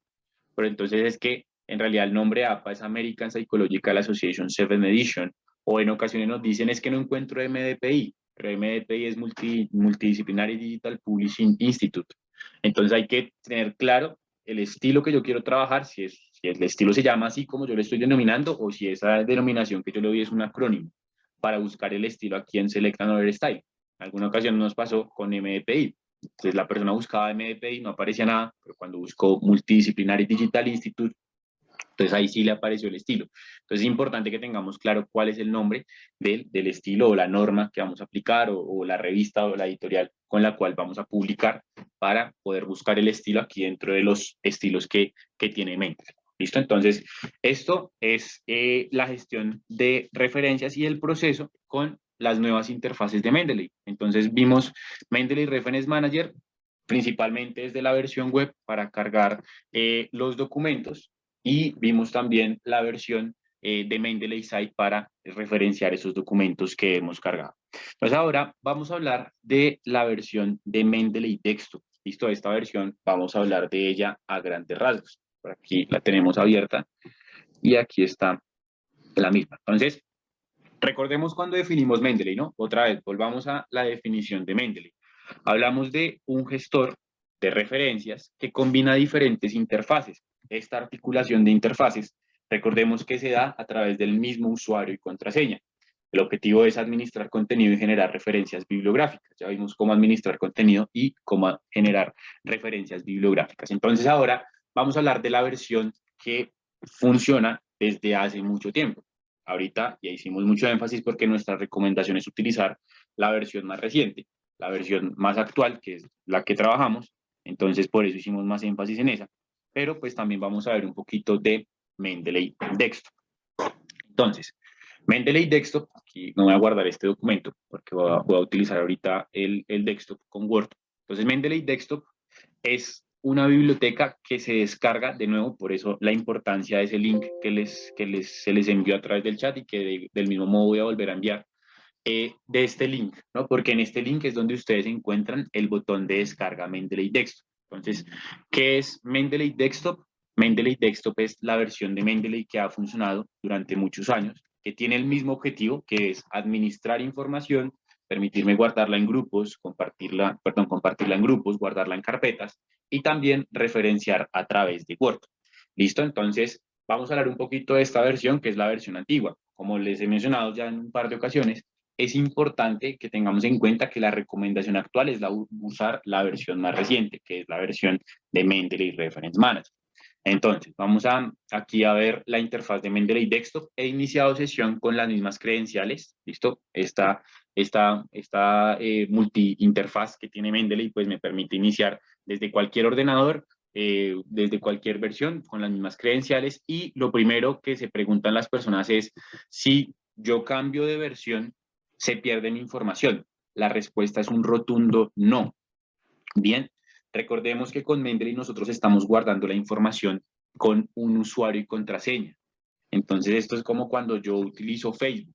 pero entonces es que en realidad el nombre APA es American Psychological Association 7th Edition, o en ocasiones nos dicen es que no encuentro MDPI, pero MDPI es Multidisciplinary Digital Publishing Institute. Entonces hay que tener claro el estilo que yo quiero trabajar, si el estilo se llama así como yo lo estoy denominando, o si esa denominación que yo le doy es un acrónimo, para buscar el estilo aquí en Select Another Style. En alguna ocasión nos pasó con MDPI. Entonces la persona buscaba MDPI, no aparecía nada, pero cuando buscó Multidisciplinary Digital Institute, entonces ahí sí le apareció el estilo. Entonces es importante que tengamos claro cuál es el nombre del estilo o la norma que vamos a aplicar o la revista o la editorial con la cual vamos a publicar para poder buscar el estilo aquí dentro de los estilos que tiene Mendeley. ¿Listo? Entonces, esto es la gestión de referencias y el proceso con las nuevas interfaces de Mendeley. Entonces, vimos Mendeley Reference Manager, principalmente desde la versión web para cargar los documentos, y vimos también la versión de Mendeley Site para referenciar esos documentos que hemos cargado. Entonces ahora vamos a hablar de la versión de Mendeley Desktop. Listo, esta versión vamos a hablar de ella a grandes rasgos. Por aquí la tenemos abierta y aquí está la misma. Entonces, recordemos cuando definimos Mendeley, ¿no? Otra vez, volvamos a la definición de Mendeley. Hablamos de un gestor de referencias que combina diferentes interfaces. Esta articulación de interfaces, recordemos que se da a través del mismo usuario y contraseña. El objetivo es administrar contenido y generar referencias bibliográficas. Ya vimos cómo administrar contenido y cómo generar referencias bibliográficas. Entonces ahora vamos a hablar de la versión que funciona desde hace mucho tiempo. Ahorita ya hicimos mucho énfasis porque nuestra recomendación es utilizar la versión más reciente, la versión más actual, que es la que trabajamos. Entonces por eso hicimos más énfasis en esa. Pero pues también vamos a ver un poquito de Mendeley Desktop. Entonces, Mendeley Desktop, aquí no voy a guardar este documento porque voy a utilizar ahorita el desktop con Word. Entonces, Mendeley Desktop es una biblioteca que se descarga, de nuevo, por eso la importancia de ese link que se les envió a través del chat y que del mismo modo voy a volver a enviar de este link, ¿no? Porque en este link es donde ustedes encuentran el botón de descarga Mendeley Desktop. Entonces, ¿qué es Mendeley Desktop? Mendeley Desktop es la versión de Mendeley que ha funcionado durante muchos años, que tiene el mismo objetivo, que es administrar información, permitirme guardarla en grupos, compartirla en grupos, guardarla en carpetas y también referenciar a través de Word. ¿Listo? Entonces, vamos a hablar un poquito de esta versión, que es la versión antigua. Como les he mencionado ya en un par de ocasiones, es importante que tengamos en cuenta que la recomendación actual es usar la versión más reciente, que es la versión de Mendeley Reference Manager. Entonces, vamos aquí a ver la interfaz de Mendeley Desktop. He iniciado sesión con las mismas credenciales, ¿listo? Esta multi-interfaz que tiene Mendeley, pues me permite iniciar desde cualquier ordenador, desde cualquier versión, con las mismas credenciales. Y lo primero que se preguntan las personas es si yo cambio de versión, se pierde mi información. La respuesta es un rotundo no. Bien, recordemos que con Mendeley nosotros estamos guardando la información con un usuario y contraseña. Entonces esto es como cuando yo utilizo Facebook.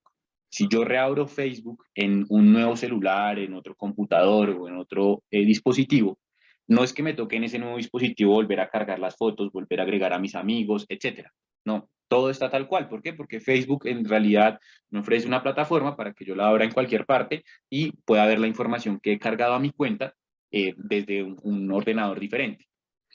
Si yo reabro Facebook en un nuevo celular, en otro computador o en otro dispositivo, No es que me toque en ese nuevo dispositivo volver a cargar las fotos, volver a agregar a mis amigos, etcétera. No, todo está tal cual. ¿Por qué? Porque Facebook en realidad me ofrece una plataforma para que yo la abra en cualquier parte y pueda ver la información que he cargado a mi cuenta desde un ordenador diferente.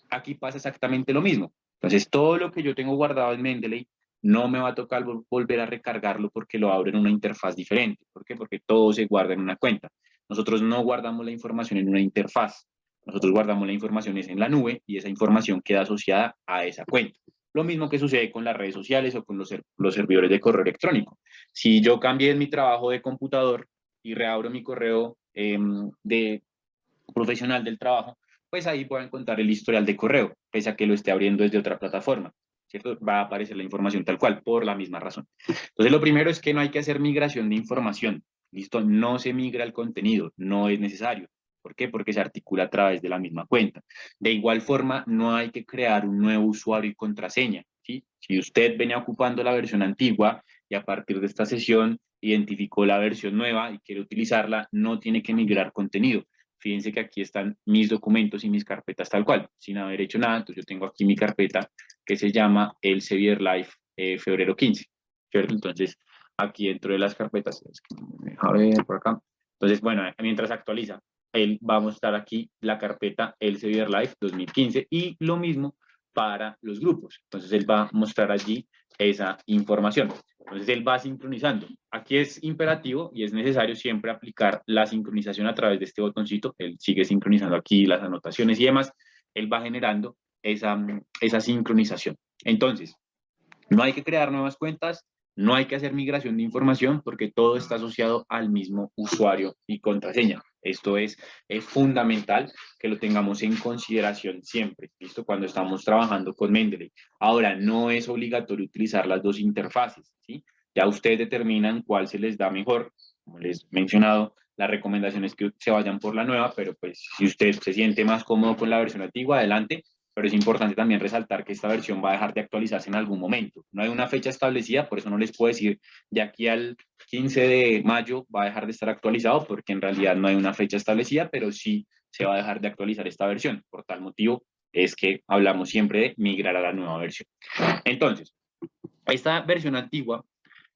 Aquí pasa exactamente lo mismo. Entonces, todo lo que yo tengo guardado en Mendeley no me va a tocar volver a recargarlo porque lo abro en una interfaz diferente. ¿Por qué? Porque todo se guarda en una cuenta. Nosotros no guardamos la información en una interfaz. Nosotros guardamos la información en la nube y esa información queda asociada a esa cuenta. Lo mismo que sucede con las redes sociales o con los servidores de correo electrónico. Si yo cambié mi trabajo de computador y reabro mi correo de profesional del trabajo, pues ahí puedo encontrar el historial de correo, pese a que lo esté abriendo desde otra plataforma, ¿cierto? Va a aparecer la información tal cual, por la misma razón. Entonces, lo primero es que no hay que hacer migración de información, ¿listo? No se migra el contenido, no es necesario. ¿Por qué? Porque se articula a través de la misma cuenta. De igual forma, no hay que crear un nuevo usuario y contraseña, ¿sí? Si usted venía ocupando la versión antigua y a partir de esta sesión identificó la versión nueva y quiere utilizarla, no tiene que migrar contenido. Fíjense que aquí están mis documentos y mis carpetas tal cual, sin haber hecho nada. Entonces yo tengo aquí mi carpeta que se llama Elsevier Live febrero 15, ¿cierto? Entonces aquí dentro de las carpetas, a ver por acá. Entonces, bueno, mientras actualiza, él va a mostrar aquí la carpeta Elsevier Live 2015 y lo mismo para los grupos. Entonces él va a mostrar allí esa información. Entonces él va sincronizando. Aquí es imperativo y es necesario siempre aplicar la sincronización a través de este botoncito. Él sigue sincronizando aquí las anotaciones y demás. Él va generando esa sincronización. Entonces, no hay que crear nuevas cuentas, no hay que hacer migración de información porque todo está asociado al mismo usuario y contraseña. Esto es fundamental que lo tengamos en consideración siempre, ¿listo? Cuando estamos trabajando con Mendeley. Ahora, no es obligatorio utilizar las dos interfaces, ¿sí? Ya ustedes determinan cuál se les da mejor. Como les he mencionado, la recomendación es que se vayan por la nueva, pero pues si usted se siente más cómodo con la versión antigua, adelante, pero es importante también resaltar que esta versión va a dejar de actualizarse en algún momento. No hay una fecha establecida, por eso no les puedo decir de aquí al 15 de mayo va a dejar de estar actualizado, porque en realidad no hay una fecha establecida, pero sí se va a dejar de actualizar esta versión. Por tal motivo es que hablamos siempre de migrar a la nueva versión. Entonces, esta versión antigua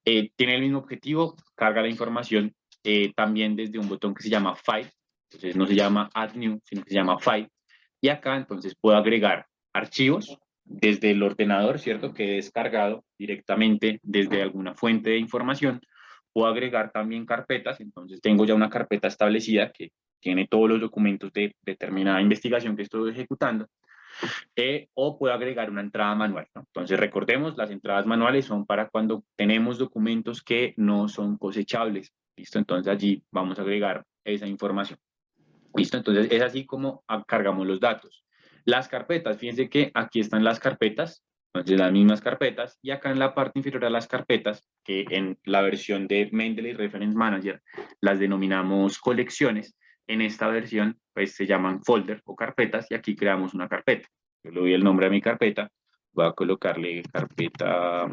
tiene el mismo objetivo, carga la información también desde un botón que se llama File, entonces no se llama Add New, sino que se llama File, y acá entonces puedo agregar archivos desde el ordenador, ¿cierto? Que he descargado directamente desde alguna fuente de información, puedo agregar también carpetas, entonces tengo ya una carpeta establecida que tiene todos los documentos de determinada investigación que estoy ejecutando, o puedo agregar una entrada manual, ¿no? Entonces recordemos, las entradas manuales son para cuando tenemos documentos que no son cosechables, ¿listo? Entonces allí vamos a agregar esa información, ¿listo? Entonces es así como cargamos los datos. Las carpetas, fíjense que aquí están las carpetas, entonces las mismas carpetas, y acá en la parte inferior a las carpetas, que en la versión de Mendeley Reference Manager las denominamos colecciones, en esta versión pues se llaman folder o carpetas y aquí creamos una carpeta. Yo le doy el nombre a mi carpeta, voy a colocarle carpeta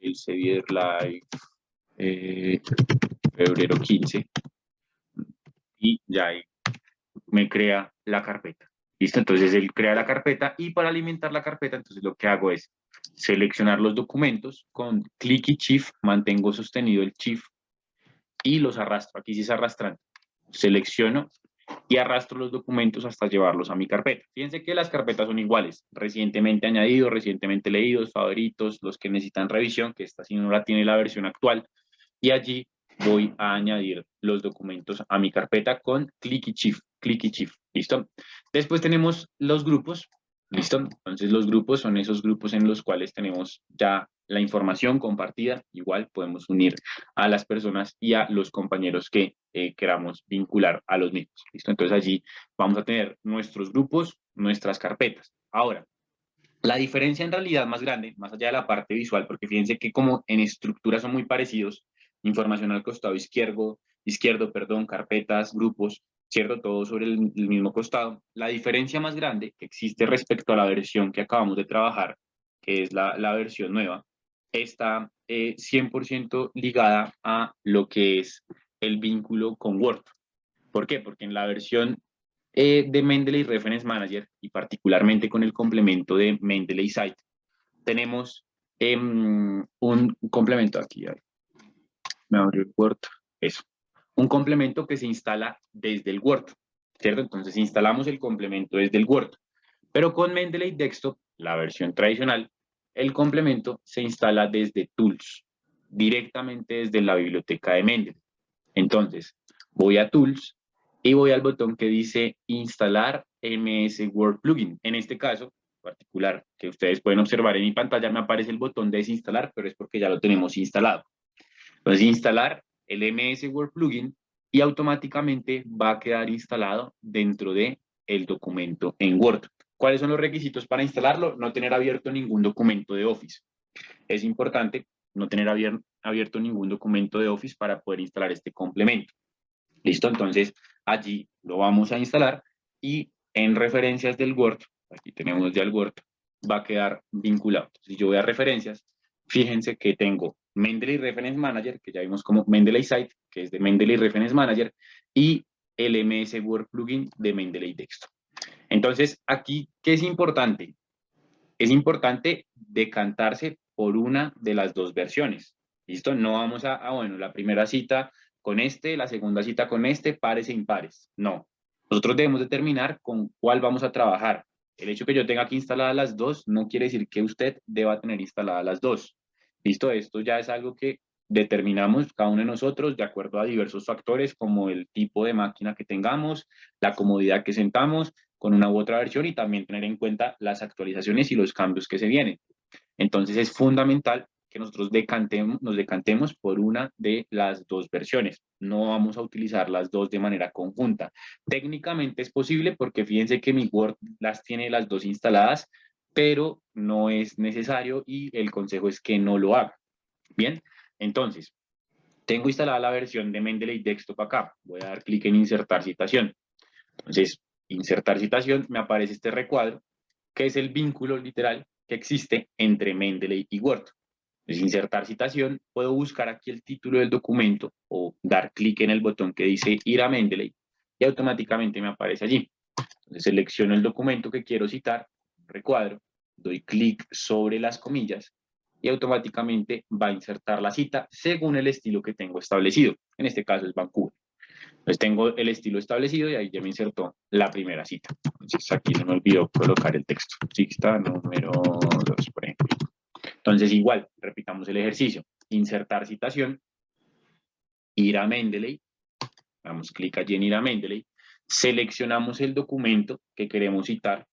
Elsevier Live febrero 15 y ya ahí me crea la carpeta. ¿Listo? Entonces él crea la carpeta y para alimentar la carpeta, entonces lo que hago es seleccionar los documentos con clic y shift, mantengo sostenido el shift y los arrastro. Aquí sí es arrastrando. Selecciono y arrastro los documentos hasta llevarlos a mi carpeta. Fíjense que las carpetas son iguales, recientemente añadidos, recientemente leídos, favoritos, los que necesitan revisión, que esta sí no la tiene la versión actual, y allí voy a añadir los documentos a mi carpeta con clic y shift, ¿listo? Después tenemos los grupos, ¿listo? Entonces los grupos son esos grupos en los cuales tenemos ya la información compartida, igual podemos unir a las personas y a los compañeros que queramos vincular a los mismos, ¿listo? Entonces allí vamos a tener nuestros grupos, nuestras carpetas. Ahora, la diferencia en realidad más grande, más allá de la parte visual, porque fíjense que como en estructura son muy parecidos, información al costado izquierdo, perdón, carpetas, grupos, ¿cierto? Todo sobre el mismo costado. La diferencia más grande que existe respecto a la versión que acabamos de trabajar, que es la versión nueva, está 100% ligada a lo que es el vínculo con Word. ¿Por qué? Porque en la versión de Mendeley Reference Manager y particularmente con el complemento de Mendeley Site, tenemos un complemento aquí. Me abrió el Word. Eso. Un complemento que se instala desde el Word, ¿cierto? Entonces instalamos el complemento desde el Word. Pero con Mendeley Desktop, la versión tradicional, el complemento se instala desde Tools, directamente desde la biblioteca de Mendeley. Entonces, voy a Tools y voy al botón que dice Instalar MS Word Plugin. En este caso particular, que ustedes pueden observar en mi pantalla, me aparece el botón de desinstalar, pero es porque ya lo tenemos instalado. Entonces, instalar el MS Word Plugin y automáticamente va a quedar instalado dentro de el documento en Word. ¿Cuáles son los requisitos para instalarlo? No tener abierto ningún documento de Office. Es importante no tener abierto ningún documento de Office para poder instalar este complemento. ¿Listo? Entonces, allí lo vamos a instalar y en referencias del Word, aquí tenemos ya el Word, va a quedar vinculado. Si yo voy a referencias, fíjense que tengo Mendeley Reference Manager, que ya vimos como Mendeley Site, que es de Mendeley Reference Manager, y el MS Word Plugin de Mendeley Desktop. Entonces, aquí, ¿qué es importante? Es importante decantarse por una de las dos versiones. ¿Listo? No vamos bueno, la primera cita con este, la segunda cita con este, pares e impares. No. Nosotros debemos determinar con cuál vamos a trabajar. El hecho que yo tenga aquí instaladas las dos no quiere decir que usted deba tener instaladas las dos. ¿Listo? Esto ya es algo que determinamos cada uno de nosotros de acuerdo a diversos factores como el tipo de máquina que tengamos, la comodidad que sentamos con una u otra versión y también tener en cuenta las actualizaciones y los cambios que se vienen. Entonces es fundamental que nosotros nos decantemos por una de las dos versiones. No vamos a utilizar las dos de manera conjunta. Técnicamente es posible porque fíjense que mi Word las tiene las dos instaladas, pero no es necesario y el consejo es que no lo haga. Bien, entonces, tengo instalada la versión de Mendeley Desktop acá. Voy a dar clic en insertar citación. Entonces, insertar citación, me aparece este recuadro, que es el vínculo literal que existe entre Mendeley y Word. Entonces, insertar citación, puedo buscar aquí el título del documento o dar clic en el botón que dice ir a Mendeley y automáticamente me aparece allí. Entonces, selecciono el documento que quiero citar, recuadro, doy clic sobre las comillas y automáticamente va a insertar la cita según el estilo que tengo establecido. En este caso es Vancouver. Entonces tengo el estilo establecido y ahí ya me insertó la primera cita. Entonces aquí se me olvidó colocar el texto. Cita número 2, por ejemplo. Entonces igual, repitamos el ejercicio. Insertar citación, ir a Mendeley, damos clic allí en ir a Mendeley, seleccionamos el documento que queremos citar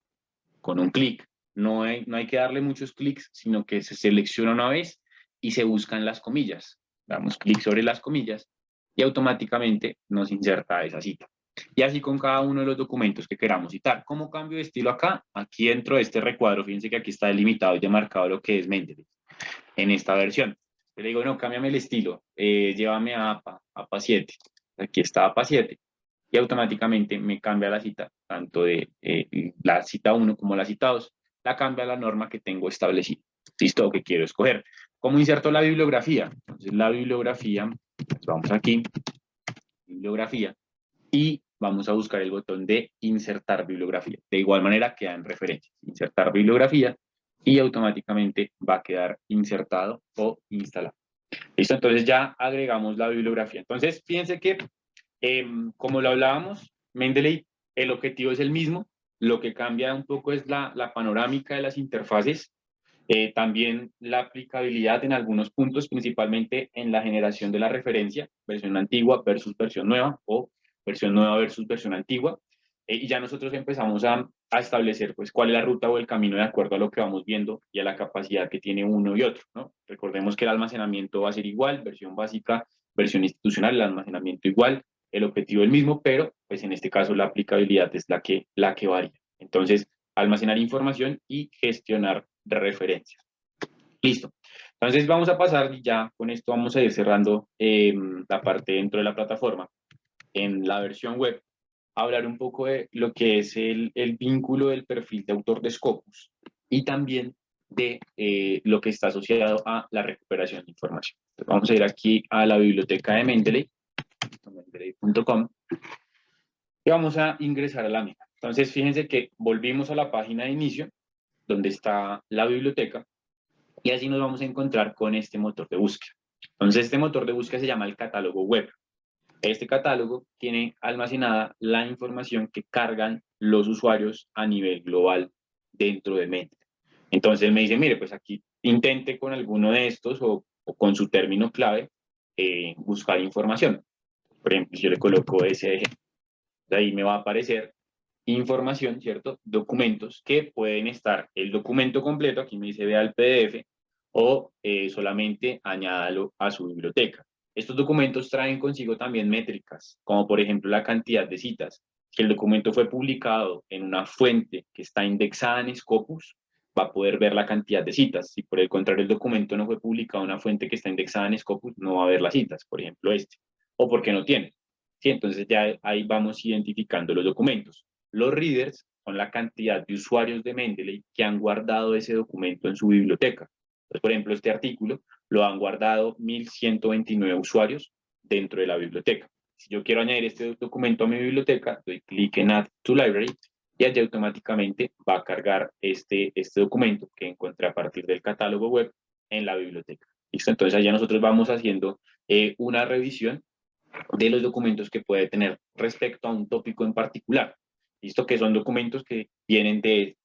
con un clic. No hay que darle muchos clics, sino que se selecciona una vez y se buscan las comillas. Damos clic sobre las comillas y automáticamente nos inserta esa cita. Y así con cada uno de los documentos que queramos citar. ¿Cómo cambio de estilo acá? Aquí dentro de este recuadro, fíjense que aquí está delimitado y ya marcado lo que es Mendeley en esta versión. Le digo, no, cámbiame el estilo, llévame a APA 7. Aquí está APA 7 y automáticamente me cambia la cita, tanto de la cita 1 como la cita 2, la cambia a la norma que tengo establecida. ¿Listo? Que quiero escoger. ¿Cómo inserto la bibliografía? Entonces la bibliografía, pues vamos aquí, bibliografía, y vamos a buscar el botón de insertar bibliografía. De igual manera queda en referencias. Insertar bibliografía y automáticamente va a quedar insertado o instalado. ¿Listo? Entonces ya agregamos la bibliografía. Entonces, fíjense que como lo hablábamos, Mendeley, el objetivo es el mismo, lo que cambia un poco es la panorámica de las interfaces, también la aplicabilidad en algunos puntos, principalmente en la generación de la referencia, versión antigua versus versión nueva o versión nueva versus versión antigua, y ya nosotros empezamos a establecer pues cuál es la ruta o el camino de acuerdo a lo que vamos viendo y a la capacidad que tiene uno y otro, ¿no? Recordemos que el almacenamiento va a ser igual, versión básica, versión institucional, el almacenamiento igual, el objetivo el mismo, pero pues en este caso la aplicabilidad es la que varía. Entonces, almacenar información y gestionar referencias. Listo. Entonces vamos a pasar y ya con esto vamos a ir cerrando la parte dentro de la plataforma. En la versión web, hablar un poco de lo que es el vínculo del perfil de autor de Scopus y también de lo que está asociado a la recuperación de información. Entonces, vamos a ir aquí a la biblioteca de Mendeley, mendeley.com, Y vamos a ingresar a la misma. Entonces, fíjense que volvimos a la página de inicio, donde está la biblioteca, y así nos vamos a encontrar con este motor de búsqueda. Entonces, este motor de búsqueda se llama el catálogo web. Este catálogo tiene almacenada la información que cargan los usuarios a nivel global dentro de Mendeley. Entonces me dice, mire, pues aquí intente con alguno de estos o con su término clave buscar información. Por ejemplo, si yo le coloco SDG, de ahí me va a aparecer información, ¿cierto? Documentos que pueden estar el documento completo, aquí me dice vea el PDF, o solamente añádalo a su biblioteca. Estos documentos traen consigo también métricas, como por ejemplo la cantidad de citas. Si el documento fue publicado en una fuente que está indexada en Scopus, va a poder ver la cantidad de citas. Si por el contrario el documento no fue publicado en una fuente que está indexada en Scopus, no va a ver las citas, por ejemplo este, o porque no tiene. ¿Sí? Entonces ya ahí vamos identificando los documentos. Los readers son la cantidad de usuarios de Mendeley que han guardado ese documento en su biblioteca. Entonces, por ejemplo, este artículo lo han guardado 1.129 usuarios dentro de la biblioteca. Si yo quiero añadir este documento a mi biblioteca, doy clic en Add to Library y allí automáticamente va a cargar este documento que encontré a partir del catálogo web en la biblioteca. ¿Listo? Entonces allá nosotros vamos haciendo una revisión de los documentos que puede tener respecto a un tópico en particular. Listo, que son documentos que vienen de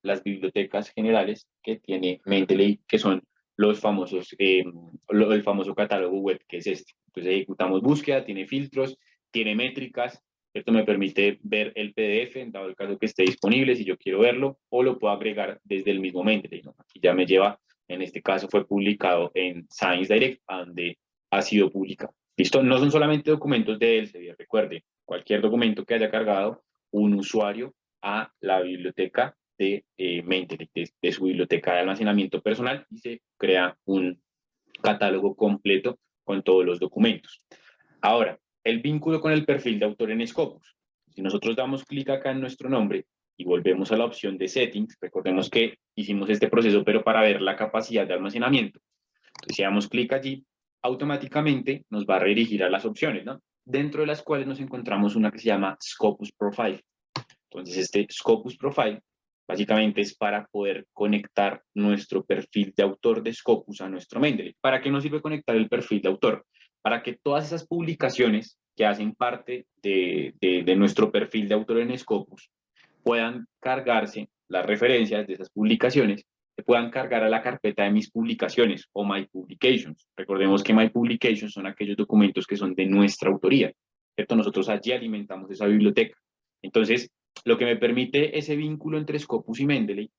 las bibliotecas generales que tiene Mendeley, que son los famosos, el famoso catálogo web, que es este. Entonces ejecutamos búsqueda, tiene filtros, tiene métricas. Esto me permite ver el PDF, en dado el caso que esté disponible, si yo quiero verlo, o lo puedo agregar desde el mismo Mendeley, ¿no? Aquí ya me lleva, en este caso fue publicado en Science Direct, donde ha sido publicado. ¿Listo? No son solamente documentos de Elsevier, recuerde, cualquier documento que haya cargado un usuario a la biblioteca de Mendeley, de su biblioteca de almacenamiento personal, y se crea un catálogo completo con todos los documentos. Ahora, el vínculo con el perfil de autor en Scopus. Si nosotros damos clic acá en nuestro nombre y volvemos a la opción de Settings, recordemos que hicimos este proceso, pero para ver la capacidad de almacenamiento. Entonces, si damos clic allí, automáticamente nos va a redirigir a las opciones, ¿no? Dentro de las cuales nos encontramos una que se llama Scopus Profile. Entonces, este Scopus Profile básicamente es para poder conectar nuestro perfil de autor de Scopus a nuestro Mendeley. ¿Para qué nos sirve conectar el perfil de autor? Para que todas esas publicaciones que hacen parte de nuestro perfil de autor en Scopus puedan cargarse las referencias de esas publicaciones, se puedan cargar a la carpeta de mis publicaciones o My Publications. Recordemos que My Publications son aquellos documentos que son de nuestra autoría, ¿cierto? Nosotros allí alimentamos esa biblioteca. Entonces, lo que me permite ese vínculo entre Scopus y Mendeley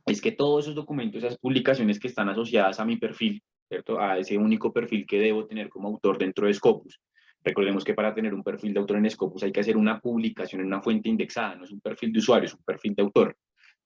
es que todos esos documentos, esas publicaciones que están asociadas a mi perfil, ¿cierto? A ese único perfil que debo tener como autor dentro de Scopus. Recordemos que para tener un perfil de autor en Scopus hay que hacer una publicación en una fuente indexada, no es un perfil de usuario, es un perfil de autor.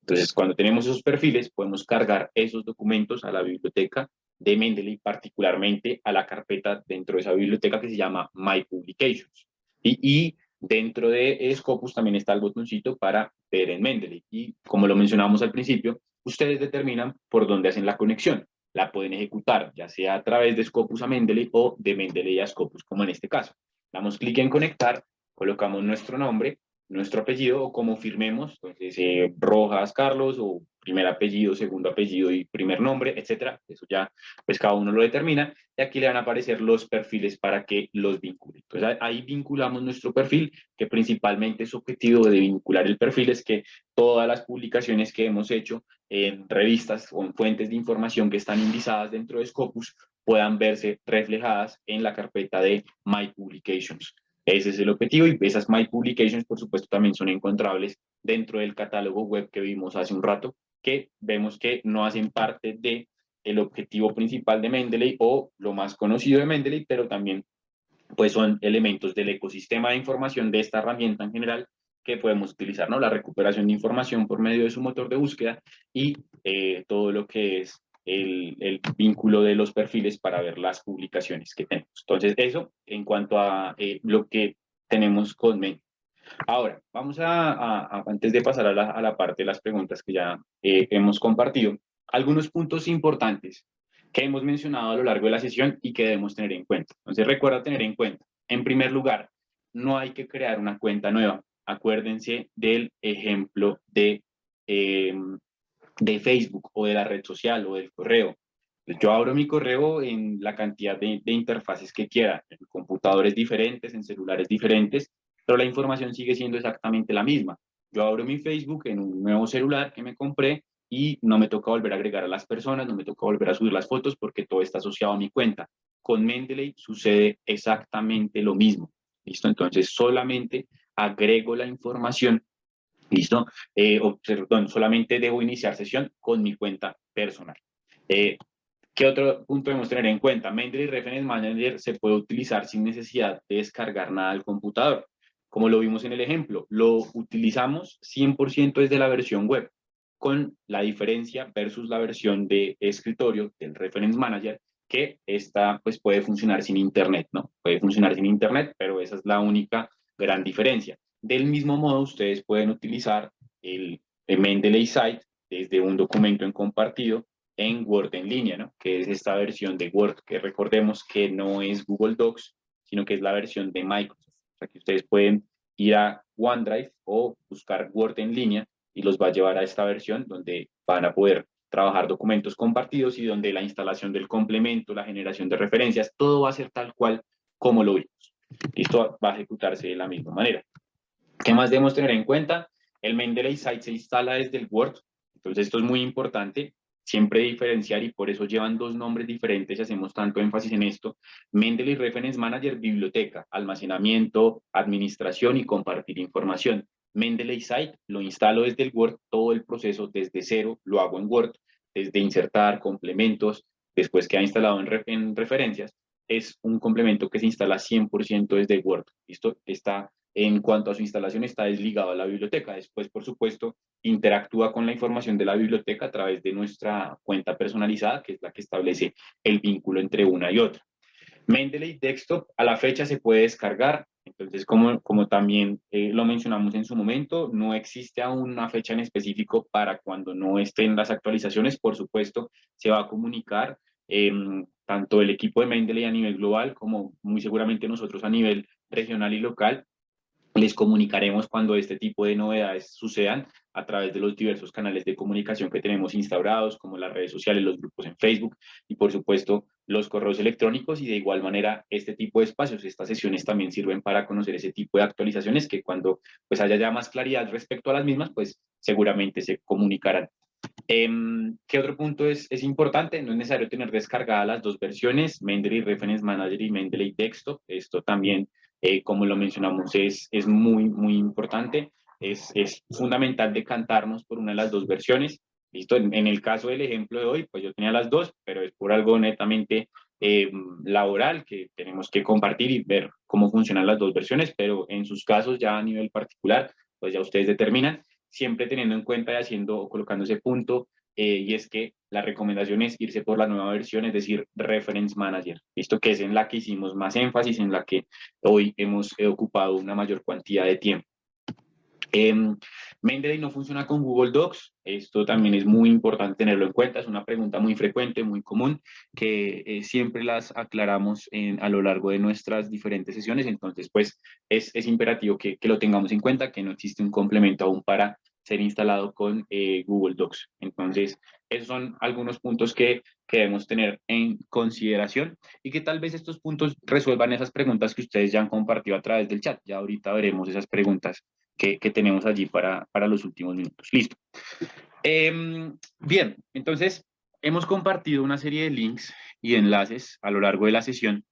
Entonces, cuando tenemos esos perfiles, podemos cargar esos documentos a la biblioteca de Mendeley, particularmente a la carpeta dentro de esa biblioteca que se llama My Publications. Y dentro de Scopus también está el botoncito para ver en Mendeley. Y como lo mencionamos al principio, ustedes determinan por dónde hacen la conexión. La pueden ejecutar ya sea a través de Scopus a Mendeley o de Mendeley a Scopus, como en este caso. Damos clic en conectar, colocamos nuestro nombre, nuestro apellido o como firmemos, entonces Rojas Carlos o primer apellido, segundo apellido y primer nombre, etcétera. Eso ya pues cada uno lo determina y aquí le van a aparecer los perfiles para que los vincule. Entonces ahí vinculamos nuestro perfil, que principalmente su objetivo de vincular el perfil es que todas las publicaciones que hemos hecho en revistas o en fuentes de información que están indizadas dentro de Scopus puedan verse reflejadas en la carpeta de My Publications. Ese es el objetivo y esas My Publications, por supuesto, también son encontrables dentro del catálogo web que vimos hace un rato, que vemos que no hacen parte del objetivo principal de Mendeley o lo más conocido de Mendeley, pero también pues son elementos del ecosistema de información de esta herramienta en general que podemos utilizar, ¿no? La recuperación de información por medio de su motor de búsqueda y todo lo que es el vínculo de los perfiles para ver las publicaciones que tenemos. Entonces, eso en cuanto a lo que tenemos con Mendeley. Ahora, vamos antes de pasar a la parte de las preguntas que ya hemos compartido, algunos puntos importantes que hemos mencionado a lo largo de la sesión y que debemos tener en cuenta. Entonces, recuerda tener en cuenta, en primer lugar, no hay que crear una cuenta nueva. Acuérdense del ejemplo de Facebook o de la red social o del correo. Yo abro mi correo en la cantidad de interfaces que quiera, en computadores diferentes, en celulares diferentes, pero la información sigue siendo exactamente la misma. Yo abro mi Facebook en un nuevo celular que me compré y no me toca volver a agregar a las personas, no me toca volver a subir las fotos porque todo está asociado a mi cuenta. Con Mendeley sucede exactamente lo mismo. ¿Listo? Entonces solamente agrego la información. ¿Listo? Perdón, solamente debo iniciar sesión con mi cuenta personal. ¿Qué otro punto debemos tener en cuenta? Mendeley Reference Manager se puede utilizar sin necesidad de descargar nada al computador. Como lo vimos en el ejemplo, lo utilizamos 100% desde la versión web, con la diferencia versus la versión de escritorio del Reference Manager, que esta pues, puede funcionar sin internet, ¿no? Puede funcionar sin internet, pero esa es la única gran diferencia. Del mismo modo, ustedes pueden utilizar el Mendeley Site desde un documento en compartido en Word en línea, ¿no? Que es esta versión de Word, que recordemos que no es Google Docs, sino que es la versión de Microsoft. O sea, que ustedes pueden ir a OneDrive o buscar Word en línea y los va a llevar a esta versión donde van a poder trabajar documentos compartidos y donde la instalación del complemento, la generación de referencias, todo va a ser tal cual como lo vimos. Esto va a ejecutarse de la misma manera. ¿Qué más debemos tener en cuenta? El Mendeley Site se instala desde el Word, entonces esto es muy importante, siempre diferenciar y por eso llevan dos nombres diferentes y hacemos tanto énfasis en esto. Mendeley Reference Manager, biblioteca, almacenamiento, administración y compartir información. Mendeley Site lo instalo desde el Word, todo el proceso desde cero lo hago en Word, desde insertar complementos, después que ha instalado en referencias, es un complemento que se instala 100% desde Word. Esto está en cuanto a su instalación está desligado a la biblioteca. Después, por supuesto, interactúa con la información de la biblioteca a través de nuestra cuenta personalizada, que es la que establece el vínculo entre una y otra. Mendeley Desktop a la fecha se puede descargar, entonces como también lo mencionamos en su momento, no existe aún una fecha en específico para cuando no estén las actualizaciones, por supuesto, se va a comunicar tanto el equipo de Mendeley a nivel global como muy seguramente nosotros a nivel regional y local. Les comunicaremos cuando este tipo de novedades sucedan a través de los diversos canales de comunicación que tenemos instaurados, como las redes sociales, los grupos en Facebook y, por supuesto, los correos electrónicos. Y de igual manera, este tipo de espacios, estas sesiones también sirven para conocer ese tipo de actualizaciones que cuando pues, haya ya más claridad respecto a las mismas, pues seguramente se comunicarán. ¿Qué otro punto es importante? No es necesario tener descargadas las dos versiones, Mendeley Reference Manager y Mendeley Desktop. Esto también, como lo mencionamos, es muy, muy importante. Es fundamental decantarnos por una de las dos versiones. ¿Listo? En el caso del ejemplo de hoy, pues yo tenía las dos, pero es por algo netamente laboral que tenemos que compartir y ver cómo funcionan las dos versiones, pero en sus casos ya a nivel particular, pues ya ustedes determinan siempre teniendo en cuenta y haciendo o colocando ese punto, y es que la recomendación es irse por la nueva versión, es decir, Reference Manager, esto que es en la que hicimos más énfasis, en la que hoy hemos ocupado una mayor cantidad de tiempo. Mendeley no funciona con Google Docs, esto también es muy importante tenerlo en cuenta, es una pregunta muy frecuente, muy común, que siempre las aclaramos a lo largo de nuestras diferentes sesiones, entonces pues es imperativo que lo tengamos en cuenta, que no existe un complemento aún para ser instalado con Google Docs. Entonces, esos son algunos puntos que debemos tener en consideración y que tal vez estos puntos resuelvan esas preguntas que ustedes ya han compartido a través del chat. Ya ahorita veremos esas preguntas que tenemos allí para los últimos minutos. Listo. Bien, entonces hemos compartido una serie de links y enlaces a lo largo de la sesión.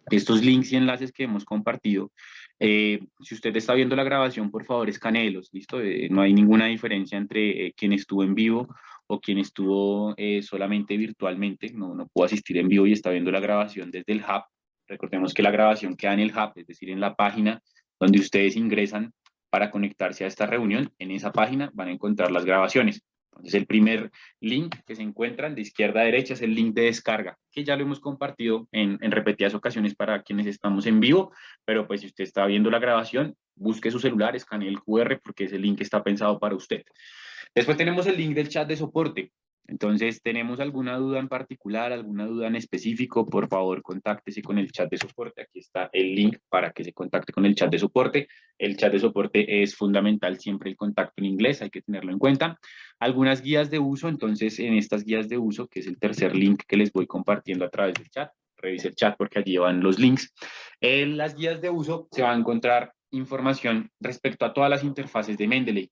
Estos links y enlaces que hemos compartido, si usted está viendo la grabación, por favor, escanéelos, ¿listo? No hay ninguna diferencia entre quien estuvo en vivo o quien estuvo solamente virtualmente, no pudo asistir en vivo y está viendo la grabación desde el hub. Recordemos que la grabación queda en el hub, es decir, en la página donde ustedes ingresan para conectarse a esta reunión. En esa página van a encontrar las grabaciones. Entonces, el primer link que se encuentran de izquierda a derecha es el link de descarga, que ya lo hemos compartido en repetidas ocasiones para quienes estamos en vivo, pero pues si usted está viendo la grabación, busque su celular, escanee el QR porque ese link está pensado para usted. Después tenemos el link del chat de soporte. Entonces, ¿tenemos alguna duda en particular, alguna duda en específico? Por favor, contáctese con el chat de soporte. Aquí está el link para que se contacte con el chat de soporte. El chat de soporte es fundamental siempre el contacto en inglés, hay que tenerlo en cuenta. Algunas guías de uso, entonces en estas guías de uso, que es el tercer link que les voy compartiendo a través del chat, revise el chat porque allí van los links. En las guías de uso se va a encontrar información respecto a todas las interfaces de Mendeley.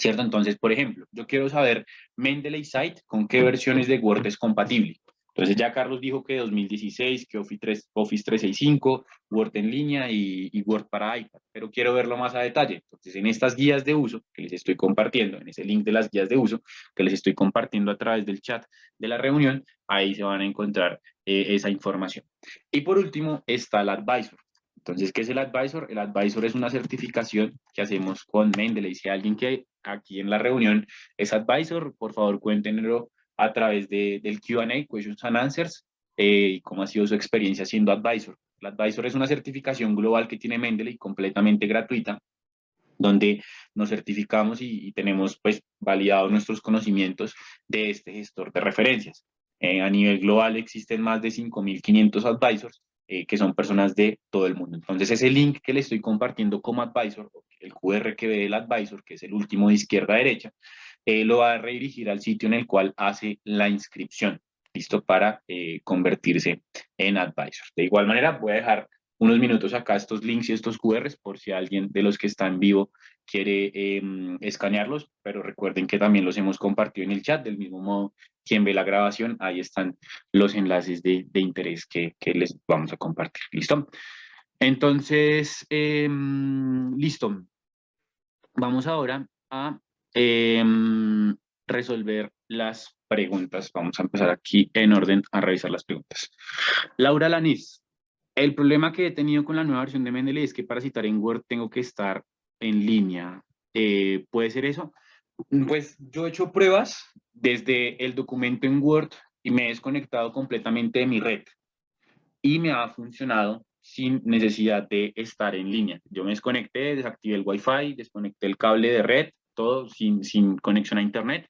¿Cierto? Entonces, por ejemplo, yo quiero saber Mendeley Site con qué versiones de Word es compatible. Entonces ya Carlos dijo que 2016, que Office 365, Word en línea y Word para iPad, pero quiero verlo más a detalle. Entonces en estas guías de uso que les estoy compartiendo, en ese link de las guías de uso que les estoy compartiendo a través del chat de la reunión, ahí se van a encontrar esa información. Y por último está el Advisor. Entonces, ¿qué es el Advisor? El Advisor es una certificación que hacemos con Mendeley. Si alguien que aquí en la reunión es Advisor, por favor cuéntenlo a través del Q&A, Questions and Answers, y cómo ha sido su experiencia siendo Advisor. El Advisor es una certificación global que tiene Mendeley, completamente gratuita, donde nos certificamos y tenemos pues validados nuestros conocimientos de este gestor de referencias. A nivel global existen más de 5.500 advisors, que son personas de todo el mundo. Entonces ese link que le estoy compartiendo como advisor, el QR que ve el advisor, que es el último de izquierda a derecha, lo va a redirigir al sitio en el cual hace la inscripción, listo para convertirse en advisor. De igual manera voy a dejar unos minutos acá estos links y estos QRs por si alguien de los que está en vivo quiere escanearlos, pero recuerden que también los hemos compartido en el chat, del mismo modo quien ve la grabación, ahí están los enlaces de interés que les vamos a compartir. ¿Listo? Entonces, listo. Vamos ahora a resolver las preguntas. Vamos a empezar aquí en orden a revisar las preguntas. Laura Lanís, el problema que he tenido con la nueva versión de Mendeley es que para citar en Word tengo que estar en línea. ¿Puede ser eso? Pues yo he hecho pruebas desde el documento en Word y me he desconectado completamente de mi red y me ha funcionado sin necesidad de estar en línea. Yo me desconecté, desactivé el Wi-Fi, desconecté el cable de red, todo sin conexión a Internet,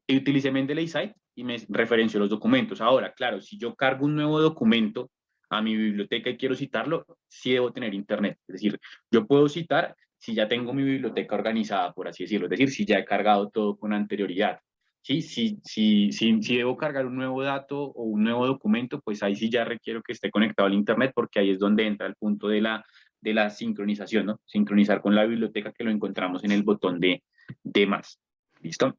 y utilicé Mendeley Site y me referenció los documentos. Ahora, claro, si yo cargo un nuevo documento a mi biblioteca y quiero citarlo, sí debo tener Internet. Es decir, yo puedo citar si ya tengo mi biblioteca organizada, por así decirlo, es decir, si ya he cargado todo con anterioridad. Sí, si debo cargar un nuevo dato o un nuevo documento, pues ahí sí ya requiero que esté conectado al Internet porque ahí es donde entra el punto de la sincronización, ¿no? Sincronizar con la biblioteca que lo encontramos en el botón de más. ¿Listo?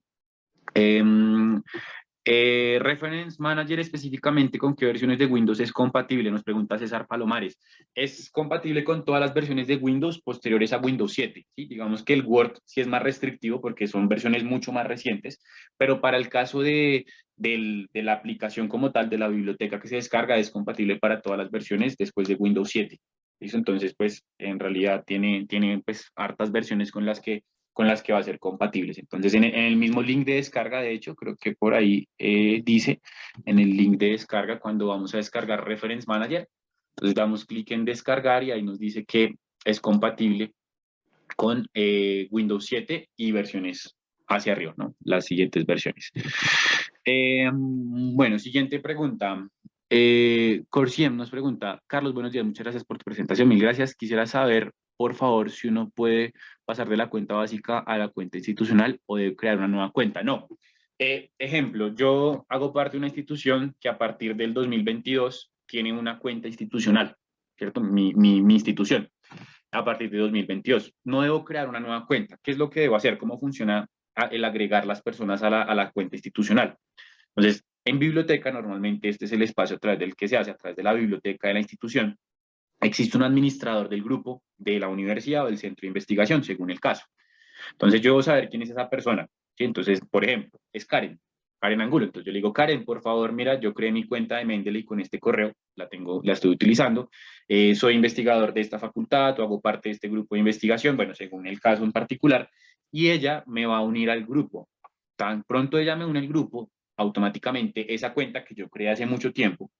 Reference Manager específicamente con qué versiones de Windows es compatible, nos pregunta César Palomares. Es compatible con todas las versiones de Windows posteriores a Windows 7. ¿Sí? Digamos que el Word sí es más restrictivo porque son versiones mucho más recientes, pero para el caso de la aplicación como tal, de la biblioteca que se descarga, es compatible para todas las versiones después de Windows 7. ¿Listo? Entonces, pues, en realidad tiene pues, hartas versiones con las que va a ser compatibles. Entonces, en el mismo link de descarga, de hecho, creo que por ahí dice, en el link de descarga, cuando vamos a descargar Reference Manager, entonces damos clic en descargar y ahí nos dice que es compatible con Windows 7 y versiones hacia arriba, ¿no? Las siguientes versiones. Bueno, siguiente pregunta. Corsiem nos pregunta, Carlos, buenos días, muchas gracias por tu presentación, mil gracias. Quisiera saber, por favor, si uno puede pasar de la cuenta básica a la cuenta institucional o debe crear una nueva cuenta. No. Ejemplo, yo hago parte de una institución que a partir del 2022 tiene una cuenta institucional, ¿cierto? Mi institución a partir de 2022. No debo crear una nueva cuenta. ¿Qué es lo que debo hacer? ¿Cómo funciona el agregar las personas a la cuenta institucional? Entonces, en biblioteca, normalmente este es el espacio a través del que se hace, a través de la biblioteca de la institución. Existe un administrador del grupo de la universidad o del centro de investigación, según el caso. Entonces, yo debo saber quién es esa persona. ¿Sí? Entonces, por ejemplo, es Karen, Karen Angulo. Entonces, yo le digo, Karen, por favor, mira, yo creé mi cuenta de Mendeley con este correo, la estoy utilizando. Soy investigador de esta facultad o hago parte de este grupo de investigación, bueno, según el caso en particular, y ella me va a unir al grupo. Tan pronto ella me une al grupo, automáticamente esa cuenta que yo creé hace mucho tiempo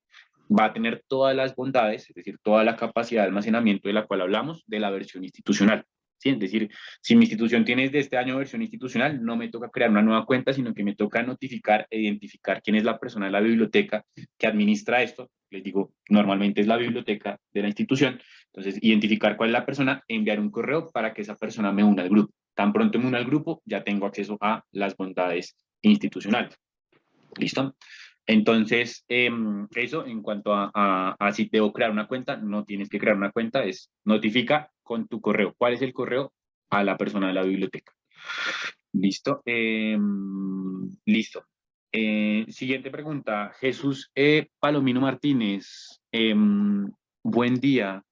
va a tener todas las bondades, es decir, toda la capacidad de almacenamiento de la cual hablamos de la versión institucional. ¿sí? Es decir, si mi institución tiene desde este año versión institucional, no me toca crear una nueva cuenta, sino que me toca notificar e identificar quién es la persona de la biblioteca que administra esto. Les digo, normalmente es la biblioteca de la institución. Entonces, identificar cuál es la persona, enviar un correo para que esa persona me una al grupo. Tan pronto me una al grupo, ya tengo acceso a las bondades institucionales. ¿Listo? Entonces, eso en cuanto a si debo crear una cuenta, no tienes que crear una cuenta, es notifica con tu correo. ¿Cuál es el correo? A la persona de la biblioteca. ¿Listo? Listo. Siguiente pregunta. Jesús Palomino Martínez. Buen día.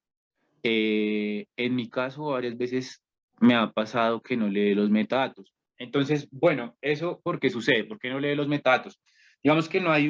En mi caso, varias veces me ha pasado que no lee los metadatos. Entonces, bueno, ¿eso por qué sucede? ¿Por qué no lee los metadatos? Digamos que no hay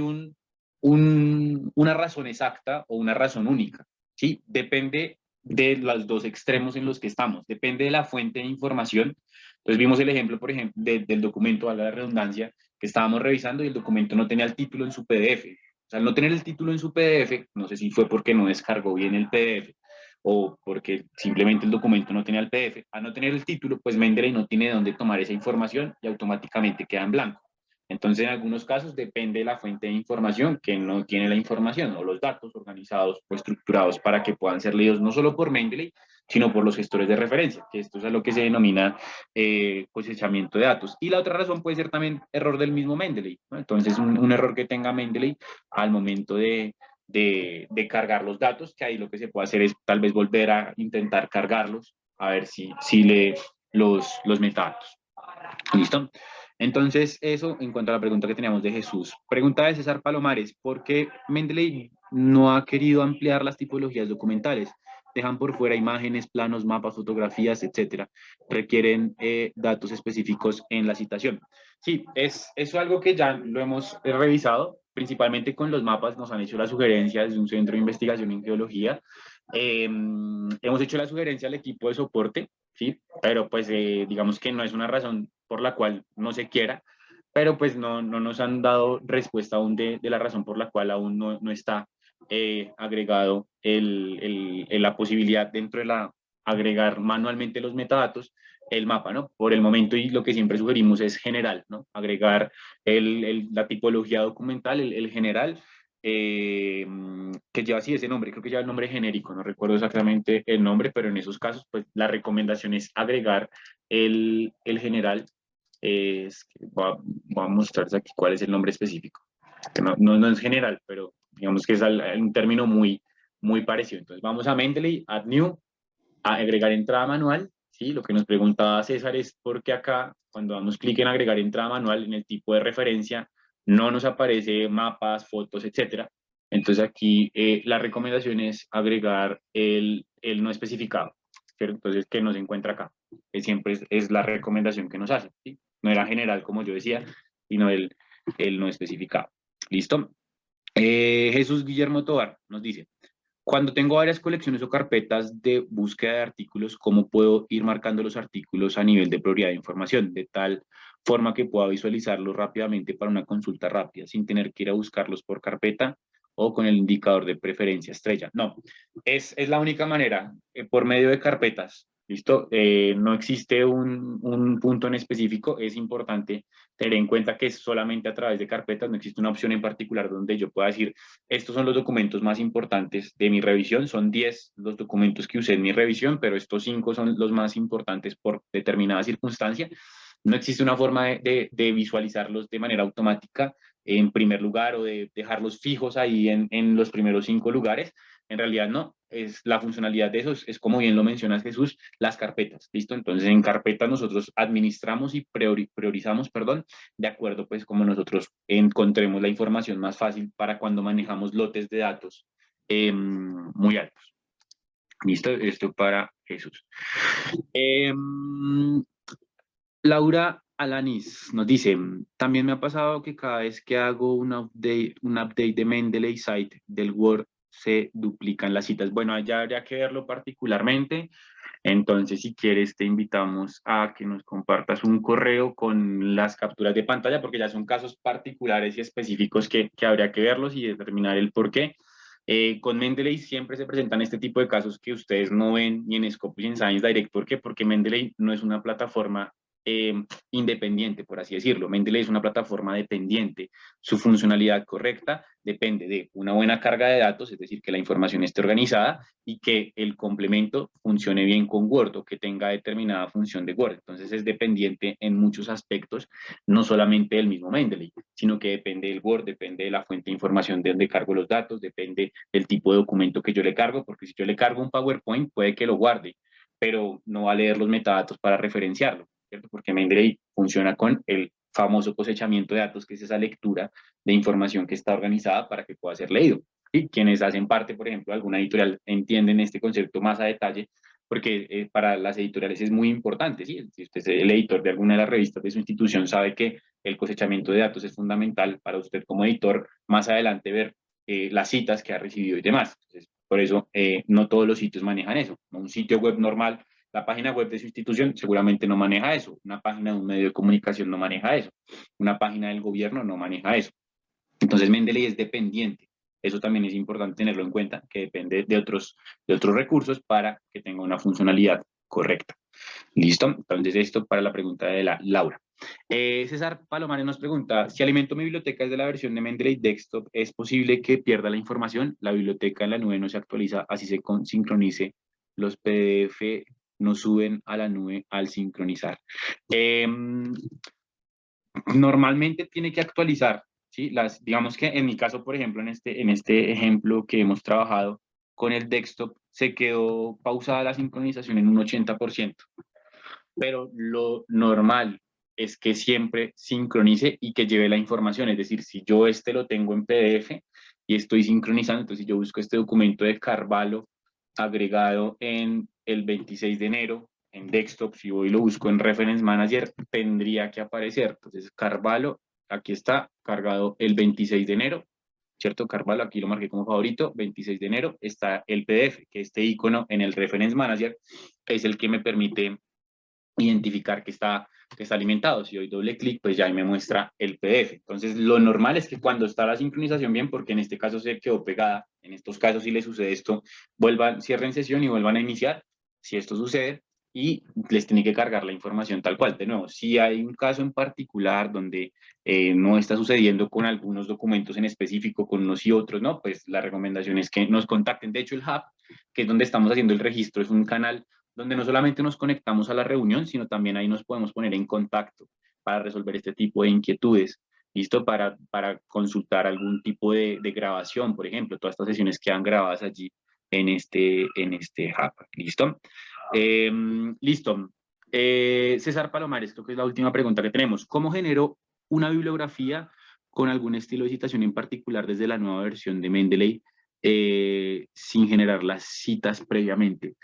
una razón exacta o una razón única, ¿sí? Depende de los dos extremos en los que estamos, depende de la fuente de información. Entonces vimos el ejemplo, por ejemplo, del documento, a la redundancia, que estábamos revisando y el documento no tenía el título en su PDF. O sea, al no tener el título en su PDF, no sé si fue porque no descargó bien el PDF, o porque simplemente el documento no tenía el PDF. Al no tener el título, pues Mendeley no tiene de dónde tomar esa información y automáticamente queda en blanco. Entonces, en algunos casos depende de la fuente de información que no tiene la información o los datos organizados o estructurados para que puedan ser leídos no solo por Mendeley, sino por los gestores de referencia, que esto es a lo que se denomina cosechamiento de datos. Y la otra razón puede ser también error del mismo Mendeley, ¿no? Entonces, un error que tenga Mendeley al momento de cargar los datos, que ahí lo que se puede hacer es tal vez volver a intentar cargarlos, a ver si lee los metadatos. ¿Listo? Entonces, eso en cuanto a la pregunta que teníamos de Jesús. Pregunta de César Palomares, ¿por qué Mendeley no ha querido ampliar las tipologías documentales? Dejan por fuera imágenes, planos, mapas, fotografías, etcétera. Requieren datos específicos en la citación. Sí, es algo que ya lo hemos revisado, principalmente con los mapas. Nos han hecho la sugerencia desde un centro de investigación en geología. Hemos hecho la sugerencia al equipo de soporte, ¿sí? Pero pues digamos que no es una razón por la cual no se quiera, pero pues no nos han dado respuesta aún de la razón por la cual aún no está agregado la posibilidad dentro de la agregar manualmente los metadatos, el mapa, ¿no? Por el momento y lo que siempre sugerimos es general, ¿no? Agregar la tipología documental, el general, que lleva así ese nombre, creo que lleva el nombre genérico, no recuerdo exactamente el nombre, pero en esos casos, pues la recomendación es agregar el general. Voy a mostrarles aquí cuál es el nombre específico, que no es general, pero digamos que es un término muy parecido. Entonces vamos a Mendeley, add new, a agregar entrada manual, ¿sí? Lo que nos preguntaba César es por qué acá, cuando damos clic en agregar entrada manual, en el tipo de referencia, no nos aparece mapas, fotos, etcétera. Entonces aquí la recomendación es agregar el no especificado, ¿cierto? Entonces, que no se encuentra acá, que siempre es la recomendación que nos hace, ¿sí? No era general, como yo decía, sino el no especificado. ¿Listo? Jesús Guillermo Tovar nos dice, cuando tengo varias colecciones o carpetas de búsqueda de artículos, ¿cómo puedo ir marcando los artículos a nivel de prioridad de información? De tal forma que pueda visualizarlos rápidamente para una consulta rápida, sin tener que ir a buscarlos por carpeta o con el indicador de preferencia estrella. No, es la única manera, por medio de carpetas. ¿Listo? No existe un punto en específico. Es importante tener en cuenta que es solamente a través de carpetas. No existe una opción en particular donde yo pueda decir, estos son los documentos más importantes de mi revisión. Son 10 los documentos que usé en mi revisión, pero estos 5 son los más importantes por determinada circunstancia. No existe una forma de visualizarlos de manera automática en primer lugar o de dejarlos fijos ahí en los primeros 5 lugares. En realidad no, es la funcionalidad de esos, es como bien lo mencionas Jesús, las carpetas, ¿listo? Entonces en carpetas nosotros administramos y priorizamos, perdón, de acuerdo pues como nosotros encontremos la información más fácil para cuando manejamos lotes de datos muy altos. ¿Listo? Esto para Jesús. Laura Alanis nos dice, también me ha pasado que cada vez que hago un update de Mendeley site del Word se duplican las citas. Bueno, allá habría que verlo particularmente. Entonces, si quieres, te invitamos a que nos compartas un correo con las capturas de pantalla, porque ya son casos particulares y específicos que habría que verlos y determinar el por qué. Con Mendeley siempre se presentan este tipo de casos que ustedes no ven ni en Scopus ni en Science Direct. ¿Por qué? Porque Mendeley no es una plataforma eh, independiente, por así decirlo. Mendeley es una plataforma dependiente. Su funcionalidad correcta depende de una buena carga de datos, es decir, que la información esté organizada y que el complemento funcione bien con Word o que tenga determinada función de Word. Entonces es dependiente en muchos aspectos, no solamente del mismo Mendeley, sino que depende del Word, depende de la fuente de información de donde cargo los datos, depende del tipo de documento que yo le cargo, porque si yo le cargo un PowerPoint puede que lo guarde, pero no va a leer los metadatos para referenciarlo, ¿cierto? Porque Mendeley funciona con el famoso cosechamiento de datos, que es esa lectura de información que está organizada para que pueda ser leído. Y quienes hacen parte, por ejemplo, de alguna editorial entienden este concepto más a detalle, porque para las editoriales es muy importante, ¿sí? Si usted es el editor de alguna de las revistas de su institución, sabe que el cosechamiento de datos es fundamental para usted como editor, más adelante ver las citas que ha recibido y demás. Entonces, por eso, no todos los sitios manejan eso. Un sitio web normal, la página web de su institución seguramente no maneja eso, una página de un medio de comunicación no maneja eso, una página del gobierno no maneja eso. Entonces, Mendeley es dependiente. Eso también es importante tenerlo en cuenta, que depende de otros recursos para que tenga una funcionalidad correcta. ¿Listo? Entonces, esto para la pregunta de la Laura. César Palomares nos pregunta, si alimento mi biblioteca desde la versión de Mendeley Desktop, ¿es posible que pierda la información? La biblioteca en la nube no se actualiza, así se sincronice. Los PDF no suben a la nube al sincronizar. Normalmente tiene que actualizar, ¿sí? Digamos que en mi caso, por ejemplo, en este ejemplo que hemos trabajado con el desktop, se quedó pausada la sincronización en un 80%, pero lo normal es que siempre sincronice y que lleve la información, es decir, si yo lo tengo en PDF y estoy sincronizando, entonces yo busco este documento de Carvalho agregado en el 26 de enero, en desktop, si voy y lo busco en Reference Manager, tendría que aparecer. Entonces, Carvalho, aquí está, cargado el 26 de enero, ¿cierto? Carvalho, aquí lo marqué como favorito, 26 de enero, está el PDF, que este icono en el Reference Manager es el que me permite identificar que está alimentado. Si doy doble clic, pues ya ahí me muestra el PDF. Entonces, lo normal es que cuando está la sincronización bien, porque en este caso se quedó pegada, en estos casos si le sucede esto, vuelvan, cierren sesión y vuelvan a iniciar, si esto sucede, y les tiene que cargar la información tal cual. De nuevo, si hay un caso en particular donde no está sucediendo con algunos documentos en específico, con unos y otros, ¿no? Pues la recomendación es que nos contacten. De hecho, el Hub, que es donde estamos haciendo el registro, es un canal donde no solamente nos conectamos a la reunión, sino también ahí nos podemos poner en contacto para resolver este tipo de inquietudes. ¿Listo? Para consultar algún tipo de grabación, por ejemplo, todas estas sesiones quedan grabadas allí en este hub. ¿Listo? Listo. César Palomares, creo que es la última pregunta que tenemos. ¿Cómo genero una bibliografía con algún estilo de citación en particular desde la nueva versión de Mendeley sin generar las citas previamente?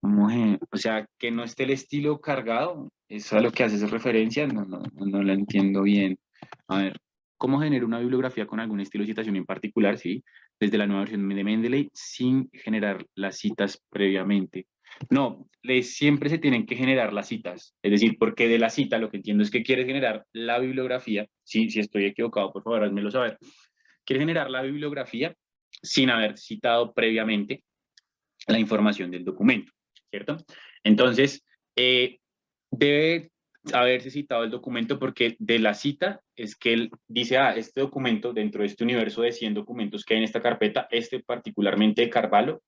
O sea, que no esté el estilo cargado, eso a lo que haces referencia, no lo entiendo bien. A ver, ¿cómo genero una bibliografía con algún estilo de citación en particular, sí? Desde la nueva versión de Mendeley, sin generar las citas previamente. No, siempre se tienen que generar las citas. Es decir, porque de la cita lo que entiendo es que quieres generar la bibliografía. Sí, si estoy equivocado, por favor, házmelo saber. Quieres generar la bibliografía sin haber citado previamente la información del documento, ¿cierto? Entonces, debe haberse citado el documento porque de la cita es que él dice, este documento dentro de este universo de 100 documentos que hay en esta carpeta, particularmente de Carvalho,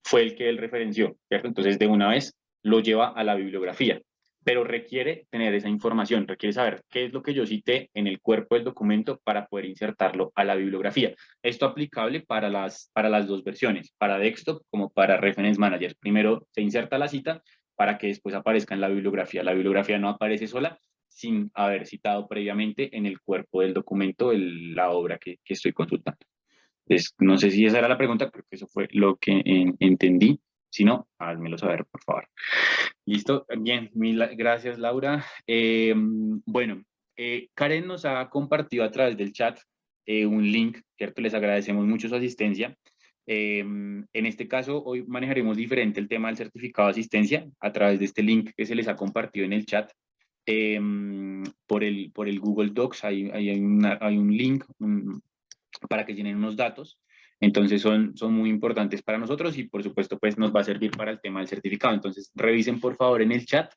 fue el que él referenció, ¿cierto? Entonces, de una vez lo lleva a la bibliografía, pero requiere tener esa información, requiere saber qué es lo que yo cité en el cuerpo del documento para poder insertarlo a la bibliografía. Esto aplicable para las dos versiones, para Desktop como para Reference Manager. Primero se inserta la cita para que después aparezca en la bibliografía. La bibliografía no aparece sola sin haber citado previamente en el cuerpo del documento la obra que estoy consultando. Entonces, no sé si esa era la pregunta, creo que eso fue lo que entendí. Si no, házmelo saber, por favor. Listo, bien, gracias Laura. Bueno, Karen nos ha compartido a través del chat un link, ¿cierto? Les agradecemos mucho su asistencia. En este caso, hoy manejaremos diferente el tema del certificado de asistencia a través de este link que se les ha compartido en el chat. Por el Google Docs hay un link para que llenen unos datos. Entonces son muy importantes para nosotros y por supuesto pues nos va a servir para el tema del certificado. Entonces revisen por favor en el chat,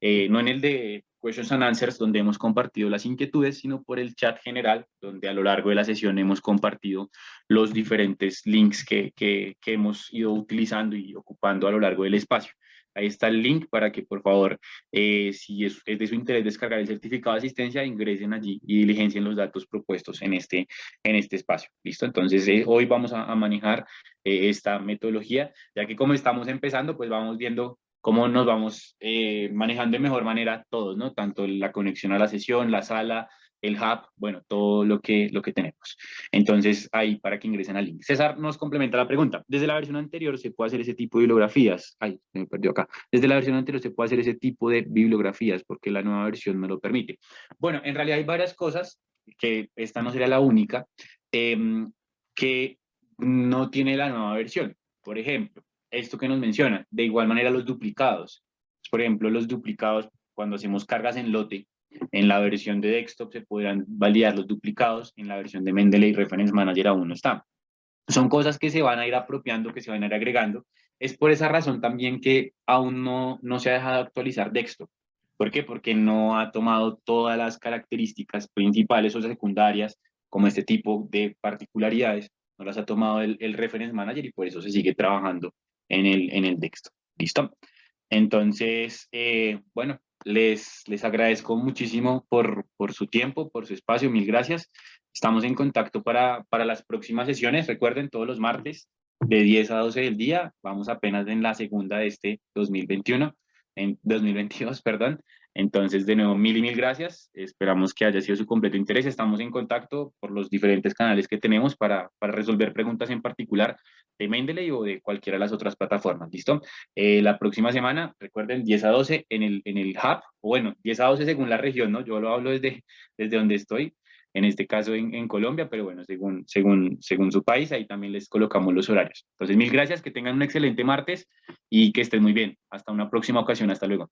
no en el de Questions and Answers donde hemos compartido las inquietudes, sino por el chat general donde a lo largo de la sesión hemos compartido los diferentes links que hemos ido utilizando y ocupando a lo largo del espacio. Ahí está el link para que por favor, si es de su interés descargar el certificado de asistencia, ingresen allí y diligencien los datos propuestos en este espacio. ¿Listo? Entonces, hoy vamos a manejar esta metodología, ya que como estamos empezando, pues vamos viendo cómo nos vamos manejando de mejor manera todos, ¿no? Tanto la conexión a la sesión, la sala, el hub, bueno, todo lo que tenemos. Entonces, ahí para que ingresen al link. César nos complementa la pregunta. Desde la versión anterior se puede hacer ese tipo de bibliografías. Ay, se me perdió acá. Desde la versión anterior se puede hacer ese tipo de bibliografías porque la nueva versión no lo permite. Bueno, en realidad hay varias cosas, que esta no sería la única, que no tiene la nueva versión. Por ejemplo, esto que nos menciona, de igual manera los duplicados. Por ejemplo, los duplicados, cuando hacemos cargas en lote, en la versión de desktop se podrán validar los duplicados, en la versión de Mendeley Reference Manager aún no está. Son cosas que se van a ir apropiando, que se van a ir agregando. Es por esa razón también que aún no se ha dejado actualizar desktop. ¿Por qué? Porque no ha tomado todas las características principales o secundarias, como este tipo de particularidades, no las ha tomado el Reference Manager y por eso se sigue trabajando en el desktop. ¿Listo? Entonces, bueno, les agradezco muchísimo por su tiempo, por su espacio, mil gracias. Estamos en contacto para las próximas sesiones. Recuerden, todos los martes de 10 a 12 del día. Vamos apenas en la segunda de este 2021, en 2022, perdón. Entonces, de nuevo, mil y mil gracias. Esperamos que haya sido su completo interés. Estamos en contacto por los diferentes canales que tenemos para resolver preguntas en particular de Mendeley o de cualquiera de las otras plataformas. ¿Listo? La próxima semana, recuerden, 10 a 12 en el hub, o bueno, 10 a 12 según la región, ¿no? Yo lo hablo desde donde estoy, en este caso en Colombia, pero bueno, según su país, ahí también les colocamos los horarios. Entonces, mil gracias, que tengan un excelente martes y que estén muy bien. Hasta una próxima ocasión, hasta luego.